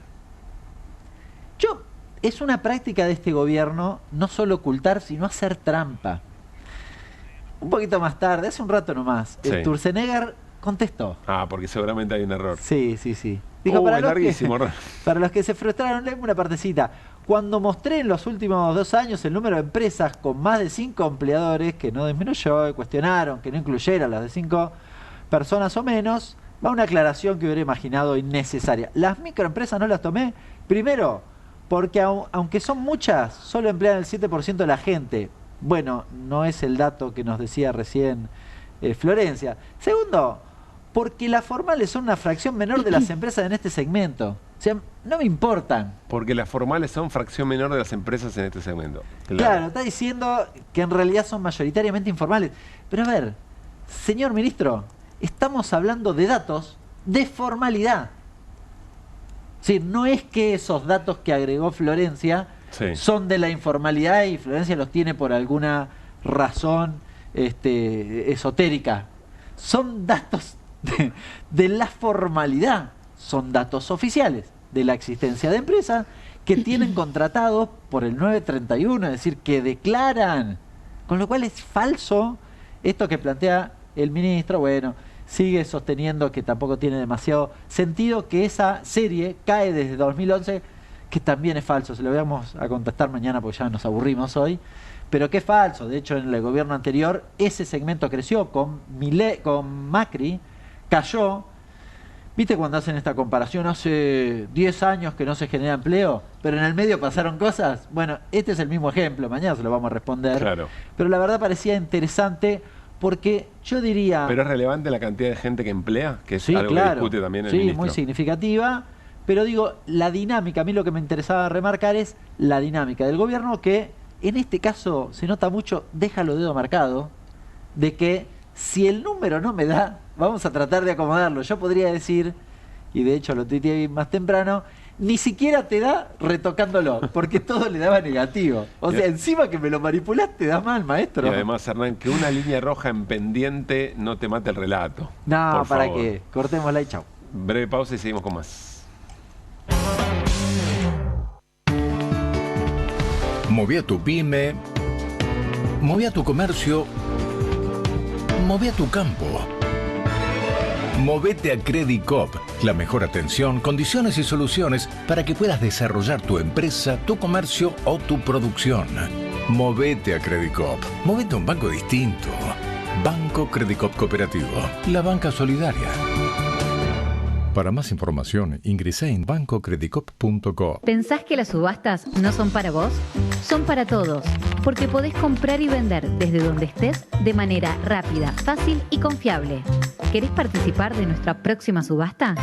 Es una práctica de este gobierno no solo ocultar, sino hacer trampa. Un poquito más tarde, hace un rato nomás, el Sturzenegger contestó. Porque seguramente hay un error. Sí. Dijo, para larguísimo. Para los que se frustraron, léeme una partecita. Cuando mostré en los últimos 2 años el número de empresas con más de 5 empleadores, que no disminuyó, cuestionaron que no incluyera las de 5 personas o menos, va una aclaración que hubiera imaginado innecesaria. Las microempresas no las tomé, primero, porque aunque son muchas, solo emplean el 7% de la gente. Bueno, no es el dato que nos decía recién Florencia. Segundo, porque las formales son una fracción menor de las empresas en este segmento. O sea, no me importan. Porque las formales son fracción menor de las empresas en este segmento. Claro, está diciendo que en realidad son mayoritariamente informales. Pero a ver, señor ministro, estamos hablando de datos de formalidad. Sí, no es que esos datos que agregó Florencia son de la informalidad y Florencia los tiene por alguna razón esotérica. Son datos de la formalidad, son datos oficiales de la existencia de empresas que tienen contratados por el 931, es decir, que declaran. Con lo cual es falso esto que plantea el ministro. Bueno, sigue sosteniendo que tampoco tiene demasiado sentido, que esa serie cae desde 2011, que también es falso. Se lo vamos a contestar mañana porque ya nos aburrimos hoy, pero que es falso. De hecho, en el gobierno anterior ese segmento creció, con Macri cayó. ¿Viste cuando hacen esta comparación? Hace 10 años que no se genera empleo, pero en el medio pasaron cosas. Bueno, este es el mismo ejemplo, mañana se lo vamos a responder. Claro. Pero la verdad parecía interesante. Porque yo diría... ¿Pero es relevante la cantidad de gente que emplea? Que es algo que discute también el ministro. Sí, muy significativa. Pero digo, la dinámica, a mí lo que me interesaba remarcar es la dinámica del gobierno, que en este caso se nota mucho, deja los dedos marcados, de que si el número no me da, vamos a tratar de acomodarlo. Yo podría decir, y de hecho lo tuiteé más temprano, ni siquiera te da retocándolo, porque todo le daba negativo. O sea, encima que me lo manipulaste, te da mal, maestro. Y además, Hernán, que una línea roja en pendiente no te mate el relato. No, por ¿para favor. qué? Cortémosla y chau. Breve pausa y seguimos con más. Moví a tu pyme, moví a tu comercio, moví a tu campo. Movete a Credit Coop, la mejor atención, condiciones y soluciones para que puedas desarrollar tu empresa, tu comercio o tu producción. Movete a Credit Coop, movete a un banco distinto. Banco Credit Coop Cooperativo, la banca solidaria. Para más información, ingresá en bancocreditcoop.co. ¿Pensás que las subastas no son para vos? Son para todos, porque podés comprar y vender desde donde estés de manera rápida, fácil y confiable. ¿Querés participar de nuestra próxima subasta?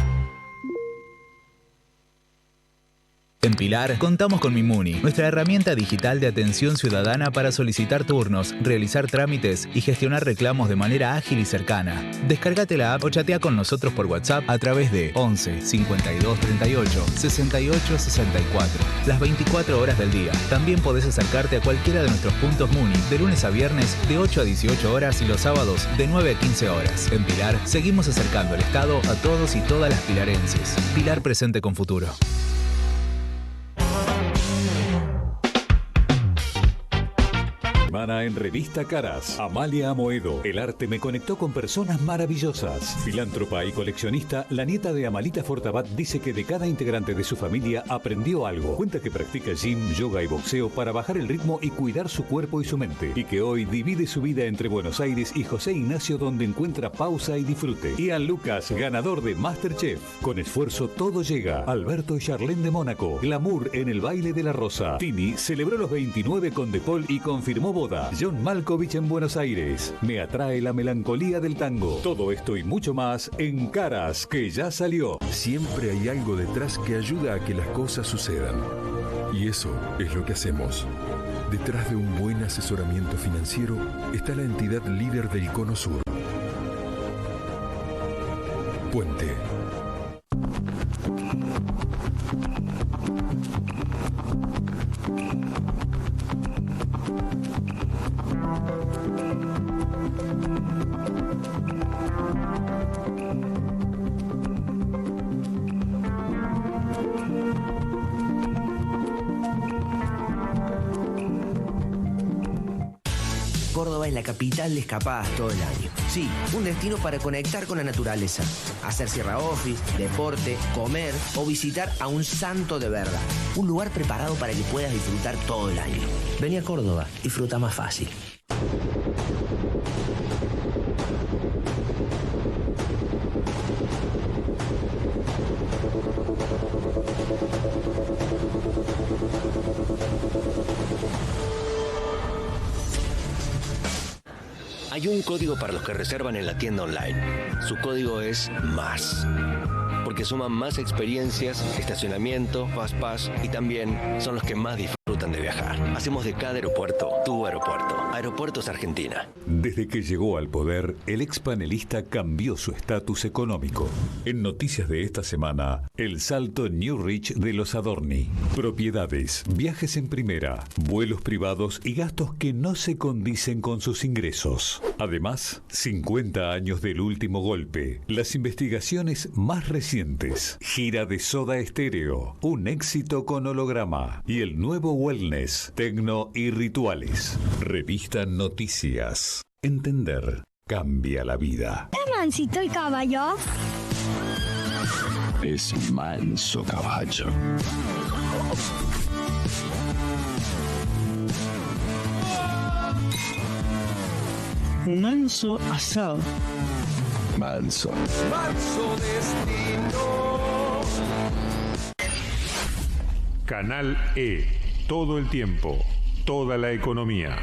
En Pilar contamos con Mimuni, nuestra herramienta digital de atención ciudadana para solicitar turnos, realizar trámites y gestionar reclamos de manera ágil y cercana. Descárgate la app o chatea con nosotros por WhatsApp a través de 11 52 38 68 64. Las 24 horas del día. También podés acercarte a cualquiera de nuestros puntos Muni de lunes a viernes de 8 a 18 horas y los sábados de 9 a 15 horas. En Pilar seguimos acercando el Estado a todos y todas las pilarenses. Pilar presente con futuro. semana en Revista Caras. Amalia Amoedo. El arte me conectó con personas maravillosas. Filántropa y coleccionista, la nieta de Amalita Fortabat dice que de cada integrante de su familia aprendió algo. Cuenta que practica gym, yoga y boxeo para bajar el ritmo y cuidar su cuerpo y su mente. Y que hoy divide su vida entre Buenos Aires y José Ignacio, donde encuentra pausa y disfrute. Ian Lucas, ganador de MasterChef. Con esfuerzo todo llega. Alberto y Charlene de Mónaco. Glamour en el baile de la rosa. Tini celebró los 29 con De Paul y confirmó boda. John Malkovich en Buenos Aires. Me atrae la melancolía del tango. Todo esto y mucho más en Caras, que ya salió. Siempre hay algo detrás que ayuda a que las cosas sucedan. Y eso es lo que hacemos. Detrás de un buen asesoramiento financiero está la entidad líder del Cono Sur. Puente. Córdoba es la capital de escapadas todo el año. Sí, un destino para conectar con la naturaleza, hacer sierra office, deporte, comer o visitar a un santo de verdad. Un lugar preparado para que puedas disfrutar todo el año. Vení a Córdoba, disfruta más fácil. Hay un código para los que reservan en la tienda online. Su código es MÁS. Porque suman más experiencias, estacionamiento, Fast Pass y también son los que más disfrutan de viajar. Hacemos de cada aeropuerto tu aeropuerto. Aeropuertos Argentina. Desde que llegó al poder, el ex panelista cambió su estatus económico. En noticias de esta semana, el salto New Rich de los Adorni. Propiedades, viajes en primera, vuelos privados y gastos que no se condicen con sus ingresos. Además, 50 años del último golpe, las investigaciones más recientes, gira de Soda Estéreo, un éxito con holograma y el nuevo wellness, tecno y rituales. Revista Noticias. Entender cambia la vida. ¿Es mansito el caballo? Es manso caballo. Manso asado. Manso. Manso destino. Canal E. Todo el tiempo. Toda la economía.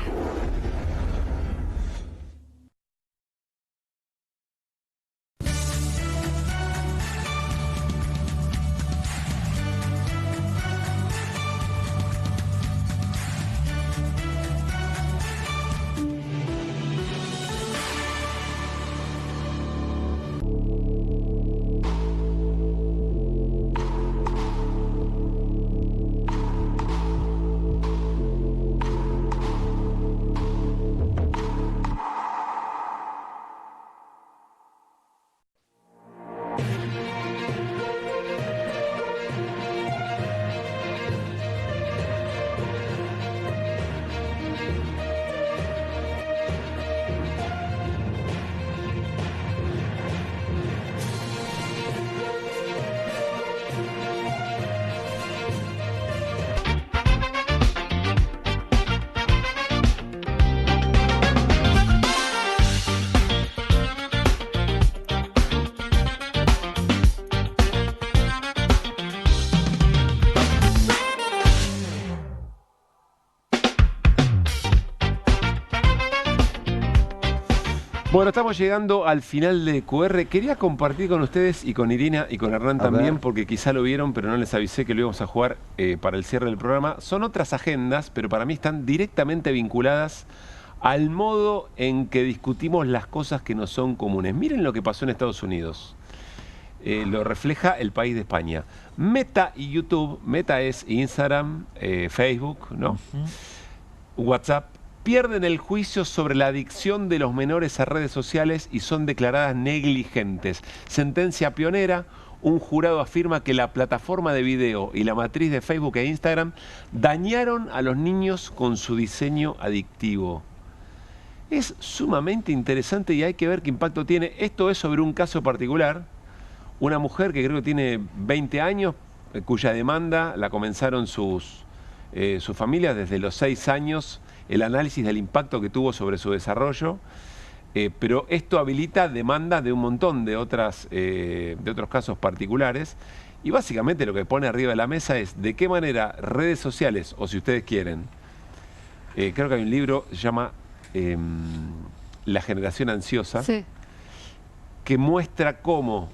Bueno, estamos llegando al final de QR. Quería compartir con ustedes y con Irina y con Hernán también, porque quizá lo vieron, pero no les avisé que lo íbamos a jugar para el cierre del programa. Son otras agendas, pero para mí están directamente vinculadas al modo en que discutimos las cosas que nos son comunes. Miren lo que pasó en Estados Unidos. Lo refleja El País de España. Meta y YouTube, Meta es Instagram, Facebook, ¿no? WhatsApp, pierden el juicio sobre la adicción de los menores a redes sociales y son declaradas negligentes. Sentencia pionera: un jurado afirma que la plataforma de video y la matriz de Facebook e Instagram dañaron a los niños con su diseño adictivo. Es sumamente interesante y hay que ver qué impacto tiene. Esto es sobre un caso particular. Una mujer que creo que tiene 20 años, cuya demanda la comenzaron sus familias desde los 6 años, el análisis del impacto que tuvo sobre su desarrollo. Pero esto habilita demandas de un montón de otros casos particulares y básicamente lo que pone arriba de la mesa es de qué manera redes sociales, o si ustedes quieren, creo que hay un libro que se llama La generación ansiosa, sí, que muestra cómo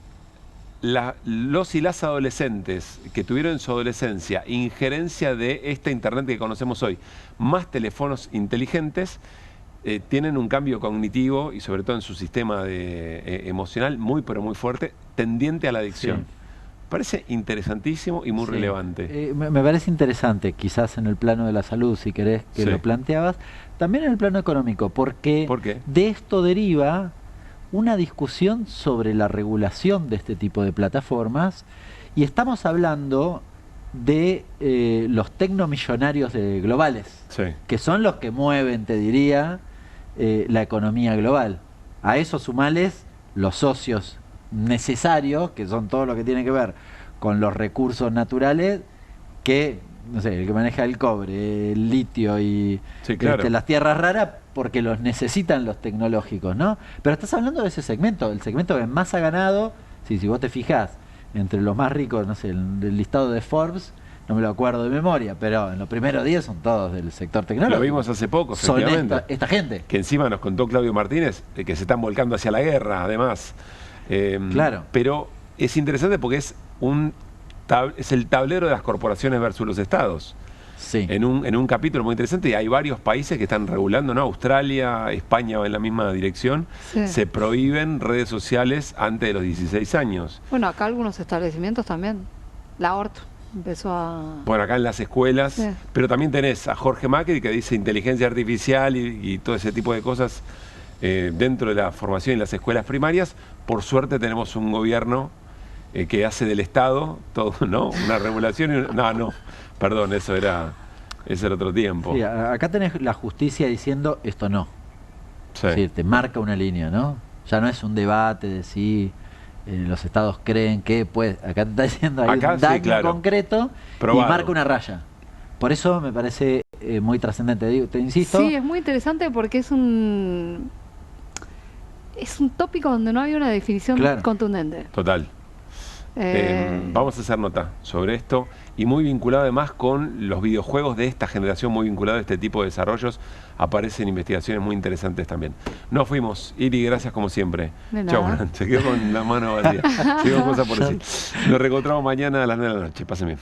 los y las adolescentes que tuvieron en su adolescencia injerencia de esta internet que conocemos hoy, más teléfonos inteligentes, tienen un cambio cognitivo y sobre todo en su sistema emocional muy pero muy fuerte, tendiente a la adicción. Sí. Parece interesantísimo y muy relevante. Me parece interesante, quizás en el plano de la salud, si querés que lo planteabas, también en el plano económico, porque ¿por qué? De esto deriva una discusión sobre la regulación de este tipo de plataformas y estamos hablando de los tecnomillonarios globales, que son los que mueven, te diría, la economía global. A eso sumales los socios necesarios, que son todo lo que tiene que ver con los recursos naturales, que, no sé, el que maneja el cobre, el litio y las tierras raras, porque los necesitan los tecnológicos, ¿no? Pero estás hablando de ese segmento, el segmento que más ha ganado, si vos te fijás, entre los más ricos, no sé, el listado de Forbes, no me lo acuerdo de memoria, pero en los primeros 10 son todos del sector tecnológico. Lo vimos hace poco, efectivamente. Son esta gente. Que encima nos contó Claudio Martínez, que se están volcando hacia la guerra, además. Claro. Pero es interesante porque es el tablero de las corporaciones versus los estados. Sí. En un capítulo muy interesante, y hay varios países que están regulando, ¿no? Australia, España va en la misma dirección. Sí. Se prohíben redes sociales antes de los 16 años. Bueno, acá algunos establecimientos también. La ORT empezó a... Bueno, acá en las escuelas, pero también tenés a Jorge Macri que dice inteligencia artificial y todo ese tipo de cosas dentro de la formación en las escuelas primarias. Por suerte tenemos un gobierno que hace del Estado todo, ¿no? Una regulación y perdón, ese era otro tiempo. Sí, acá tenés la justicia diciendo esto no. Sí. Es decir, te marca una línea, ¿no? Ya no es un debate de si los estados creen que puede. Acá te está diciendo hay un daño concreto probado. Y marca una raya. Por eso me parece muy trascendente. Te insisto. Sí, es muy interesante porque es un tópico donde no había una definición contundente. Total. Vamos a hacer nota sobre esto y muy vinculado además con los videojuegos de esta generación, muy vinculado a este tipo de desarrollos. Aparecen investigaciones muy interesantes también. Nos fuimos. Iri, gracias como siempre. Chau, se quedó con la mano vacía. Seguimos cosas por decir. Nos reencontramos mañana a las 9 de la noche. Pasen bien.